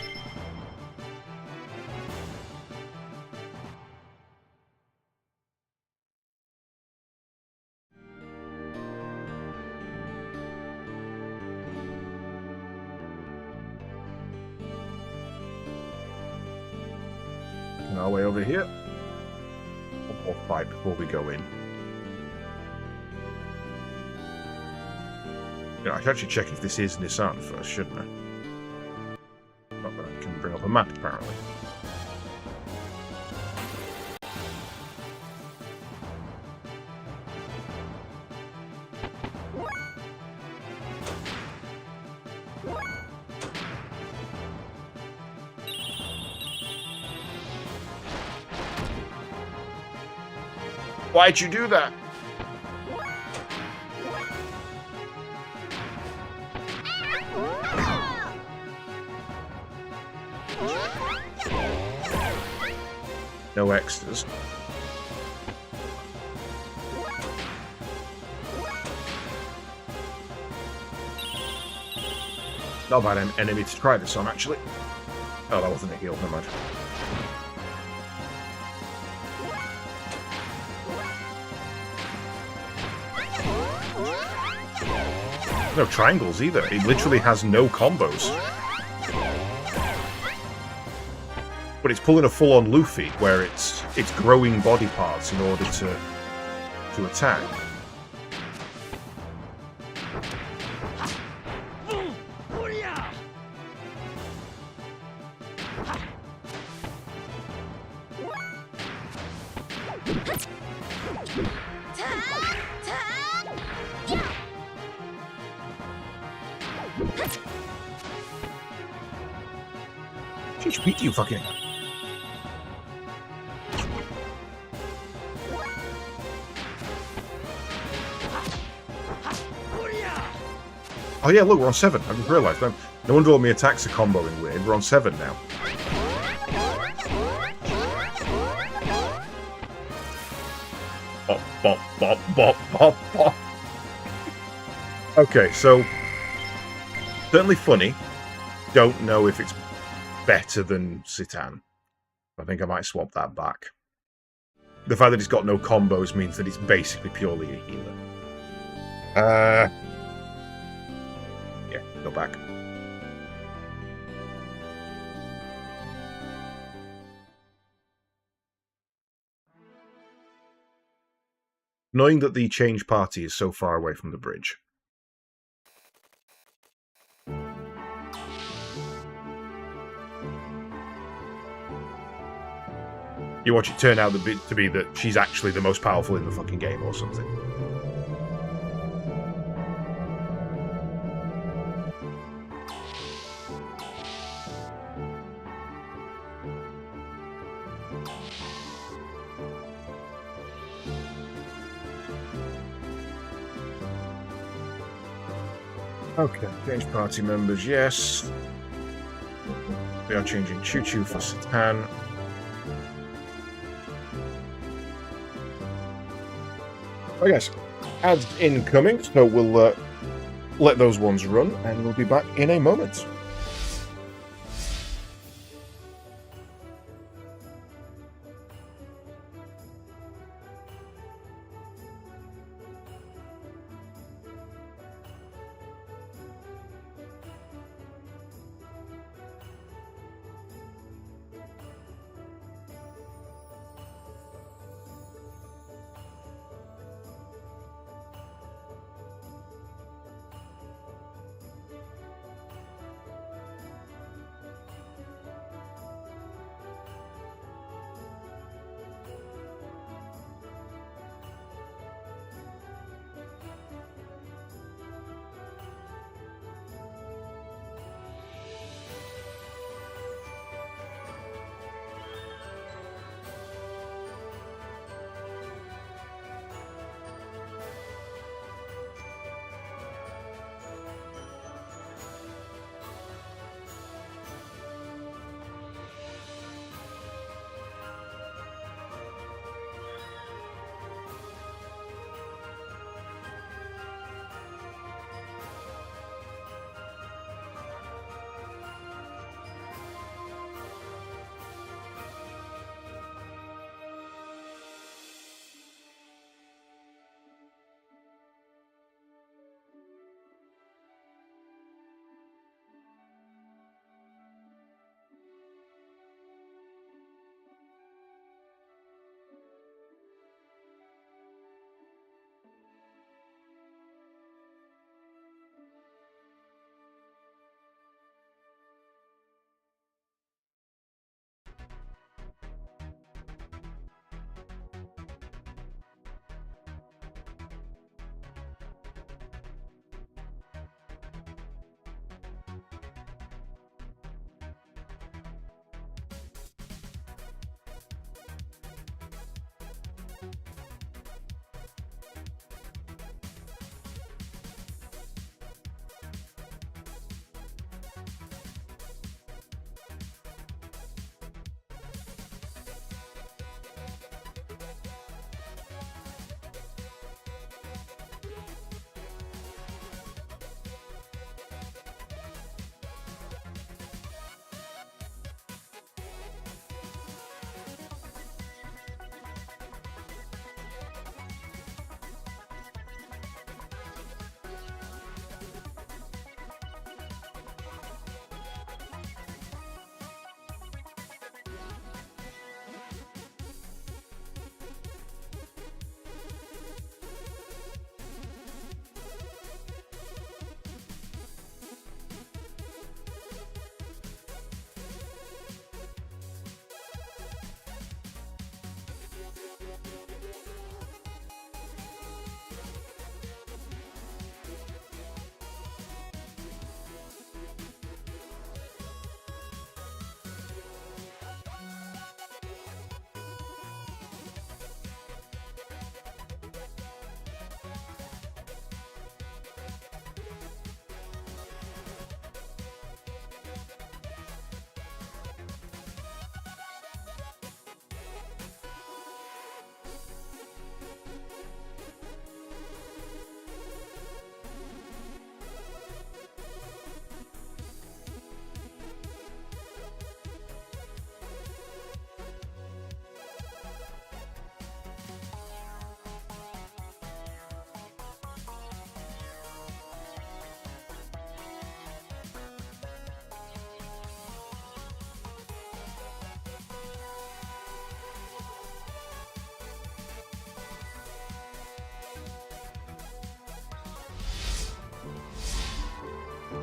Our way over here. One more fight before we go in. I should actually check if this is Nissan first, shouldn't I? Not that I can bring up a map, apparently. Why'd you do that? No extras. Not a bad enemy to try this on, actually. Oh, that wasn't a heal, never mind. No triangles either. It literally has no combos. But it's pulling a full-on Luffy, where it's growing body parts in order to attack. Which beat you fucking? Oh yeah, look, we're on 7. I just realised. No wonder all my attacks are comboing weird. We're on 7 now. Bop, bop, bop, bop, bop, bop. Okay, so certainly funny. Don't know if it's better than Citan. I think I might swap that back. The fact that it's got no combos means that it's basically purely a healer. Yeah, go back. Knowing that the change party is so far away from the bridge. You watch it turn out to be that she's actually the most powerful in the fucking game or something. Okay, change party members, yes. We are changing Choo Choo for Citan. Oh yes, ads incoming, so we'll let those ones run, and we'll be back in a moment.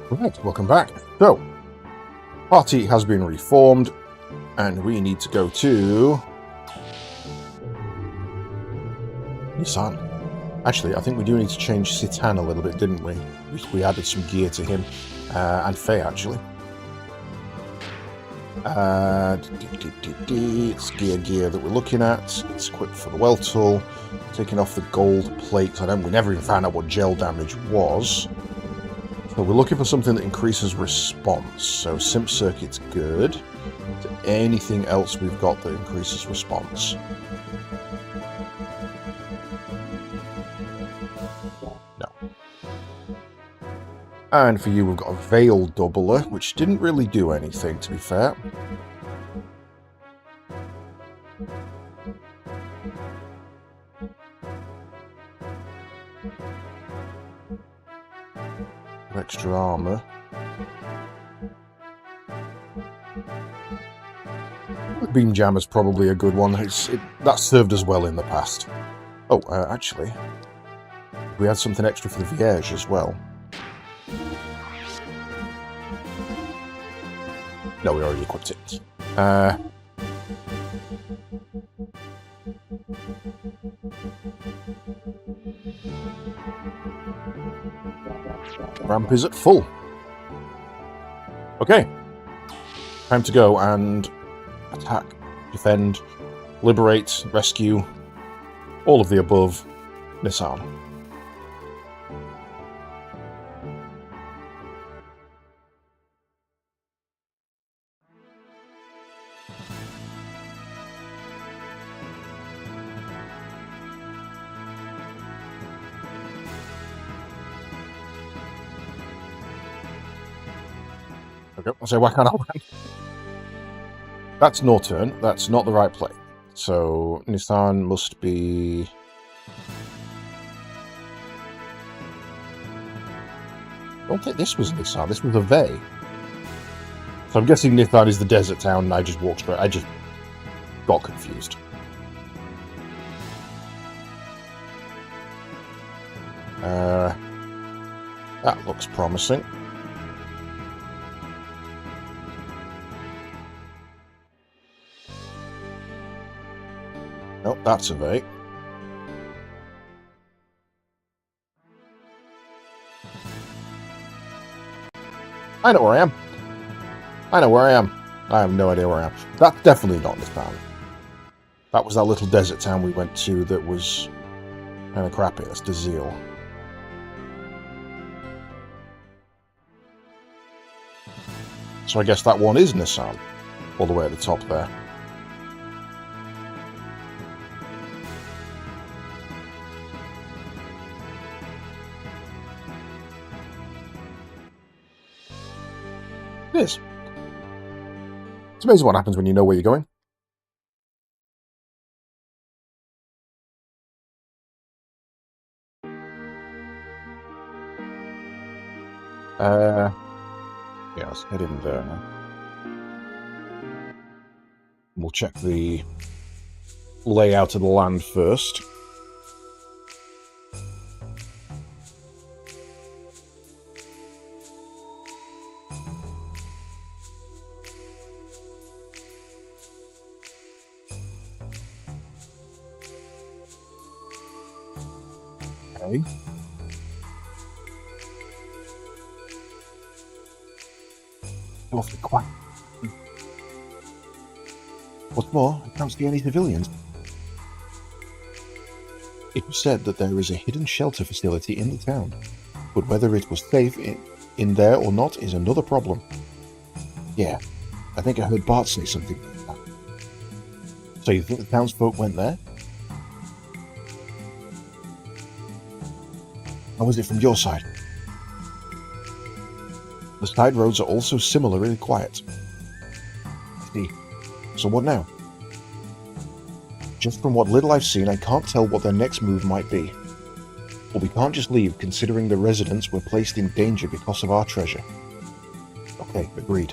Right, welcome back. So, party has been reformed, and we need to go to Nissan. Actually, I think we do need to change Citan a little bit, didn't we? We added some gear to him, and Faye, actually. It's gear that we're looking at. It's equipped for the well tool. Taking off the gold plates. We never even found out what gel damage was. So we're looking for something that increases response. So Simp Circuit's good. Is there anything else we've got that increases response? No. And for you, we've got a Veil Doubler, which didn't really do anything, to be fair. Extra armor. The Beam Jammer's probably a good one. That served us well in the past. Oh, actually, we had something extra for the Vierge as well. No, we already equipped it. Ramp is at full. Okay. Time to go and attack, defend, liberate, rescue, all of the above, Nissan. Okay, I'll say, why can't I win? That's no turn. That's not the right play. So, Nissan must be... I don't think this was Nissan. This was a Vey. So I'm guessing Nissan is the desert town, and I just walked straight. I just got confused. That looks promising. Nope, that's a Vey. I know where I am. I know where I am. I have no idea where I am. That's definitely not this town. That was that little desert town we went to that was kind of crappy. That's Dazil. So I guess that one is Nissan. All the way at the top there. It is. It's amazing what happens when you know where you're going. Yeah, let's head in there now. We'll check the layout of the land first. Okay. Awfully quiet. What's more, I can't see any civilians. It was said that there is a hidden shelter facility in the town, but whether it was safe in there or not is another problem. Yeah, I think I heard Bart say something like that. So you think the townsfolk went there? How was it from your side? The side roads are also similarly quiet. I see. So what now? Just from what little I've seen, I can't tell what their next move might be. But we can't just leave, considering the residents were placed in danger because of our treasure. Okay, agreed.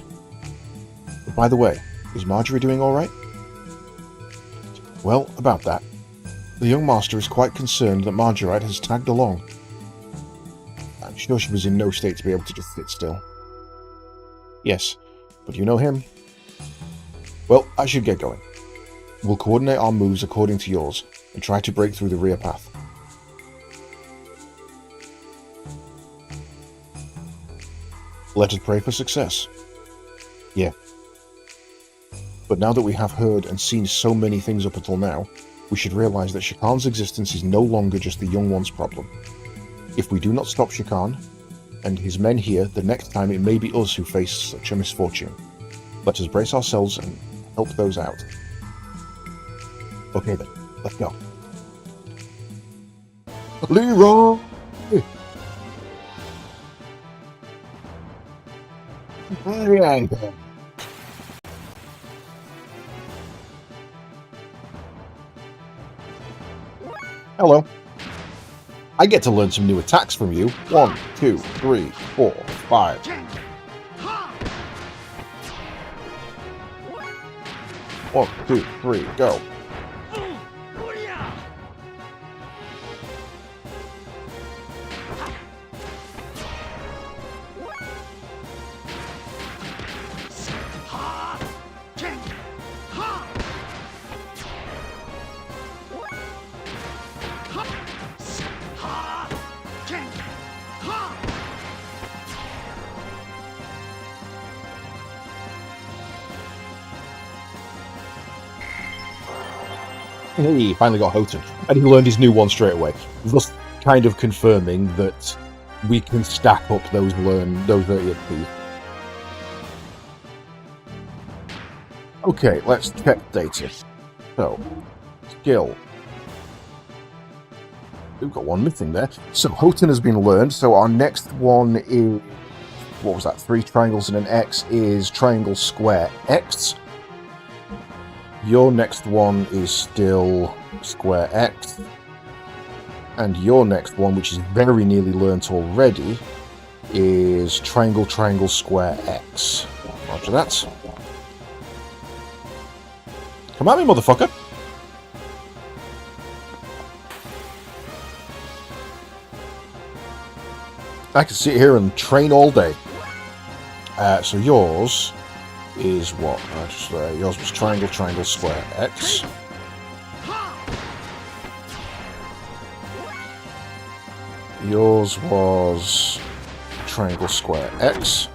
But by the way, is Marjorie doing alright? Well, about that. The young master is quite concerned that Marguerite has tagged along. I'm sure she was in no state to be able to just sit still. Yes, but you know him? Well, I should get going. We'll coordinate our moves according to yours, and try to break through the rear path. Let us pray for success. Yeah. But now that we have heard and seen so many things up until now, we should realize that Shakan's existence is no longer just the Young One's problem. If we do not stop Shakan and his men here, the next time it may be us who face such a misfortune. Let us brace ourselves and help those out. Okay then, let's go. Leroy! Hello. I get to learn some new attacks from you. 1, 2, 3, 4, 5. 1, 2, 3, go. He finally got Houghton, and he learned his new one straight away, thus kind of confirming that we can stack up those 30 XP. Okay, let's check data. So, skill. We've got one missing there. So, Houghton has been learned, so our next one is... What was that? 3 triangles and an X is triangle square X. Your next one is still square X. And your next one, which is very nearly learnt already, is triangle, triangle, square X. Roger that. Come at me, motherfucker! I can sit here and train all day. So yours is what? Yours was triangle, triangle, square, X. Yours was triangle, square, X.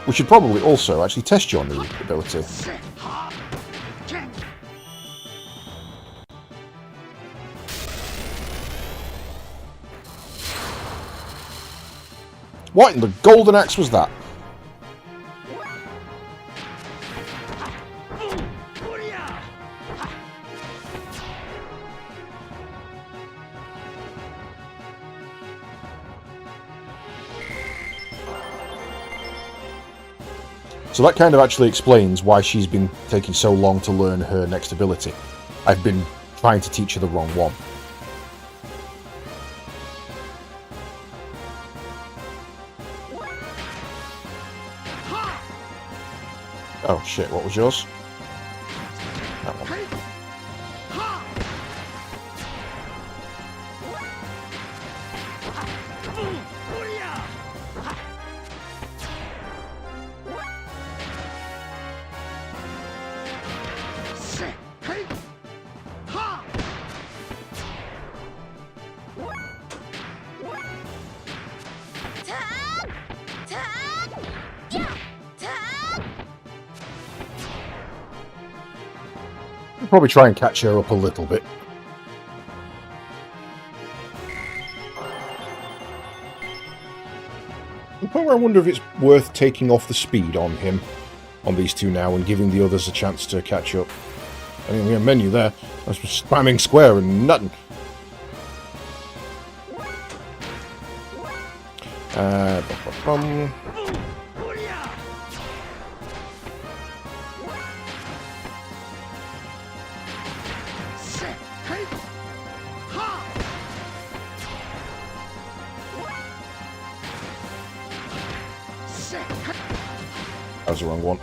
We should probably also actually test your new ability. What in the golden axe was that? So that kind of actually explains why she's been taking so long to learn her next ability. I've been trying to teach her the wrong one. Oh shit, what was yours? That one. Probably try and catch her up a little bit. I wonder if it's worth taking off the speed on him, on these two now, and giving the others a chance to catch up. I mean, we have a menu there. I was spamming square and nothing. That was the wrong one.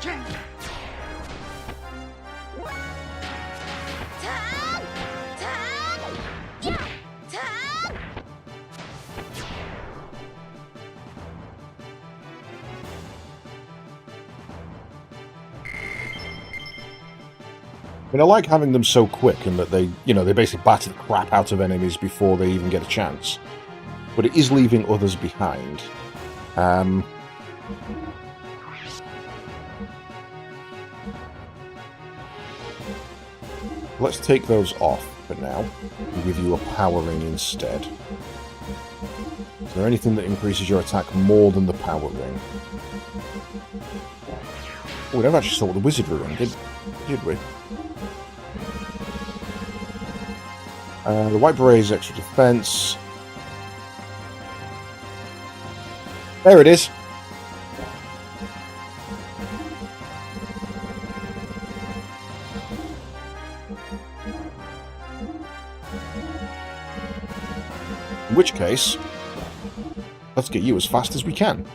mean, I like having them so quick and that they, they basically batter the crap out of enemies before they even get a chance. But it is leaving others behind. Let's take those off for now and give you a power ring instead. Is there anything that increases your attack more than the power ring? Oh, we never actually saw what the wizardry ring did we? The white beret is extra defense. There it is. In which case, let's get you as fast as we can.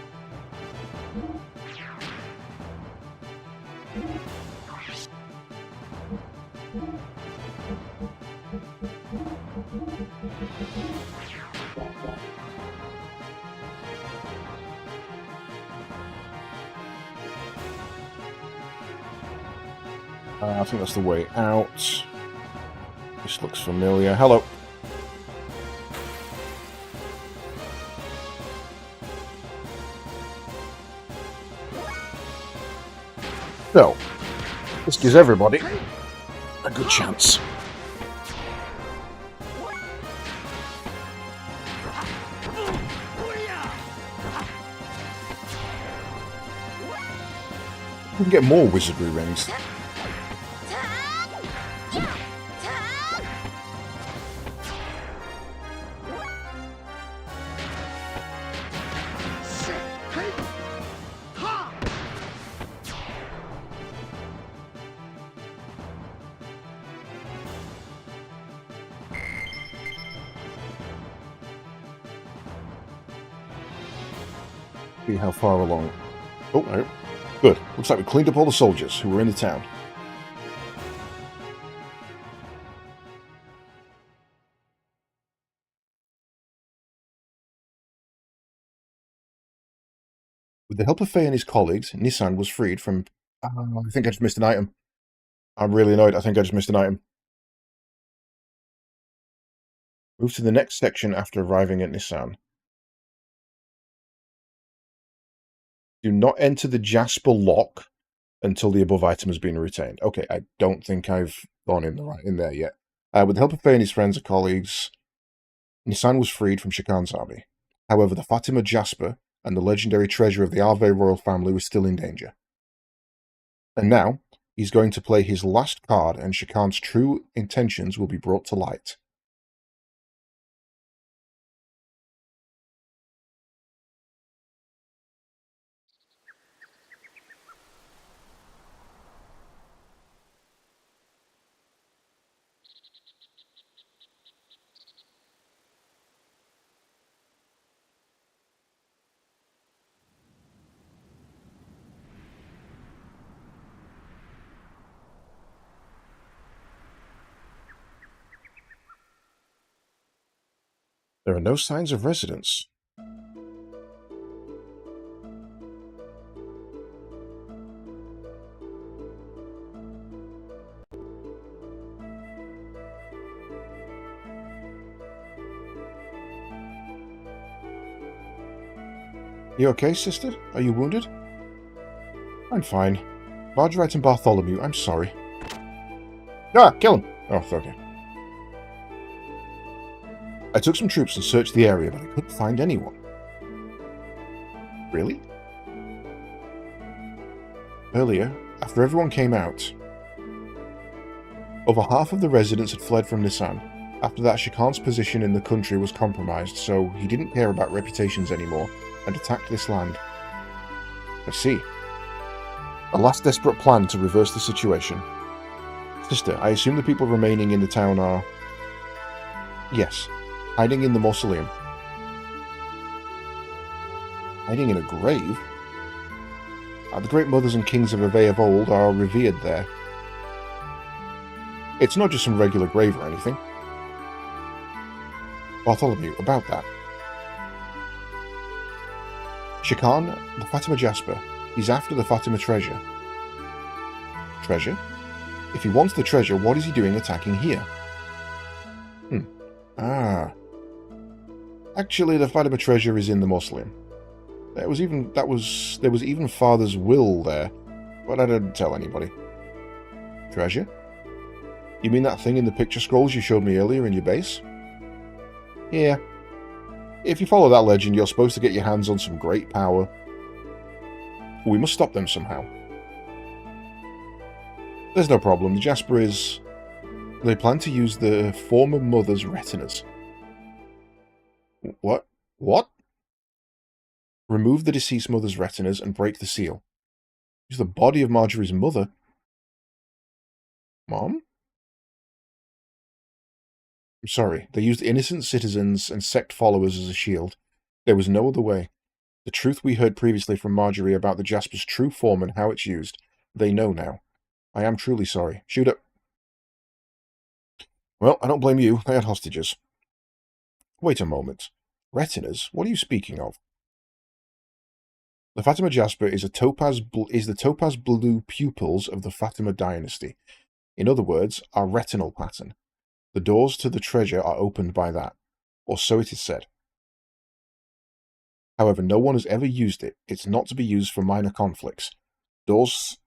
I think that's the way out. This looks familiar. Hello. So, this gives everybody a good chance. We can get more wizardry rings. See how far along. Oh, no. Good. Looks like we cleaned up all the soldiers who were in the town. With the help of Faye and his colleagues, Nissan was freed from... I think I just missed an item. I'm really annoyed. I think I just missed an item. Move to the next section after arriving at Nissan. Do not enter the Jasper lock until the above item has been retained. Okay, I don't think I've gone in there yet. With the help of Faye and his friends and colleagues, Nissan was freed from Shakan's army. However, the Fatima Jasper and the legendary treasure of the Arve royal family were still in danger. And now, he's going to play his last card and Shakan's true intentions will be brought to light. There are no signs of residents. You okay, sister? Are you wounded? I'm fine. Margarite and Bartholomew, I'm sorry. Ah, kill him! Oh, okay. I took some troops and searched the area, but I couldn't find anyone. Really? Earlier, after everyone came out, over half of the residents had fled from Nissan. After that, Shakan's position in the country was compromised, so he didn't care about reputations anymore and attacked this land. I see. A last desperate plan to reverse the situation. Sister, I assume the people remaining in the town are... Yes. Hiding in the mausoleum. Hiding in a grave? The great mothers and kings of Ave of old are revered there. It's not just some regular grave or anything. Bartholomew, about that. Shakan, the Fatima Jasper. He's after the Fatima treasure. Treasure? If he wants the treasure, what is he doing attacking here? Actually, the Fatima treasure is in the mausoleum. There was even Father's will there, but I didn't tell anybody. Treasure? You mean that thing in the picture scrolls you showed me earlier in your base? Yeah. If you follow that legend, you're supposed to get your hands on some great power. We must stop them somehow. There's no problem. The Jasper is... They plan to use the former mother's retinas. What? What? Remove the deceased mother's retinas and break the seal. Use the body of Marjorie's mother? Mom? I'm sorry. They used innocent citizens and sect followers as a shield. There was no other way. The truth we heard previously from Marjorie about the Jasper's true form and how it's used, they know now. I am truly sorry. Shoot up. Well, I don't blame you. They had hostages. Wait a moment. Retinas? What are you speaking of? The Fatima Jasper is the topaz blue pupils of the Fatima dynasty. In other words, our retinal pattern. The doors to the treasure are opened by that, or so it is said. However, no one has ever used it. It's not to be used for minor conflicts. Doors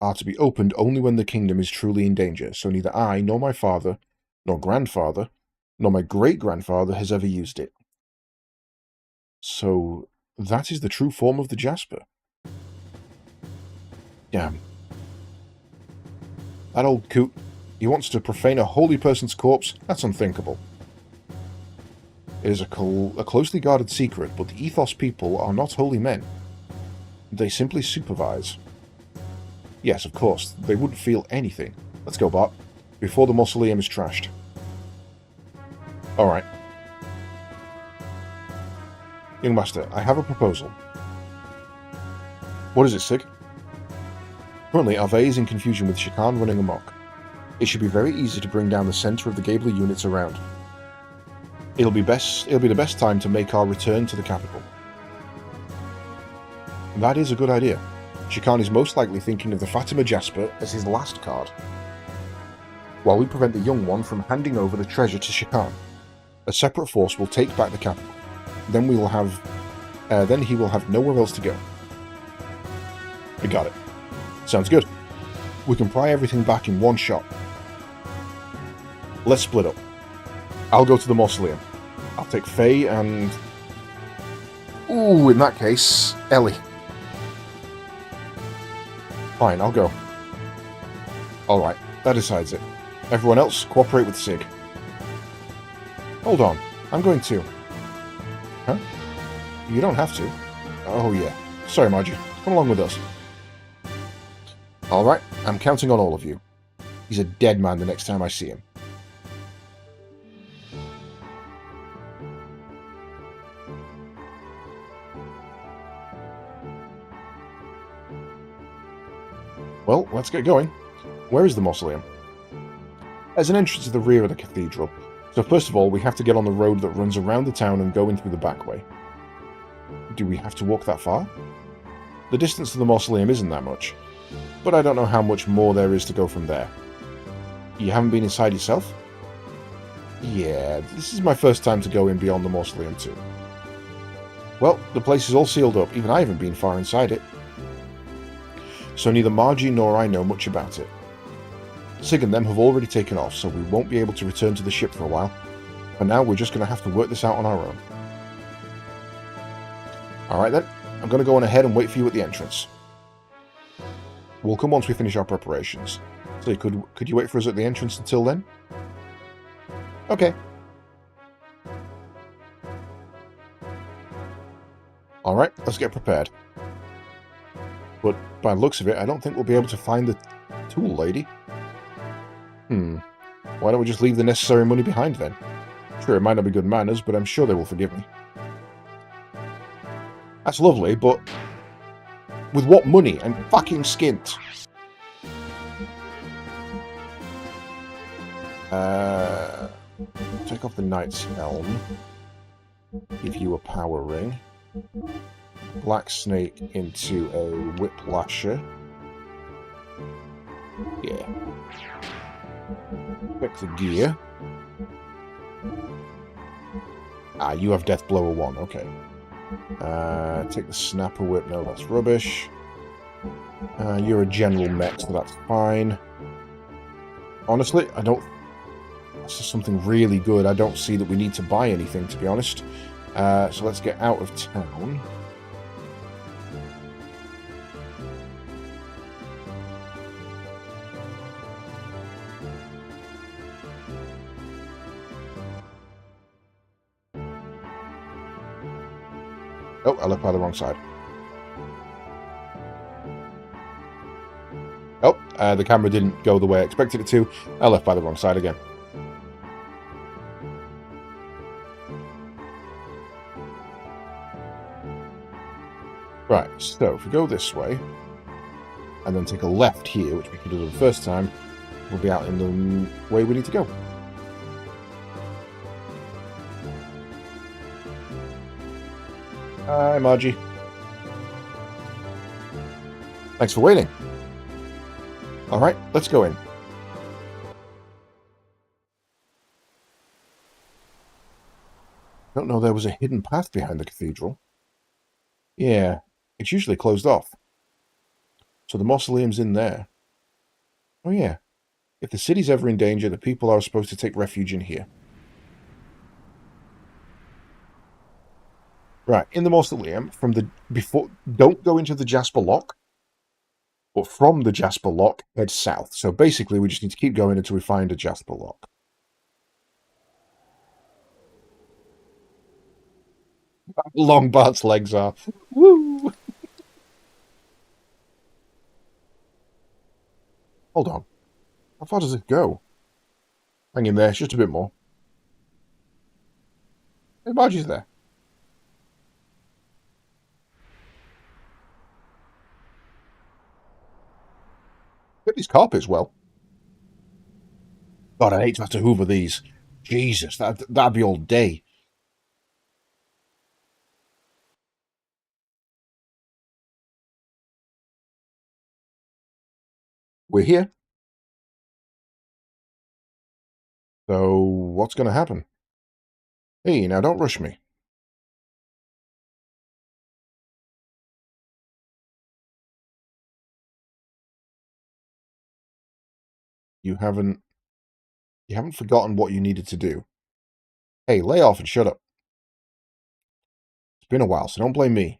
are to be opened only when the kingdom is truly in danger, so neither I, nor my father, nor grandfather, nor my great-grandfather has ever used it. So, that is the true form of the Jasper. Damn. That old coot, he wants to profane a holy person's corpse? That's unthinkable. It is a closely guarded secret, but the Ethos people are not holy men. They simply supervise. Yes, of course, they wouldn't feel anything. Let's go, Bart, before the mausoleum is trashed. Alright. Young Master, I have a proposal. What is it, Sig? Currently, Arve is in confusion with Shakan running amok. It should be very easy to bring down the center of the Gabler units around. It'll be the best time to make our return to the capital. That is a good idea. Shakan is most likely thinking of the Fatima Jasper as his last card. While we prevent the young one from handing over the treasure to Shakan, a separate force will take back the capital. Then he will have nowhere else to go. I got it. Sounds good. We can pry everything back in one shot. Let's split up. I'll go to the mausoleum. I'll take Faye and... Ooh, in that case, Ellie. Fine, I'll go. Alright, that decides it. Everyone else, cooperate with Sig. Hold on, I'm going too. Huh? You don't have to. Oh yeah. Sorry, Margie. Come along with us. Alright, I'm counting on all of you. He's a dead man the next time I see him. Well, let's get going. Where is the mausoleum? There's an entrance at the rear of the cathedral, so first of all we have to get on the road that runs around the town and go in through the back way. Do we have to walk that far? The distance to the mausoleum isn't that much, but I don't know how much more there is to go from there. You haven't been inside yourself? Yeah, this is my first time to go in beyond the mausoleum too. Well, the place is all sealed up, even I haven't been far inside it. So neither Margie nor I know much about it. Sig and them have already taken off, so we won't be able to return to the ship for a while. For now, we're just going to have to work this out on our own. Alright then, I'm going to go on ahead and wait for you at the entrance. We'll come once we finish our preparations. So could you wait for us at the entrance until then? Okay. Alright, let's get prepared. But by the looks of it, I don't think we'll be able to find the tool lady. Why don't we just leave the necessary money behind then? Sure, it might not be good manners, but I'm sure they will forgive me. That's lovely, but with what money? I'm fucking skint. Take off the Knight's Helm. Give you a power ring. Black Snake into a Whiplasher. Yeah. Pick the gear. Ah, you have Death Blower 1, okay. Take the Snapper Whip, no, that's rubbish. You're a general mech, so that's fine. Honestly, I don't... This is something really good. I don't see that we need to buy anything, to be honest. So let's get out of town. Oh, I left by the wrong side. Oh, the camera didn't go the way I expected it to. I left by the wrong side again. Right, so if we go this way, and then take a left here, which we could do the first time, we'll be out in the way we need to go. Hi, Margie. Thanks for waiting. Alright, let's go in. Don't know there was a hidden path behind the cathedral. Yeah, it's usually closed off. So the mausoleum's in there. Oh yeah. If the city's ever in danger, the people are supposed to take refuge in here. Right, in the mausoleum, don't go into the Jasper Lock, but from the Jasper Lock, head south. So basically, we just need to keep going until we find a Jasper Lock. How long Bart's legs are. Woo! Hold on. How far does it go? Hang in there, it's just a bit more. Hey, Margie's there. Get these carpets well. God, I hate to have to hoover these. Jesus, that'd be all day. We're here. So, what's going to happen? Hey, now don't rush me. You haven't forgotten what you needed to do. Hey, lay off and shut up. It's been a while, so don't blame me.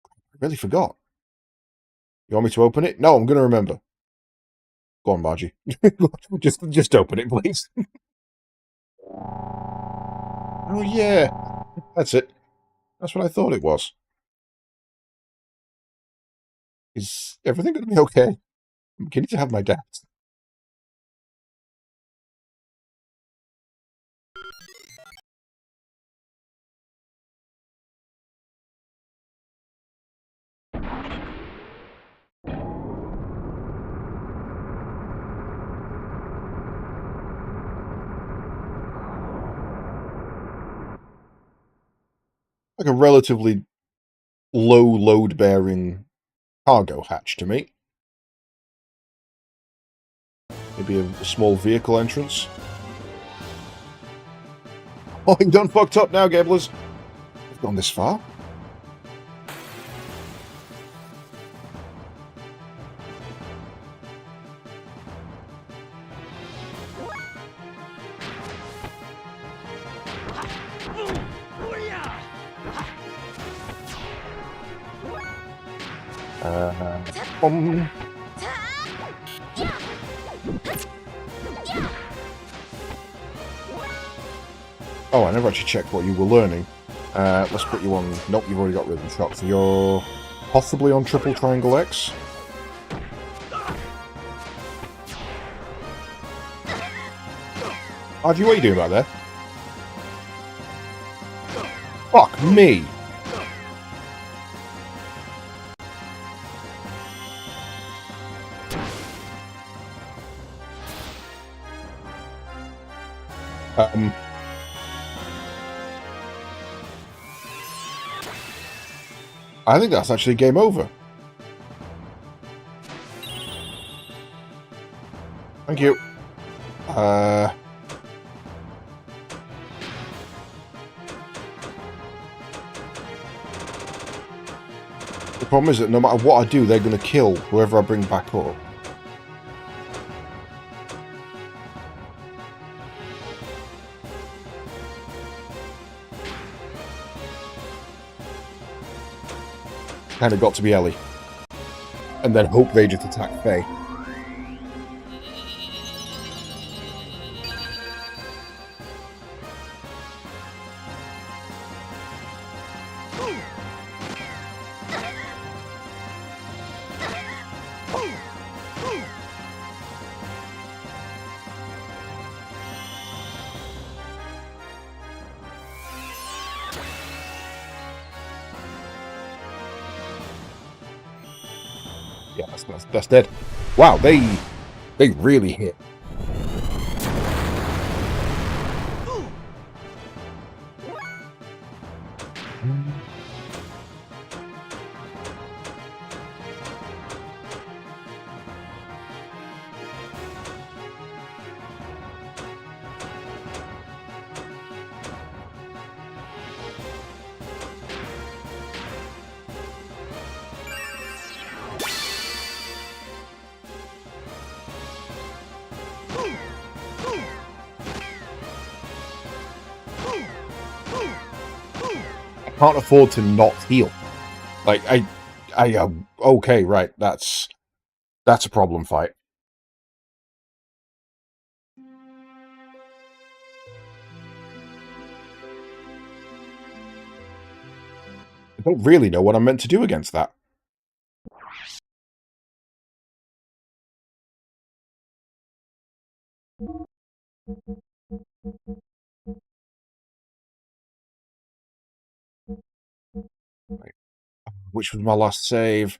I really forgot. You want me to open it? No, I'm going to remember. Go on, Margie. just open it, please. Oh, yeah. That's it. That's what I thought it was. Is everything going to be okay? I'm beginning to have my doubts. Like a relatively low load-bearing cargo hatch to me. Maybe a small vehicle entrance. Oh, you done fucked up now, Gablers. We've gone this far. Oh, I never actually checked what you were learning. Let's put you on... Nope, you've already got Rhythm Shock, so you're possibly on Triple Triangle X. Archie, what are you doing back there? Fuck me! I think that's actually game over. Thank you. The problem is that no matter what I do, they're going to kill whoever I bring back up. Kind of got to be Ellie. And then hope they just attack Faye. Yeah, that's dead. Wow, they really hit. Can't afford to not heal. Like, okay, right, that's a problem fight. I don't really know what I'm meant to do against that. Right. Which was my last save?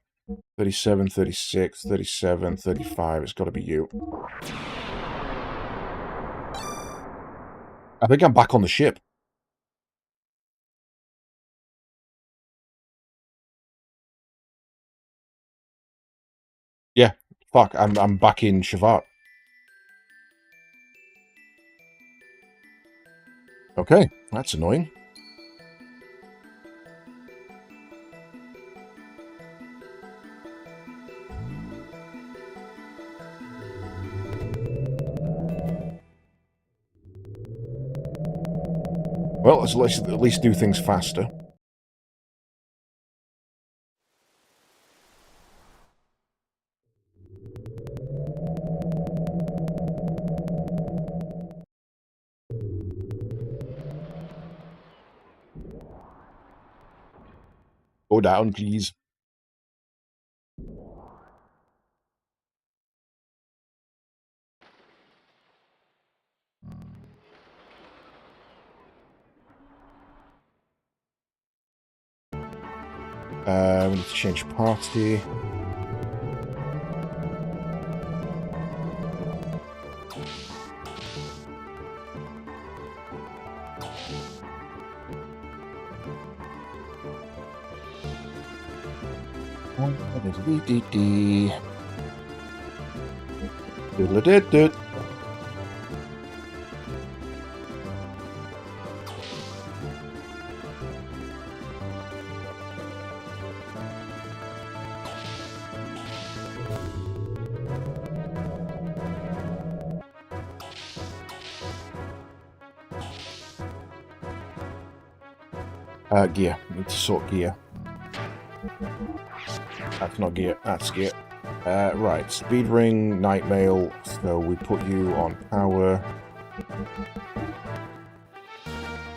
37, 36, 37, 35. It's got to be you. I think I'm back on the ship. Yeah, fuck, I'm back in Shavat. Okay, that's annoying. Well, let's at least do things faster. Go down, please. We need to change party. Gear. We need to sort gear. That's not gear, that's gear. Right, speed ring, night mail, so we put you on power.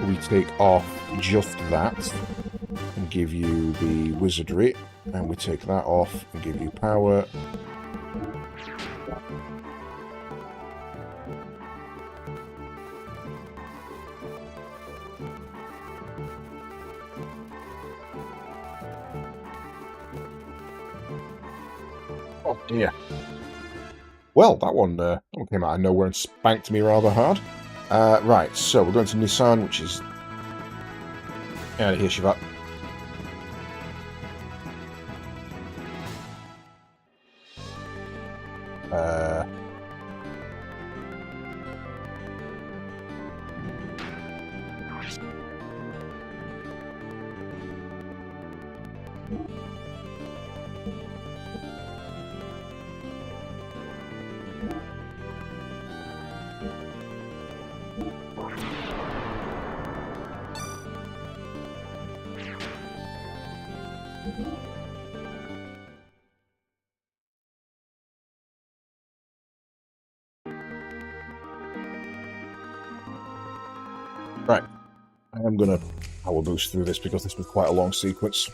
We take off just that and give you the wizardry, and we take that off and give you power. Oh dear. Well, that one came out of nowhere and spanked me rather hard. Right, so we're going to Nissan, which is... out of here, Shivat. Right. I am going to power boost through this because this was quite a long sequence.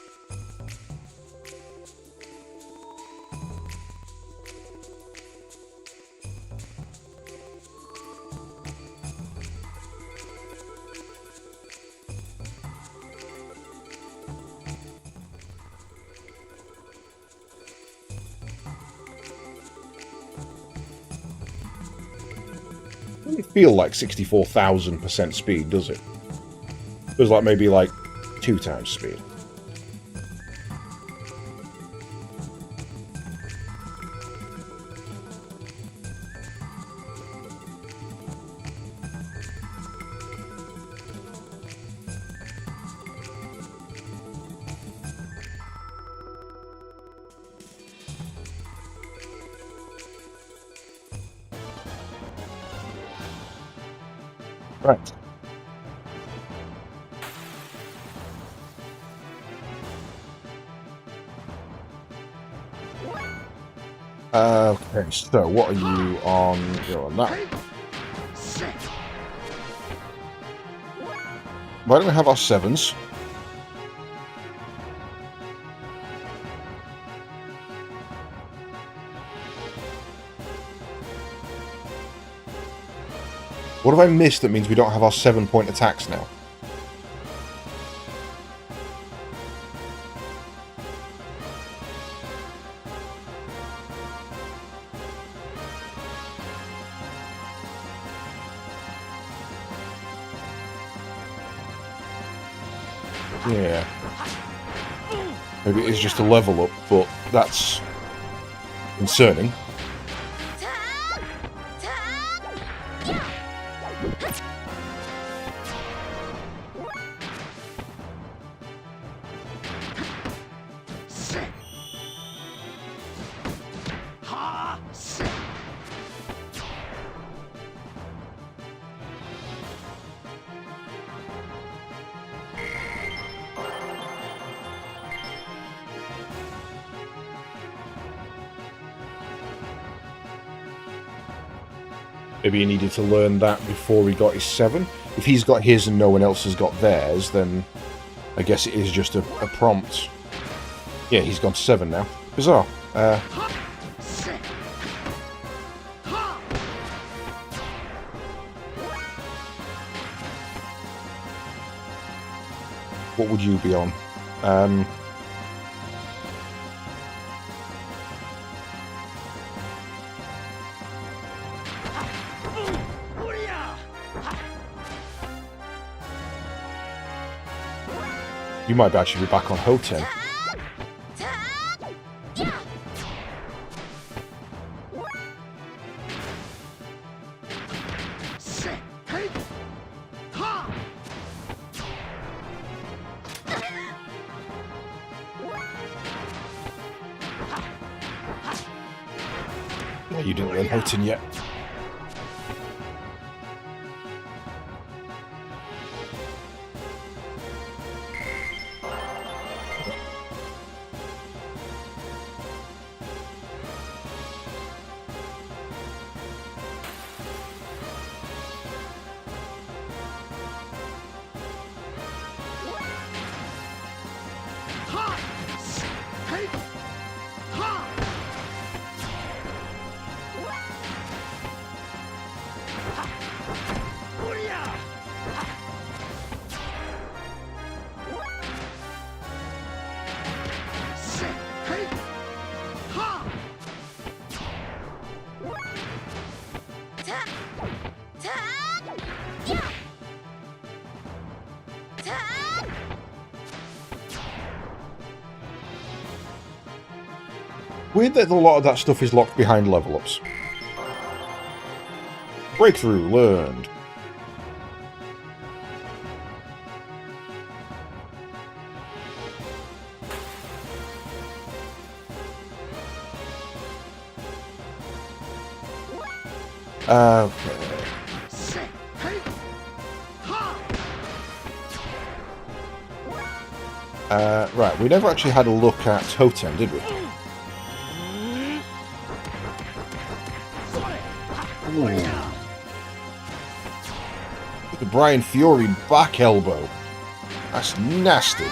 Doesn't feel like 64,000% speed, does it? Feels like maybe like 2 times speed. Right. Okay, so what are you on? You're on that. Why don't we have our 7s? What have I missed that means we don't have our 7-point attacks now? Yeah. Maybe it is just a level up, but that's concerning. Maybe he needed to learn that before he got his 7. If he's got his and no one else has got theirs, then I guess it is just a prompt. Yeah, he's gone to 7 now. Bizarre. What would you be on? You might actually be back on Hoten. Yeah, you didn't learn Hoten yet. Weird that a lot of that stuff is locked behind level ups. Breakthrough learned. Okay. Right, we never actually had a look at Hoten, did we? Ooh. The Brian Fury back elbow. That's nasty.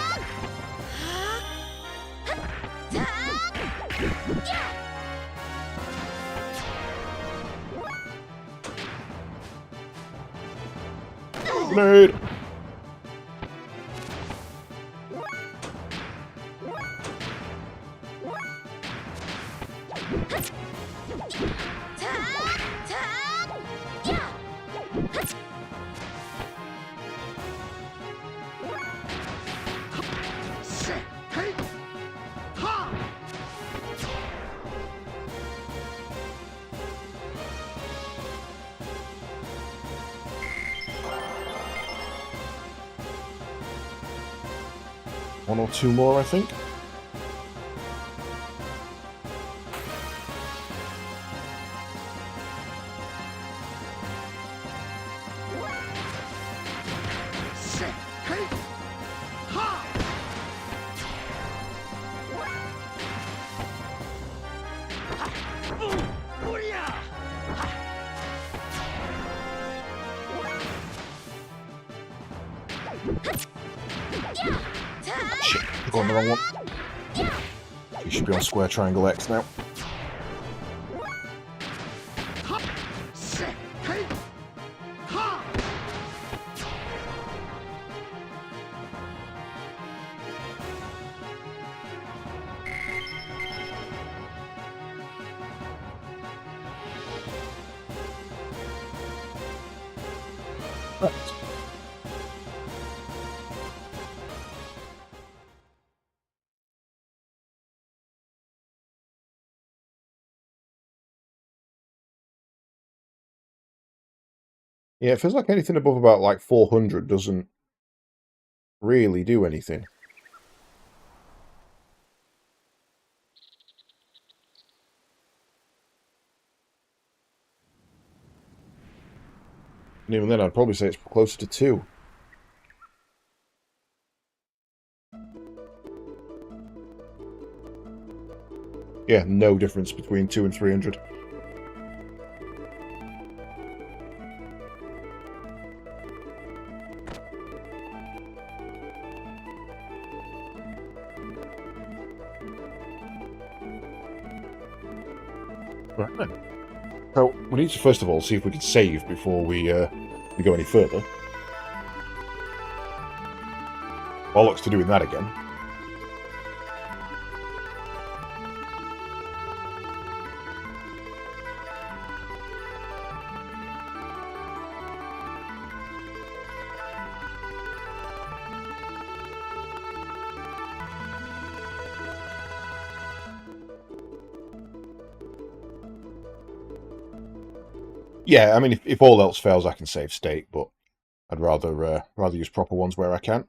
Grenade. One or two more, I think. Shit, I'm going the wrong one. You should be on square triangle X now. Right. Yeah, it feels like anything above about like 400 doesn't really do anything. And even then, I'd probably say it's closer to 2. Yeah, no difference between 2 and 300. Right then. So, we need to first of all see if we can save before we go any further. Bollocks to doing that again. Yeah, I mean, if all else fails, I can save state, but I'd rather use proper ones where I can.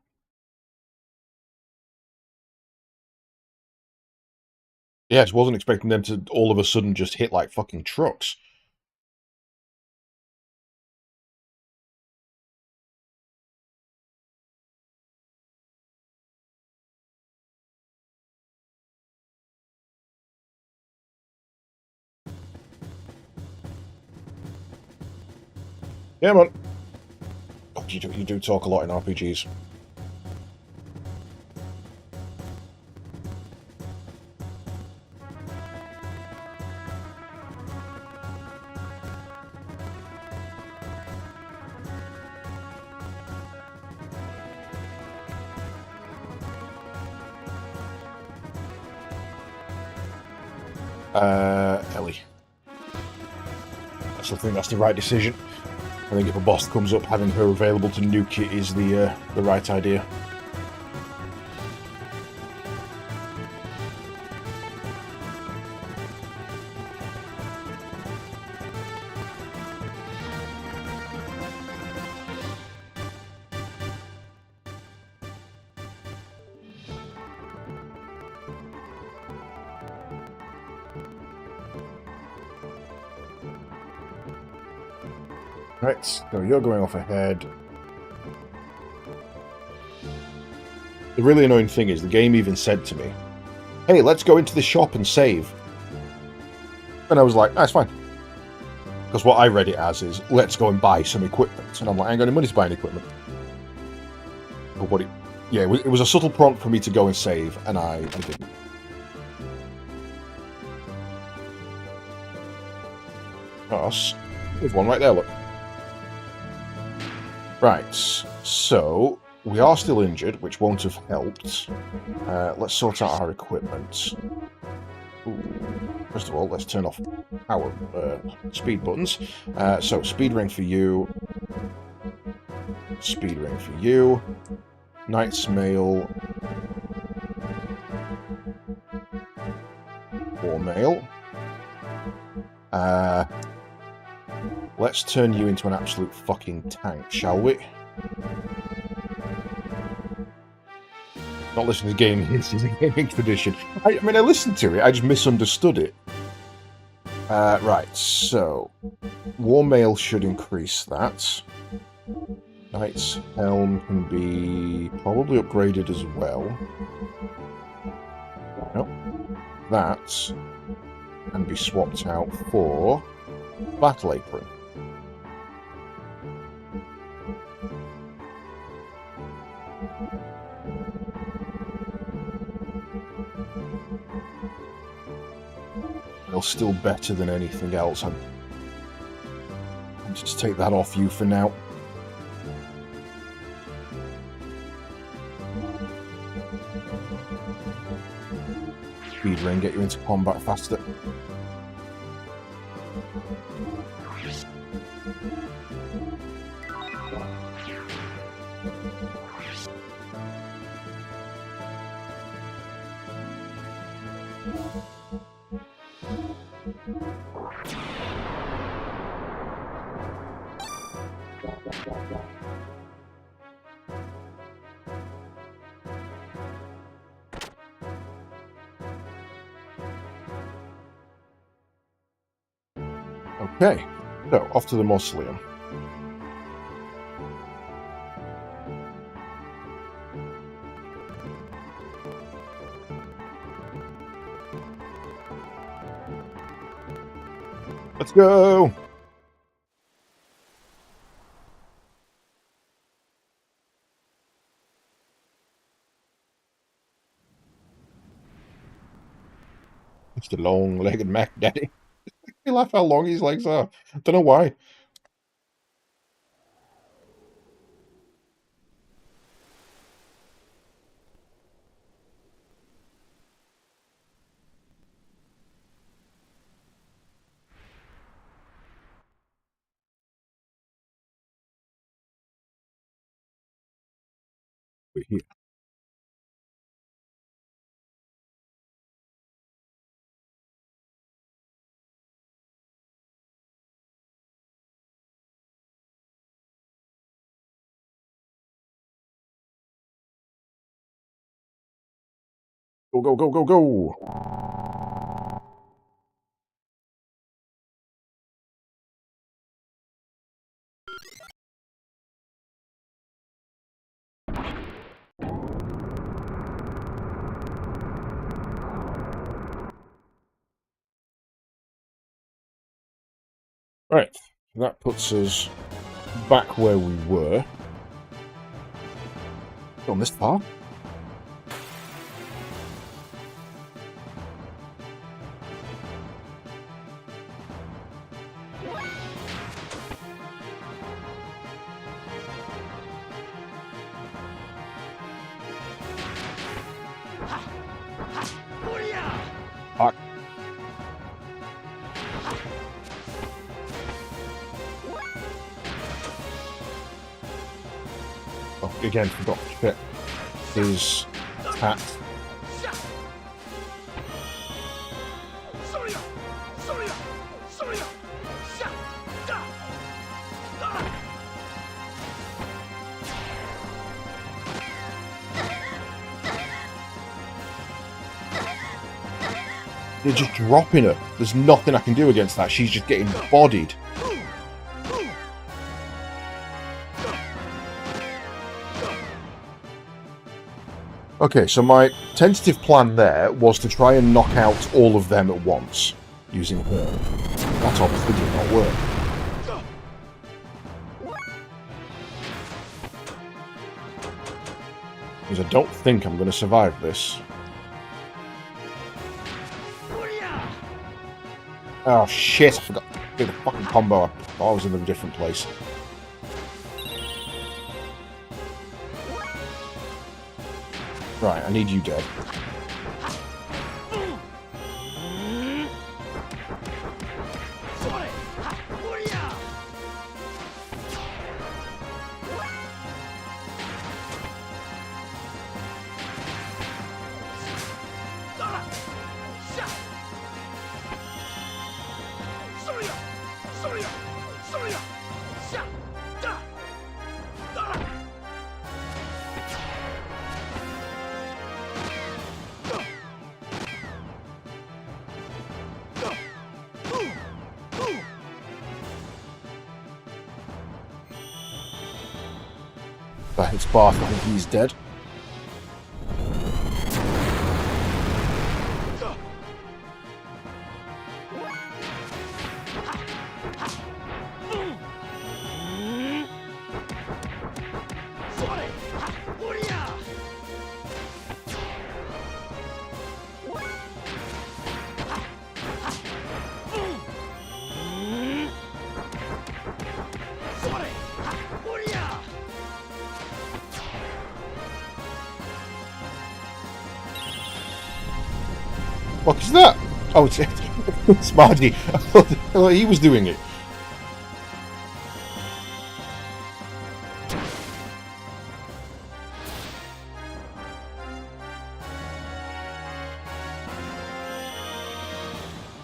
Yeah, I just wasn't expecting them to all of a sudden just hit like fucking trucks. Yeah, man. Oh, you do talk a lot in RPGs. Ellie. I still think that's the right decision. I think if a boss comes up, having her available to nuke it is the right idea. Right, so you're going off ahead. The really annoying thing is the game even said to me, hey, let's go into the shop and save. And I was like, that's fine. Because what I read it as is, let's go and buy some equipment. And I'm like, I ain't got any money to buy any equipment. But what yeah, it was a subtle prompt for me to go and save, and I didn't. Because there's one right there, look. Right, so we are still injured, which won't have helped. Let's sort out our equipment. Ooh. First of all, let's turn off our speed buttons. So, speed ring for you. Speed ring for you. Knight's Mail. War Mail. Let's turn you into an absolute fucking tank, shall we? Not listening to gaming, this is a gaming tradition. I mean, I listened to it, I just misunderstood it. Right, so... War Mail should increase that. Knight's Helm can be probably upgraded as well. Nope. That can be swapped out for Battle Apron. Still better than anything else. I'm just take that off you for now. Speed ring, get you into combat faster. Okay, so off to the mausoleum. Let's go! It's the long-legged Mac Daddy. You laugh how long his legs are. Don't know why. We're here. Go, go, go, go, go! Right, that puts us back where we were. Gone this far? Fuck. Oh, again, forgot to check his attack. They're just dropping her. There's nothing I can do against that. She's just getting bodied. Okay, so my tentative plan there was to try and knock out all of them at once, using her. That obviously did not work. Because I don't think I'm going to survive this. Oh shit, I forgot to do the fucking combo. I thought I was in a different place. Right, I need you dead. It's Barth, I think he's dead. What is that? Oh, it's Marty. I thought he was doing it.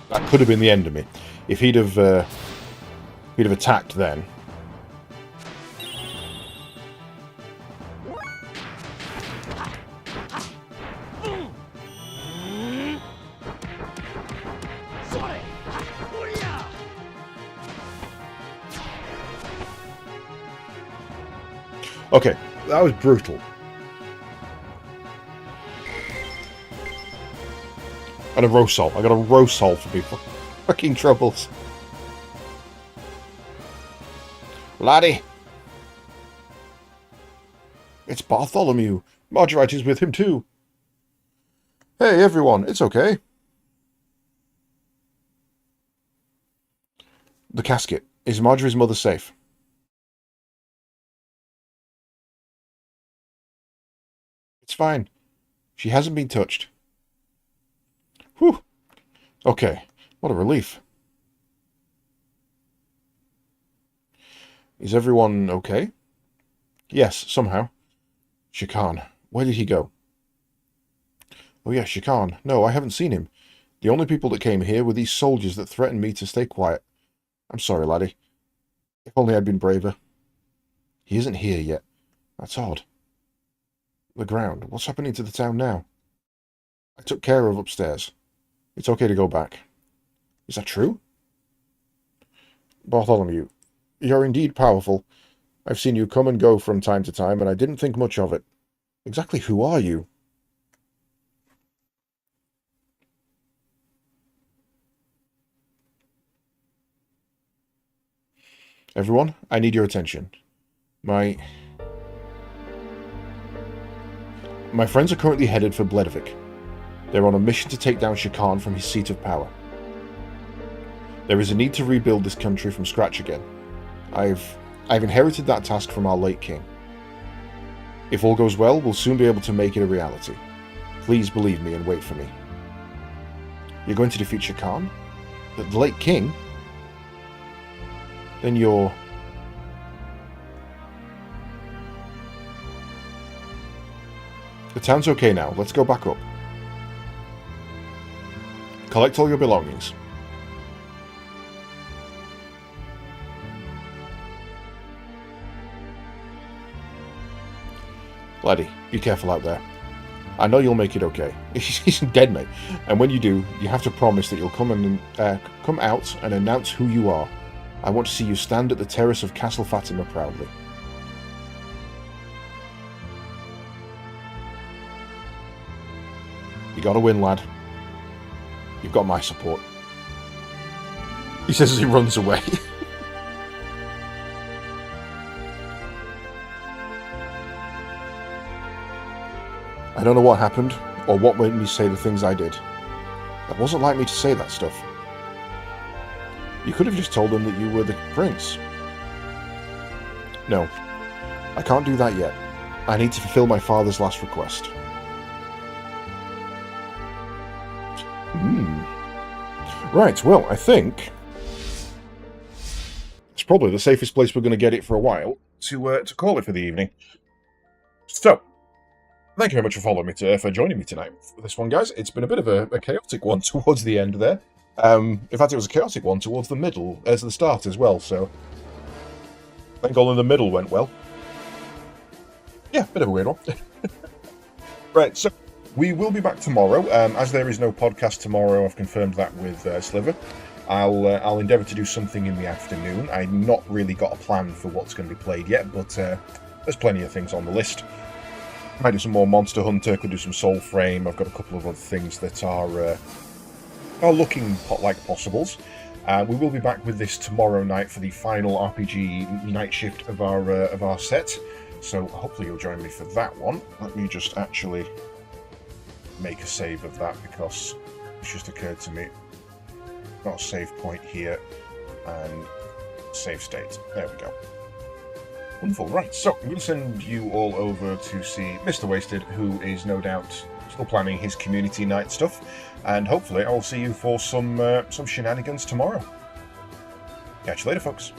That could have been the end of me. If he'd have attacked then. Okay, that was brutal. And a Rosol. I got a Rosol for people. Fucking troubles. Laddie! It's Bartholomew. Marguerite is with him too. Hey everyone, it's okay. The casket. Is Marjorie's mother safe? It's fine. She hasn't been touched. Whew. Okay. What a relief. Is everyone okay? Yes, somehow. Shakan. Where did he go? Oh yeah, Shakan. No, I haven't seen him. The only people that came here were these soldiers that threatened me to stay quiet. I'm sorry, laddie. If only I'd been braver. He isn't here yet. That's odd. The ground. What's happening to the town now? I took care of upstairs. It's okay to go back. Is that true? Bartholomew, you're indeed powerful. I've seen you come and go from time to time, and I didn't think much of it. Exactly who are you? Everyone, I need your attention. My friends are currently headed for Bledovik. They're on a mission to take down Shakan from his seat of power. There is a need to rebuild this country from scratch again. I've inherited that task from our late king. If all goes well, we'll soon be able to make it a reality. Please believe me and wait for me. You're going to defeat Shakan? The late king? Then you're... The town's okay now. Let's go back up. Collect all your belongings. Laddie, be careful out there. I know you'll make it okay. He's dead, mate. And when you do, you have to promise that you'll come out and announce who you are. I want to see you stand at the terrace of Castle Fatima proudly. You gotta win, lad. You've got my support. He says as he runs away. don't know what happened, or what made me say the things I did. That wasn't like me to say that stuff. You could have just told them that you were the prince. No, I can't do that yet. I need to fulfill my father's last request. Right, well, I think it's probably the safest place we're going to get it for a while to call it for the evening. So, thank you very much for joining me tonight for this one, guys. It's been a bit of a chaotic one towards the end there. In fact, it was a chaotic one towards the middle, as the start as well, so I think all in the middle went well. Yeah, bit of a weird one. Right, so we will be back tomorrow. As there is no podcast tomorrow, I've confirmed that with Sliver. I'll endeavour to do something in the afternoon. I've not really got a plan for what's going to be played yet, but there's plenty of things on the list. Might do some more Monster Hunter, could do some Soul Frame. I've got a couple of other things that are looking like possibles. We will be back with this tomorrow night for the final RPG night shift of our set. So hopefully you'll join me for that one. Let me just actually make a save of that, because it's just occurred to me. Got a save point here, and save state. There we go. Wonderful. Right, so I'm going to send you all over to see Mr. Wasted, who is no doubt still planning his community night stuff, and hopefully I'll see you for some shenanigans tomorrow. Catch you later, folks.